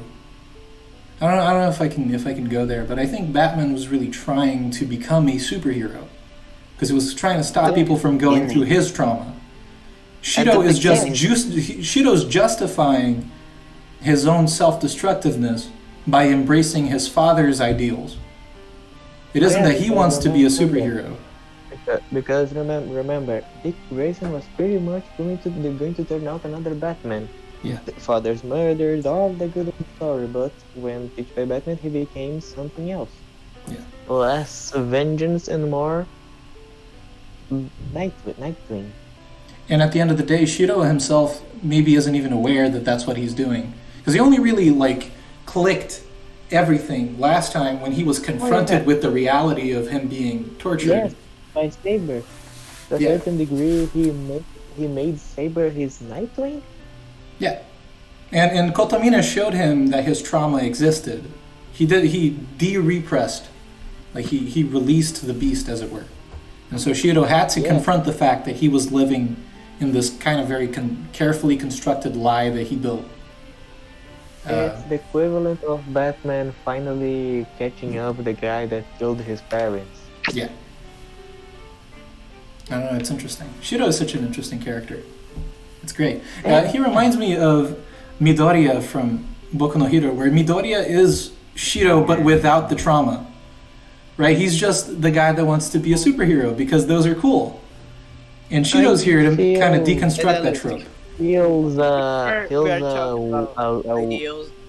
I don't know if I can go there, but I think Batman was really trying to become a superhero because he was trying to stop people from going through his trauma. Shirou Shirou's justifying his own self-destructiveness by embracing his father's ideals. It isn't that he wants to be a superhero. Because remember, Dick Grayson was pretty much going to turn out another Batman. Yeah. The father's murdered, all the good story, but when picked by Batman, he became something else. Yeah. Less vengeance and more Nightwing. And at the end of the day, Shirou himself maybe isn't even aware that that's what he's doing. Because he only really, clicked everything last time when he was confronted with the reality of him being tortured. Yes, by Saber. To a Yeah. certain degree, he made Saber his Nightwing. Yeah. And Kotomine showed him that his trauma existed. He de-repressed. Like he released the beast, as it were. And so Shirou had to confront the fact that he was living in this kind of very carefully constructed lie that he built. It's the equivalent of Batman finally catching up the guy that killed his parents. Yeah. I don't know, it's interesting. Shirou is such an interesting character. It's great. He reminds me of Midoriya from Boku no Hero, where Midoriya is Shirou but without the trauma. Right? He's just the guy that wants to be a superhero because those are cool. And Shirou's here to kind of deconstruct that trope. Feels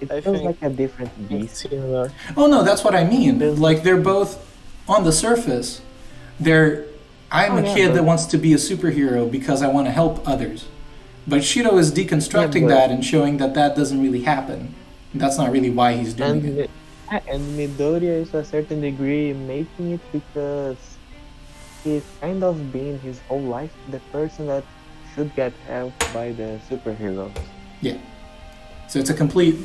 It feels like a different beast. Oh no, that's what I mean. Like they're both on the surface. I'm a kid that wants to be a superhero because I want to help others. But Shirou is deconstructing that and showing that doesn't really happen. That's not really why he's doing it. And Midoriya is to a certain degree making it because he's kind of been his whole life the person that should get helped by the superheroes. Yeah. So it's a complete. We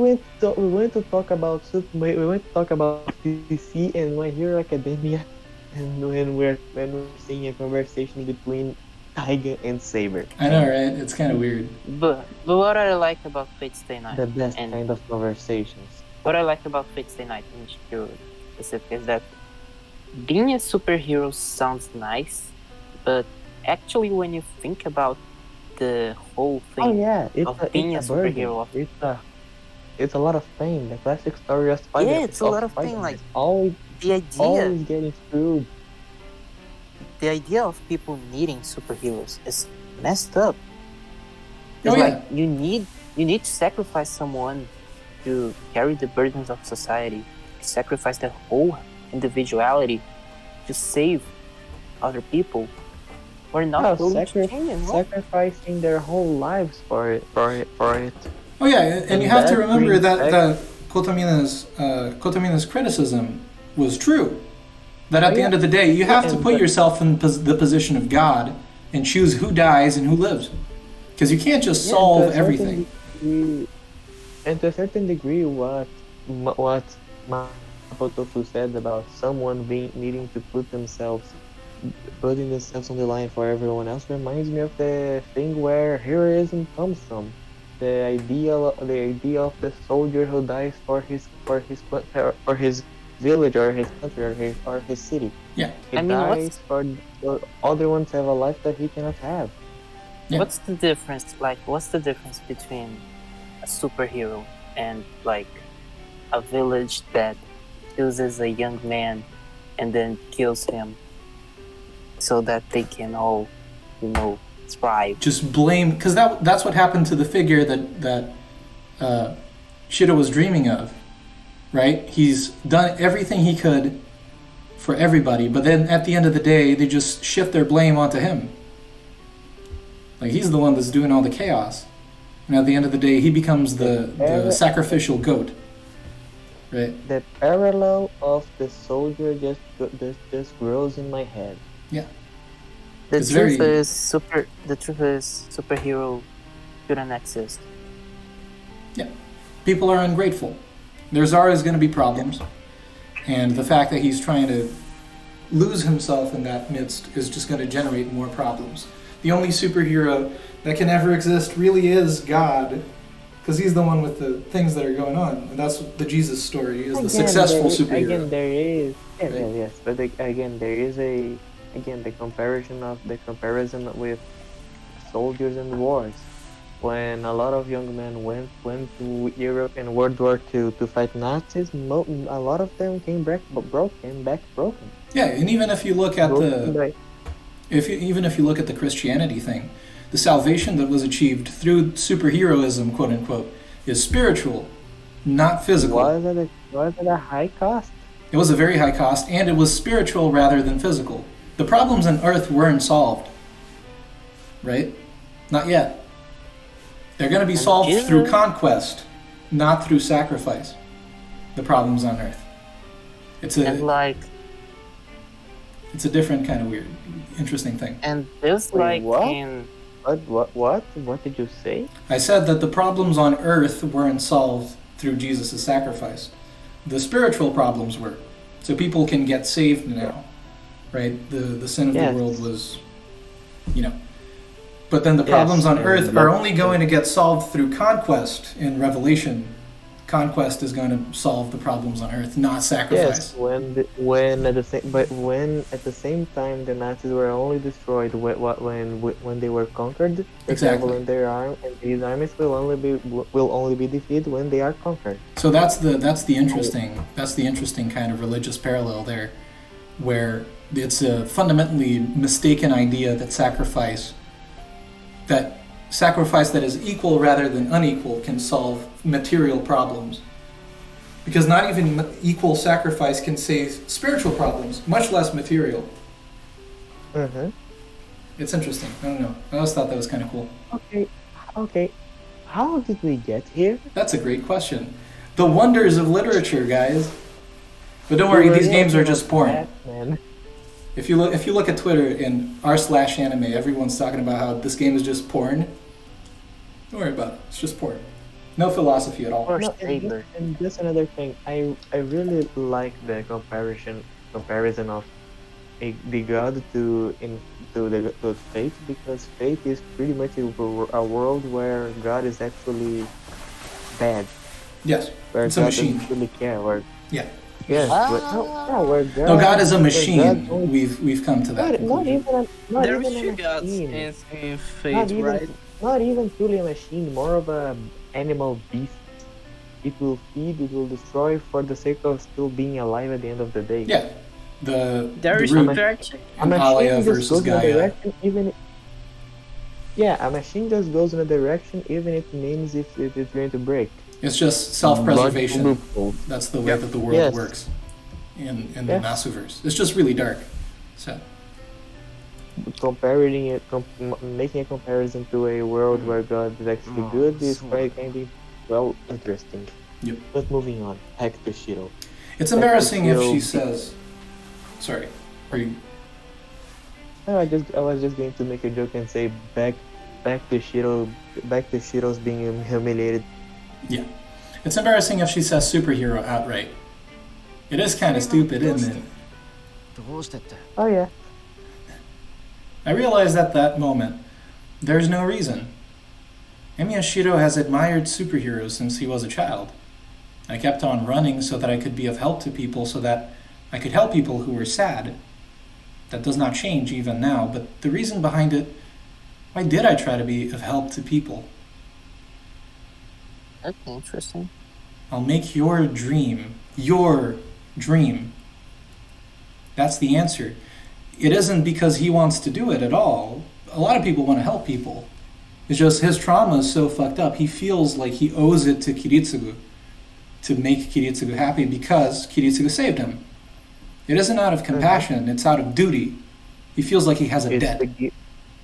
went to talk about DC and My Hero Academia, and when we're seeing a conversation between Taiga and Saber. I know, right? It's kind of weird. But what I like about Fate Stay Night, The best kind of conversations. what I like about Fate Stay Night in Shirou specific is that being a superhero sounds nice, but actually when you think about the whole thing of being a superhero, it's a lot of pain. The classic story of Spider. Yeah, it's a lot of pain. Like always getting screwed. The idea of people needing superheroes is messed up. Oh, It's yeah. like you need to sacrifice someone to carry the burdens of society, sacrifice their whole individuality to save other people. We're not willing to change and sacrificing their whole lives for it. Oh yeah, and you have to remember that Kotomine's criticism was true. That at the end of the day, you have to put yourself in the position of God and choose who dies and who lives. Because you can't just solve everything. And to a certain degree, what Mapo Tofu said about someone needing to putting themselves on the line for everyone else reminds me of the thing where heroism comes from. The idea of the soldier who dies for his village or his country or his city. Yeah. He dies for other ones have a life that he cannot have. Yeah. What's the difference? Like, what's the difference between a superhero and like a village that chooses a young man and then kills him so that they can all, thrive? Just blame, because that's what happened to the figure that Shirou was dreaming of, right? He's done everything he could for everybody, but then at the end of the day, they just shift their blame onto him. Like, he's the one that's doing all the chaos. And at the end of the day, he becomes the sacrificial goat. Right? The parallel of the soldier just grows in my head. Yeah. The truth is superhero shouldn't exist. Yeah. People are ungrateful. There's always going to be problems. And the fact that he's trying to lose himself in that midst is just going to generate more problems. The only superhero that can ever exist really is God, because he's the one with the things that are going on. And that's the Jesus story, is the successful superhero. Again, there is... Yes, but there is the comparison with soldiers and wars. When a lot of young men went to Europe in World War II to fight Nazis, a lot of them came back broken. Yeah, and even if you look at the Christianity thing, the salvation that was achieved through superheroism, quote unquote, is spiritual, not physical. Was it a high cost? It was a very high cost, and it was spiritual rather than physical. The problems on Earth weren't solved, right? Not yet. They're going to be solved through conquest, not through sacrifice. The problems on Earth. It's a different kind of weird, interesting thing. And just What did you say? I said that the problems on Earth weren't solved through Jesus' sacrifice. The spiritual problems were. So people can get saved now, right? The sin of the world was, But then the problems on Earth are only going to get solved through conquest in Revelation. Conquest is going to solve the problems on Earth, not sacrifice. Yes, when at the same time the Nazis were only destroyed when they were conquered. Exactly. And these armies will only be defeated when they are conquered. So that's the interesting kind of religious parallel there, where it's a fundamentally mistaken idea that sacrifice that is equal rather than unequal can solve material problems. Because not even equal sacrifice can save spiritual problems, much less material. Mm-hmm. It's interesting. I don't know. I always thought that was kind of cool. Okay. How did we get here? That's a great question. The wonders of literature, guys. But don't worry, these games are just porn. Batman. If you look at Twitter and r/anime, everyone's talking about how this game is just porn. Don't worry about it. It's just porn. No philosophy at all. And just another thing, I really like the comparison of the god to fate, because fate is pretty much a world where God is actually bad. Yes, where it's God a machine. Doesn't really care. Yes. Where God is a machine. We've come to that. There are few gods in Fate, right? Not even truly a machine, more of a animal beast. It will feed, it will destroy for the sake of still being alive at the end of the day. Yeah. There is interaction. A machine just goes in a Gaia. direction, a machine just goes in a direction even if it means if it's going to break. It's just self-preservation. Logical. That's the way that the world works in the Masuverse. It's just really dark. So making a comparison to a world where God is actually good is quite kind of interesting. Yep. But moving on, back to Shirou. It's embarrassing if she says, "Sorry, are you?" No, I was just going to make a joke and say back to Shirou's being humiliated. Yeah, it's embarrassing if she says superhero outright. It is kind of stupid, isn't it? Oh yeah. I realized at that moment, there's no reason. Emiya Shirou has admired superheroes since he was a child. I kept on running so that I could be of help to people, so that I could help people who were sad. That does not change even now, but the reason behind it, why did I try to be of help to people? That's interesting. I'll make your dream. That's the answer. It isn't because he wants to do it at all. A lot of people want to help people. It's just his trauma is so fucked up. He feels like he owes it to Kiritsugu to make Kiritsugu happy because Kiritsugu saved him. It isn't out of compassion, it's out of duty. He feels like he has a debt.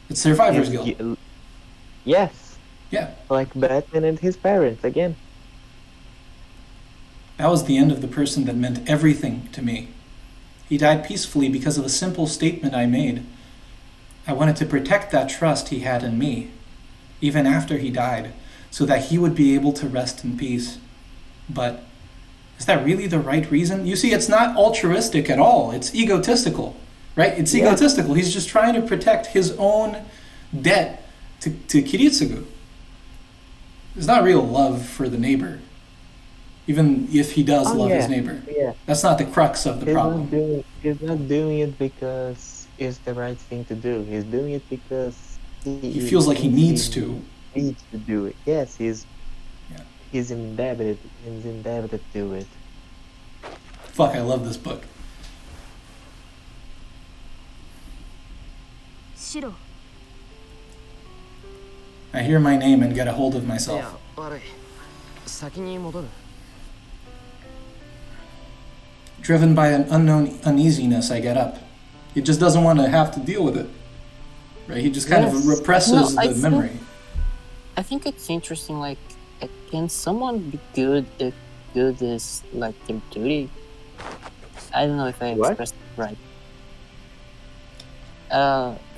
It's survivor's guilt. Yes. Yeah. Like Batman and his parents, again. That was the end of the person that meant everything to me. He died peacefully because of a simple statement I made. I wanted to protect that trust he had in me, even after he died, so that he would be able to rest in peace. But is that really the right reason? You see, it's not altruistic at all. It's egotistical, right? It's egotistical. He's just trying to protect his own debt to Kiritsugu. It's not real love for the neighbor, even if he does love his neighbor. Yeah. That's not the crux of the problem. He's not doing it because it's the right thing to do. He's doing it because he feels like he needs to. Needs to do it. Yes, he's indebted. He's indebted to it. Fuck, I love this book. Shirou. I hear my name and get a hold of myself. Driven by an unknown uneasiness, I get up. He just doesn't want to have to deal with it. Right? He just kind of represses the memory. I think it's interesting, like, can someone be good if good is, like, their duty? I don't know if I expressed it right.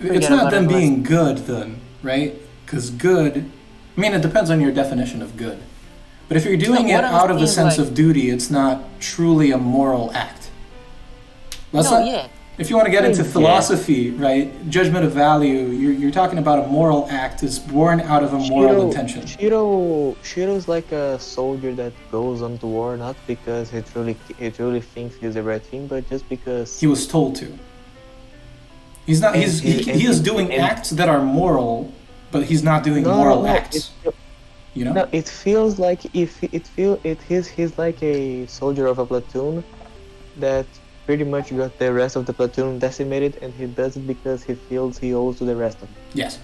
It's not them being good, then, right? Because good, I mean, it depends on your definition of good. But if you're doing it out of a sense of duty, it's not truly a moral act. If you want to get into philosophy, right, judgment of value, you're talking about a moral act. It's born out of a moral intention. Shirou's like a soldier that goes on to war not because he truly thinks he's the right thing, but just because he was told to. He's not. He is doing acts that are moral, but he's not doing moral acts. You know? No, it feels like he's like a soldier of a platoon that pretty much got the rest of the platoon decimated, and he does it because he feels he owes to the rest of them. Yes.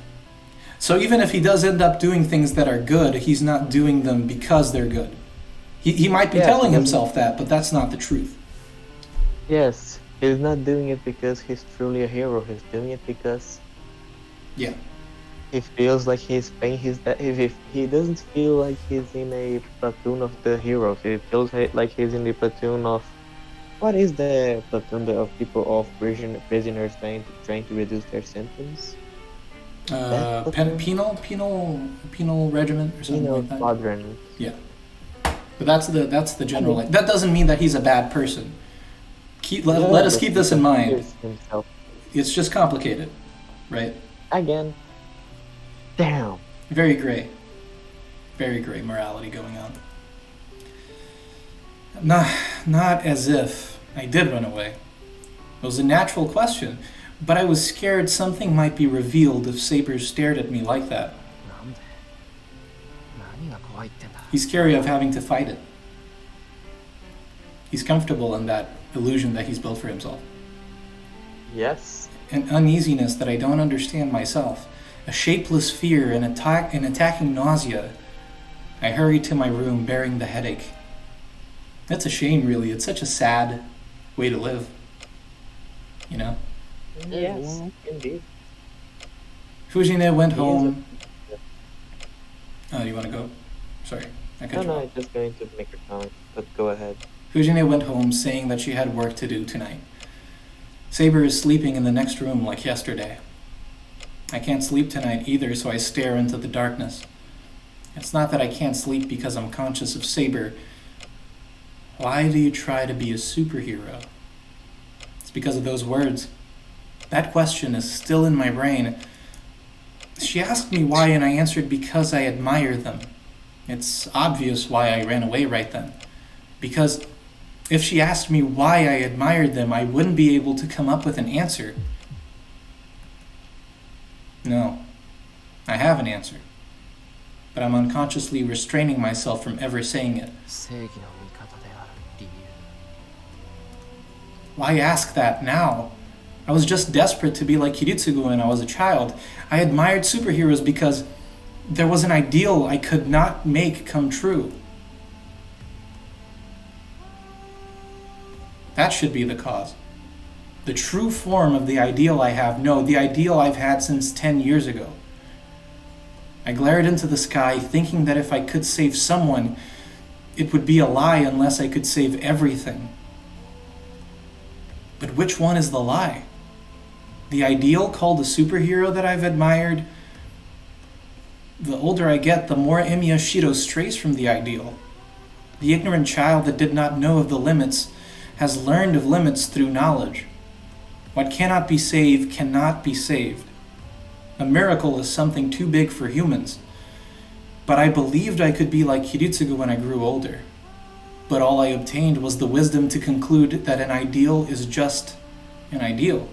So even if he does end up doing things that are good, he's not doing them because they're good. He might be telling himself that, but that's not the truth. Yes, he's not doing it because he's truly a hero. He's doing it because he feels like he's paying his debt. If he doesn't feel like he's in a platoon of the heroes, he feels like he's in the platoon of what is the platoon of people of prisoners trying to reduce their sentence? Penal regiment or something like that. Squadron. Yeah, but that's the general. That doesn't mean that he's a bad person. Let us keep this in mind. It's just complicated, right? Again. Damn. Very gray morality going on. Not as if I did run away. It was a natural question, but I was scared something might be revealed if Saber stared at me like that. He's scary of having to fight it. He's comfortable in that illusion that he's built for himself. Yes. An uneasiness that I don't understand myself. A shapeless fear, an attacking nausea. I hurried to my room bearing the headache. That's a shame, really. It's such a sad way to live. You know? Yes, indeed. Fujine went home. Oh, you want to go? Sorry. No, I'm just going to make a comment, but go ahead. Fujine went home saying that she had work to do tonight. Saber is sleeping in the next room like yesterday. I can't sleep tonight either, so I stare into the darkness. It's not that I can't sleep because I'm conscious of Saber. Why do you try to be a superhero? It's because of those words. That question is still in my brain. She asked me why, and I answered because I admire them. It's obvious why I ran away right then. Because if she asked me why I admired them, I wouldn't be able to come up with an answer. No, I have an answer. But I'm unconsciously restraining myself from ever saying it. Why ask that now? I was just desperate to be like Kiritsugu when I was a child. I admired superheroes because there was an ideal I could not make come true. That should be the cause. The true form of the ideal I have. No, the ideal I've had since 10 years ago. I glared into the sky, thinking that if I could save someone, it would be a lie unless I could save everything. But which one is the lie? The ideal called a superhero that I've admired? The older I get, the more Emiya Shiro strays from the ideal. The ignorant child that did not know of the limits has learned of limits through knowledge. What cannot be saved cannot be saved. A miracle is something too big for humans. But I believed I could be like Kiritsugu when I grew older. But all I obtained was the wisdom to conclude that an ideal is just an ideal.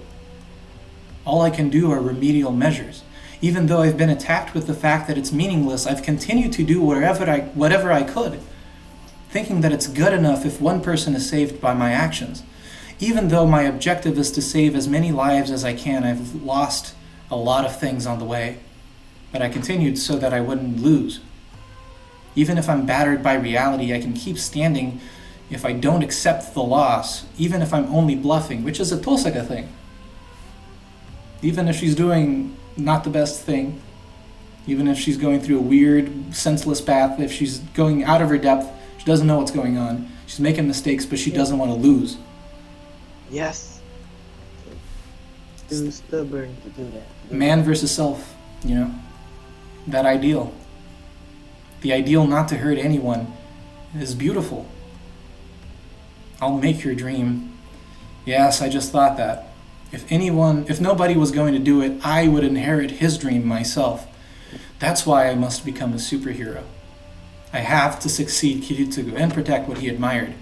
All I can do are remedial measures. Even though I've been attacked with the fact that it's meaningless, I've continued to do whatever I could, thinking that it's good enough if one person is saved by my actions. Even though my objective is to save as many lives as I can, I've lost a lot of things on the way. But I continued so that I wouldn't lose. Even if I'm battered by reality, I can keep standing if I don't accept the loss, even if I'm only bluffing, which is a Tohsaka thing. Even if she's doing not the best thing, even if she's going through a weird, senseless path, if she's going out of her depth, she doesn't know what's going on, she's making mistakes, but she doesn't want to lose. Yes. Too stubborn to do that. Man versus self, you know? that ideal. The ideal not to hurt anyone is beautiful. I'll make your dream. Yes, I just thought that. If nobody was going to do it, I would inherit his dream myself. That's why I must become a superhero. I have to succeed Kiritsugu and protect what he admired.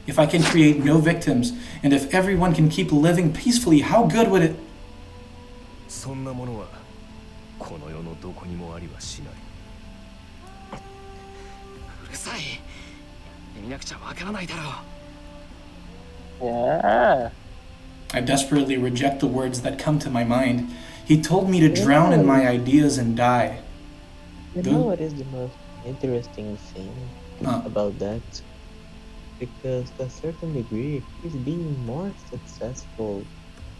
If I can create no victims, and if everyone can keep living peacefully, how good would it... そんなものはこの世のどこにもありはしない。うるさい。見なくちゃわからないだろう。Yeah. I desperately reject the words that come to my mind. He told me to drown in my ideas and die. You know what is the most interesting thing about that? Because to a certain degree, he's being more successful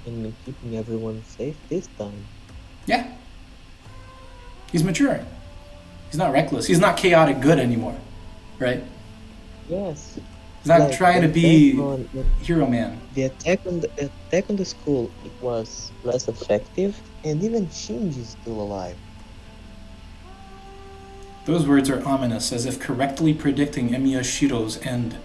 in keeping everyone safe this time. Yeah. He's maturing. He's not reckless. He's not chaotic good anymore. Right? Yes. He's not trying to be hero man. The attack on the school, it was less effective, and even Shinji is still alive. Those words are ominous, as if correctly predicting Emiya Shirou's end.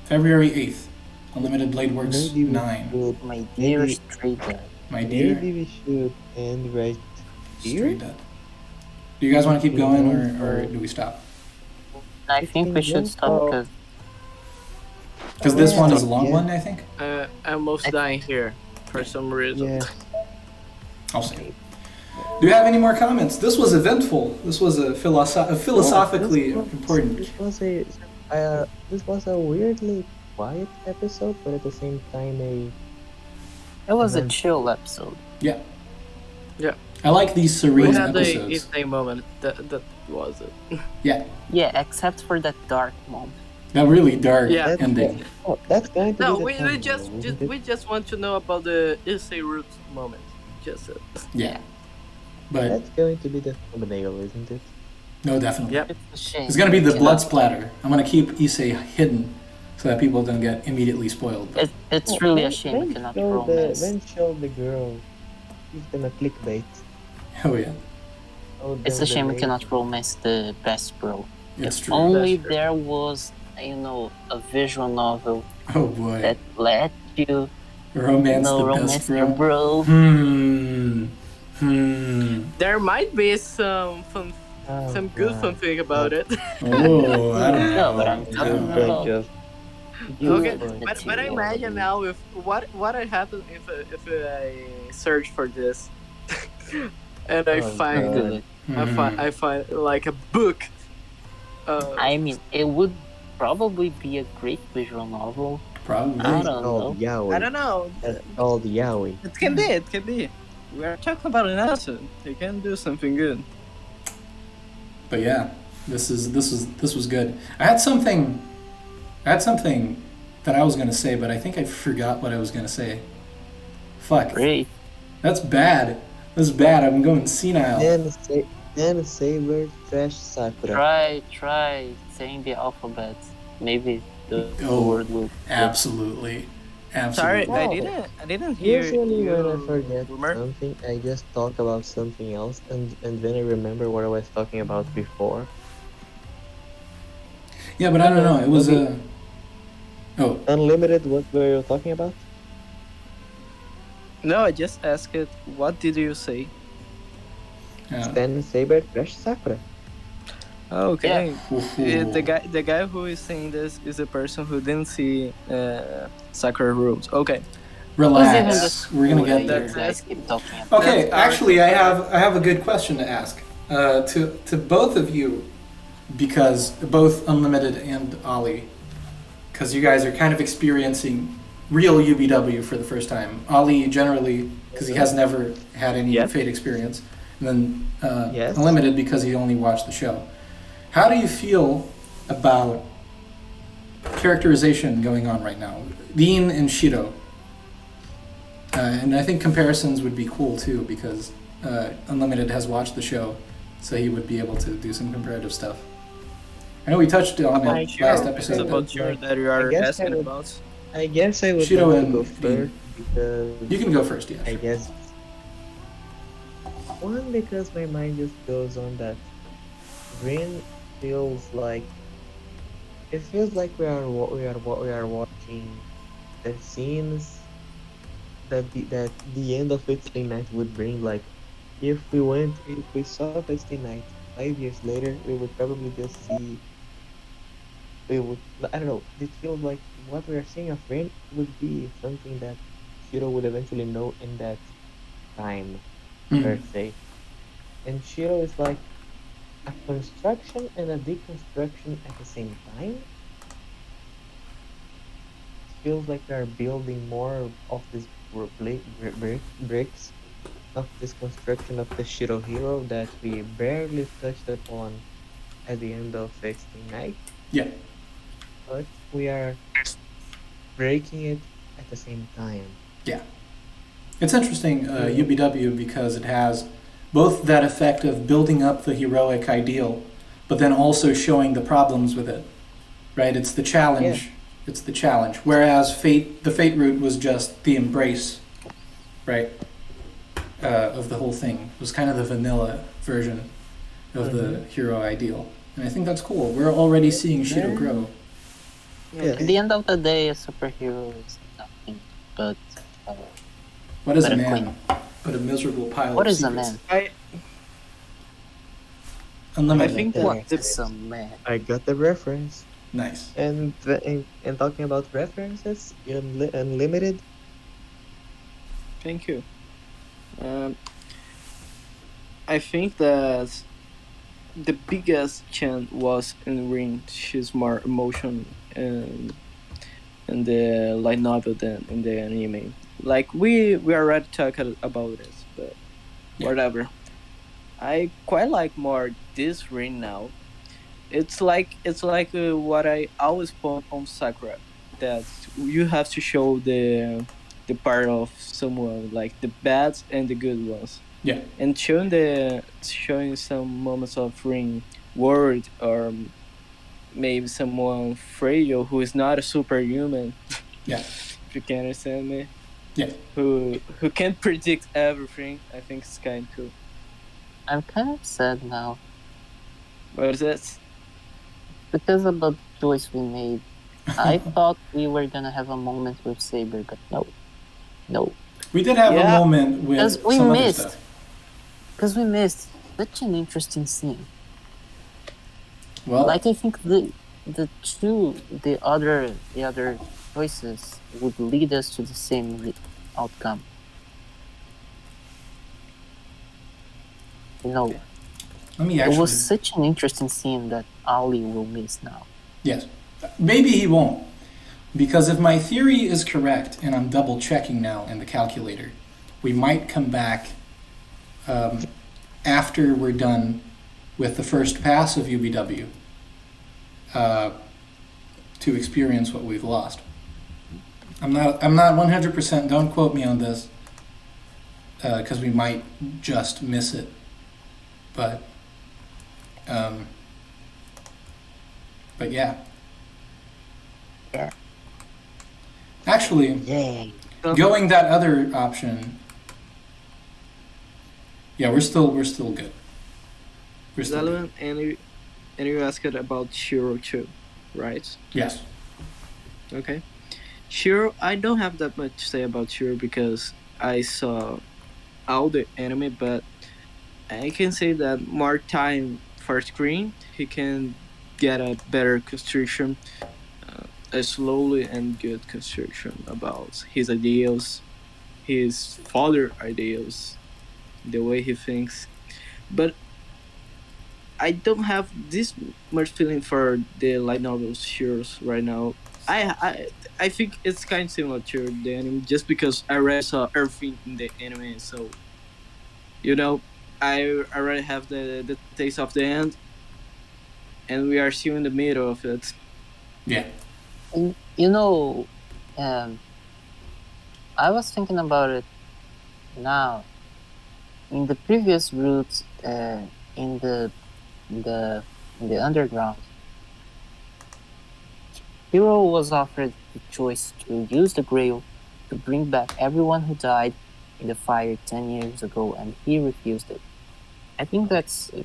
February 8th. Unlimited Blade Works 9. My dear Stray Dad. My dear. Maybe we should end right here. Straight dead. Do you guys want to keep going, or do we stop? I think we should stop because this one is a long one, I think. I'm almost dying here for some reason. Yeah. I'll see. Do you have any more comments? This was eventful. This was a philosophically important. This was a weirdly quiet episode, but at the same time It was a chill episode. Yeah. Yeah. I like these serene We had the episodes. Issei moment. That was it. Yeah. Yeah, except for that dark moment. That really dark Yeah. ending. that's going to No, be the we thumbnail, just isn't it? we just want to know about the Issei roots moment. Just it. Yeah. But That's going to be the thumbnail, isn't it? no, definitely. Yep. It's a shame. It's gonna be the you blood know. splatter. I'm gonna keep Issei hidden so that people don't get immediately spoiled. But It's really a shame we cannot romance. Then show the girl. Give them a clickbait. oh yeah, It's a shame we cannot romance the best bro. it's If true. only That's true. there was, a visual novel Oh boy, that let you romance the romance best your bro. bro. There might be some good fun thing about it. Oh, I don't know. No, but I'm talking about Okay, the but I material. imagine now if what would happen if I search for this and I find Good. I find like a book. I mean, it would probably be a great visual novel. Probably. I don't know. called Yaoi. I don't know. That's called Yaoi. It can be. It can be. We are talking about an asset. They can do something good. But yeah, this was good. I had something that I was gonna say, but I think I forgot what I was gonna say. Fuck. Great. That's bad. That's bad. I'm going senile. Then Saber Trash Sakura. Try saying the alphabet. Maybe the Oh, word will. Absolutely. Sorry, Absolutely. I didn't hear Usually you. when I forget Boomer. something, I just talk about something else, and then I remember what I was talking about before. Yeah, but I don't know. It was a. Oh, Unlimited, what were you talking about? No, I just asked it. What did you say? yeah. Then Saber Trash Sakura. Okay. Ooh. The guy who is saying this is a person who didn't see Sakura rules. Okay. Relax. We're gonna get You there. guys keep talking about. Okay, That's our- actually, I have a good question to ask to both of you, because both Unlimited and Olly, because you guys are kind of experiencing real UBW for the first time. Olly generally, because he has never had any Yep. Fate experience, and then Yes. Unlimited because he only watched the show. How do you feel about characterization going on right now? Dean and Shirou. And I think comparisons would be cool too, because Unlimited has watched the show, so he would be able to do some comparative stuff. I know we touched on it last It's episode. about you that you are I guess I asking would- about. I guess I would Shirou like to and go Rin. first because You can go first, yeah. I Sure. guess one because my mind just goes on that Rin feels like it feels like we are watching the scenes that the end of Wednesday night would bring. Like if we saw Wednesday night 5 years later, we would probably just see we would I don't know. It feels like what we are seeing of Rain would be something that Shiro would eventually know in that time, per se. And Shiro is like a construction and a deconstruction at the same time. It feels like we are building more of these bricks of this construction of the Shiro hero that we barely touched upon at the end of Wednesday night. Yeah. But we are breaking it at the same time. Yeah. It's interesting, UBW, because it has both that effect of building up the heroic ideal, but then also showing the problems with it. Right? It's the challenge. Yeah. It's the challenge. Whereas the Fate route was just the embrace, right, of the whole thing. It was kind of the vanilla version of the hero ideal. And I think that's cool. We're already seeing Shiro grow. Yeah. At the end of the day, a superhero is nothing but... what is a man? But a miserable pile what of is secrets. A man? Unlimited. I think what is a man? I got the reference. Nice. And talking about references, Unlimited. Thank you. I think that the biggest chance was in Rin. She's more emotional in the light novel than in the anime. Like we already talked about this, but whatever. I quite like more this Rin now. It's like what I always point on Sakura, that you have to show the part of someone, like the bad and the good ones. Yeah. And showing some moments of Rin worried, or maybe someone frail who is not a superhuman. Yeah. If you can understand me. Yeah. Who can't predict everything. I think it's kind of cool. I'm kind of sad now. What is it? Because of the choice we made. I thought we were gonna have a moment with Saber, but no. We did have a moment with some other stuff. Because we missed such an interesting scene. Well, like I think the other choices would lead us to the same outcome. It was such an interesting scene that Olly will miss now. Yes. Maybe he won't. Because if my theory is correct, and I'm double checking now in the calculator, we might come back after we're done with the first pass of UBW to experience what we've lost. I'm not 100%, don't quote me on this, because we might just miss it. But yeah. Yeah. Actually, going that other option, yeah, we're still good. We're still Zevlen, good. And you asked about Shirou too, right? Yes. Okay. Shirou, I don't have that much to say about Shirou because I saw all the anime, but I can say that more time for screen, he can get a better construction, a slowly and good construction about his ideals, his father ideals, the way he thinks. But I don't have this much feeling for the light novels Shirou's right now. I think it's kind of similar to the anime just because I already saw everything in the anime, so I already have the taste of the end, and we are still in the middle of it. Yeah. I was thinking about it now. In the previous route, in the underground, Hero was offered the choice to use the Grail to bring back everyone who died in the fire 10 years ago, and he refused it. I think that's a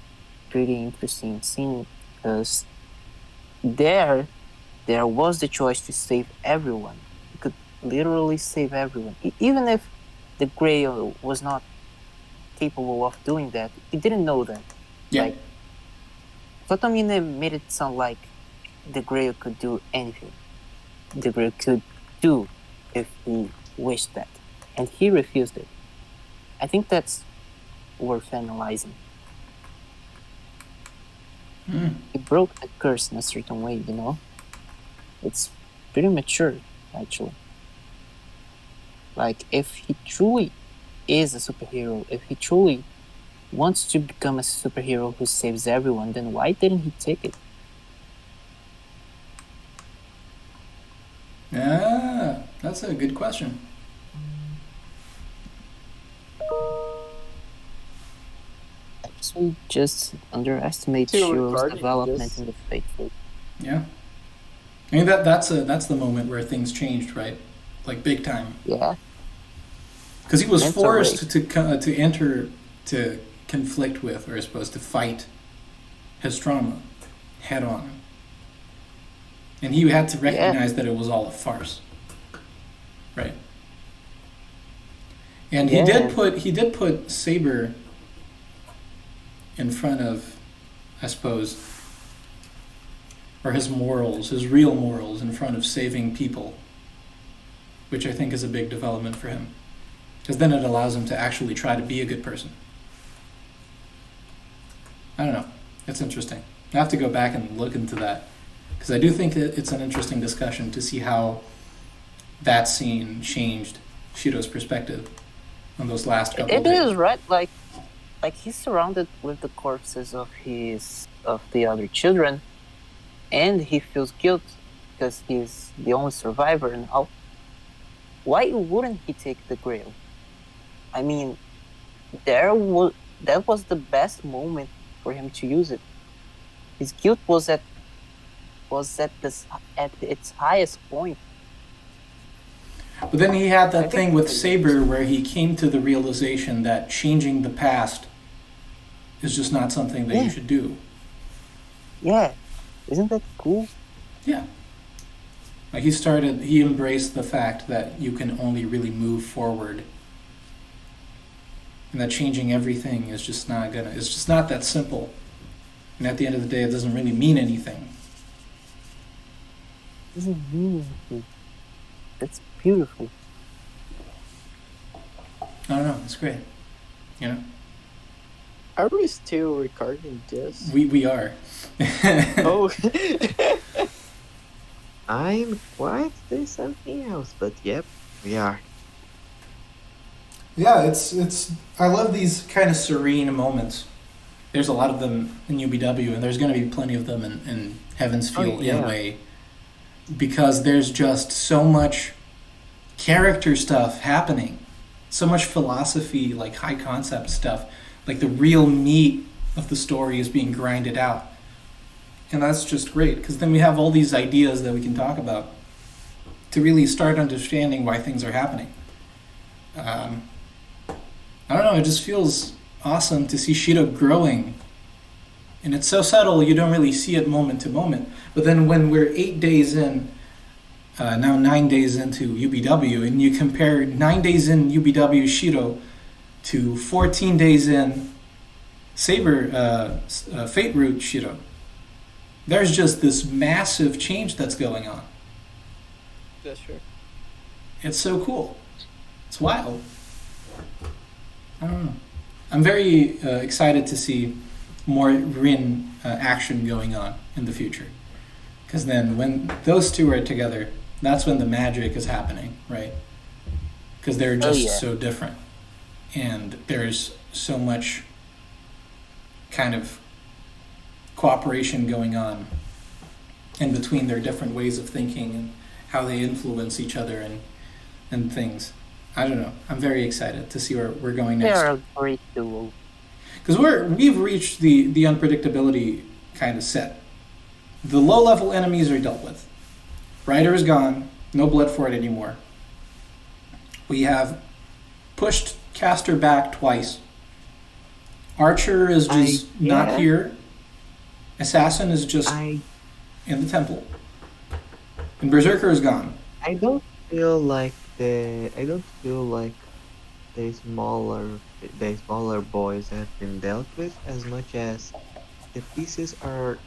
pretty interesting scene, because there was the choice to save everyone. You could literally save everyone. Even if the Grail was not capable of doing that, he didn't know that. Yeah. Like, Kotomine made it sound like the Grail could do anything. The Grail could do if he wished that. And he refused it. I think that's worth analyzing. He broke the curse in a certain way, you know? It's pretty mature, actually. Like, if he truly is a superhero, if he truly wants to become a superhero who saves everyone, then why didn't he take it? Yeah, that's a good question. So we just underestimate Shirou's development in the Faithful. Yeah. I mean, that's the moment where things changed, right? Like, big time. Yeah. Because he was forced to enter to conflict with, or supposed to fight his trauma head on. And he had to recognize that it was all a farce. Right. And he did put Saber in front of, I suppose, or his morals, his real morals, in front of saving people, which I think is a big development for him. Because then it allows him to actually try to be a good person. I don't know. It's interesting. I have to go back and look into that. Because I do think it's an interesting discussion to see how that scene changed Shirou's perspective on those last couple of days. It is, right? Like he's surrounded with the corpses of the other children, and he feels guilt because he's the only survivor and all. Why wouldn't he take the Grail? I mean, that was the best moment for him to use it. His guilt was at its highest point. But then he had that thing with Saber where he came to the realization that changing the past is just not something that you should do. Yeah. Isn't that cool? Yeah. Like, he embraced the fact that you can only really move forward. And that changing everything is just it's just not that simple. And at the end of the day, it doesn't really mean anything. It doesn't mean anything. That's beautiful. I don't know, it's great. You know? Are we still recording this? We are. Oh. I'm quite doing something else, but yep, we are. Yeah, it's. I love these kind of serene moments. There's a lot of them in UBW, and there's going to be plenty of them in Heaven's Feel in a way, because there's just so much character stuff happening, so much philosophy, like high concept stuff, like the real meat of the story is being grinded out, and that's just great, because then we have all these ideas that we can talk about to really start understanding why things are happening. I don't know, it just feels awesome to see Shirou growing. And it's so subtle, you don't really see it moment to moment. But then when we're 8 days in, now 9 days into UBW, and you compare 9 days in UBW Shirou to 14 days in Saber, Fate Root Shirou, there's just this massive change that's going on. That's true. It's so cool. It's wild. I don't know. I'm very excited to see more Rin action going on in the future. Because then when those two are together, that's when the magic is happening, right? Because they're just so different. And there's so much kind of cooperation going on in between their different ways of thinking and how they influence each other and things. I don't know. I'm very excited to see where we're going next. They're a great duo. Because we've reached the unpredictability kind of set. The low-level enemies are dealt with. Ryder is gone. No blood for it anymore. We have pushed Caster back twice. Archer is just not here. Assassin is just in the temple. And Berserker is gone. I don't feel like the smaller boys have been dealt with as much as the pieces are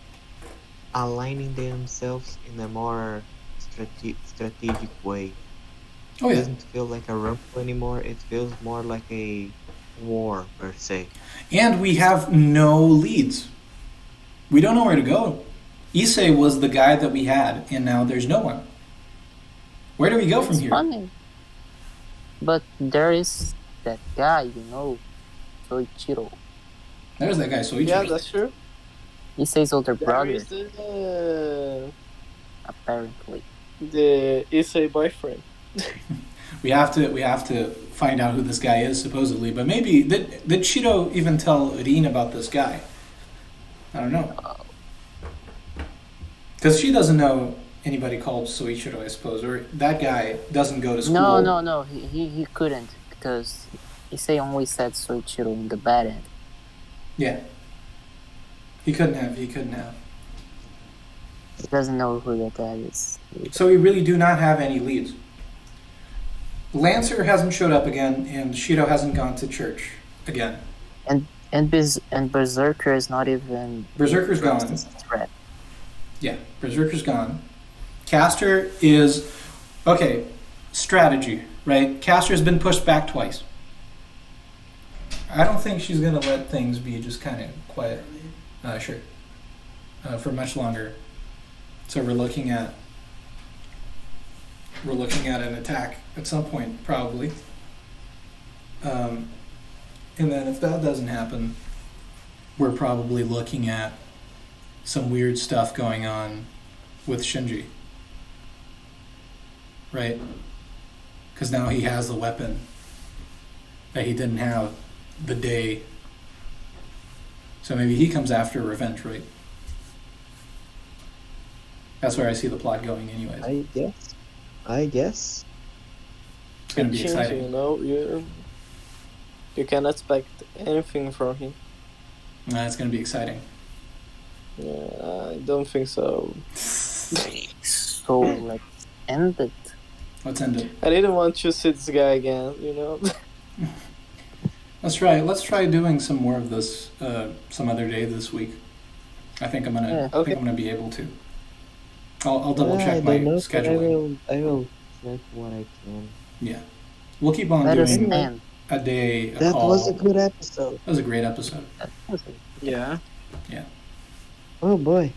aligning themselves in a more strategic way. Oh, It yeah. doesn't feel like a rumble anymore. It feels more like a war per se. And we have no leads. We don't know where to go. Issei was the guy that we had, and now there's no one. Where do we go from here? Funny. But there is that guy, you know, Shirou. There's that guy, Soichiro. Yeah, that's true. Issei's older There brother, is apparently. the Issei boyfriend. We have to find out who this guy is, supposedly. But maybe did Shirou even tell Rin about this guy? I don't know. Because she doesn't know anybody called Soichiro, I suppose, or that guy doesn't go to school. No. He couldn't because Issei only said Soichiro in the bad end. Yeah. He couldn't have. He doesn't know who that guy is. So we really do not have any leads. Lancer hasn't showed up again, and Shirou hasn't gone to church again. And Berserker is not even. Berserker's gone. Threat. Yeah, Berserker's gone. Caster is... Okay, strategy, right? Caster's been pushed back twice. I don't think she's going to let things be just kind of quiet. Sure. For much longer. So we're looking at an attack at some point, probably. And then if that doesn't happen, we're probably looking at some weird stuff going on with Shinji. Right? Because now he has the weapon that he didn't have the day. So maybe he comes after revenge, right? That's where I see the plot going anyways. I guess. It's going to be exciting. You know, you can expect anything from him. It's going to be exciting. Yeah, I don't think so. So let's end it. Let's end it. I didn't want to see this guy again, you know. Let's try doing some more of this some other day this week. I think I'm gonna be able to. I'll double check my scheduling. I will check what I can. Yeah, we'll keep on doing a day. That was a good episode. That was a great episode. Yeah. Yeah. Oh boy.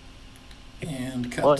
And cut. Boy.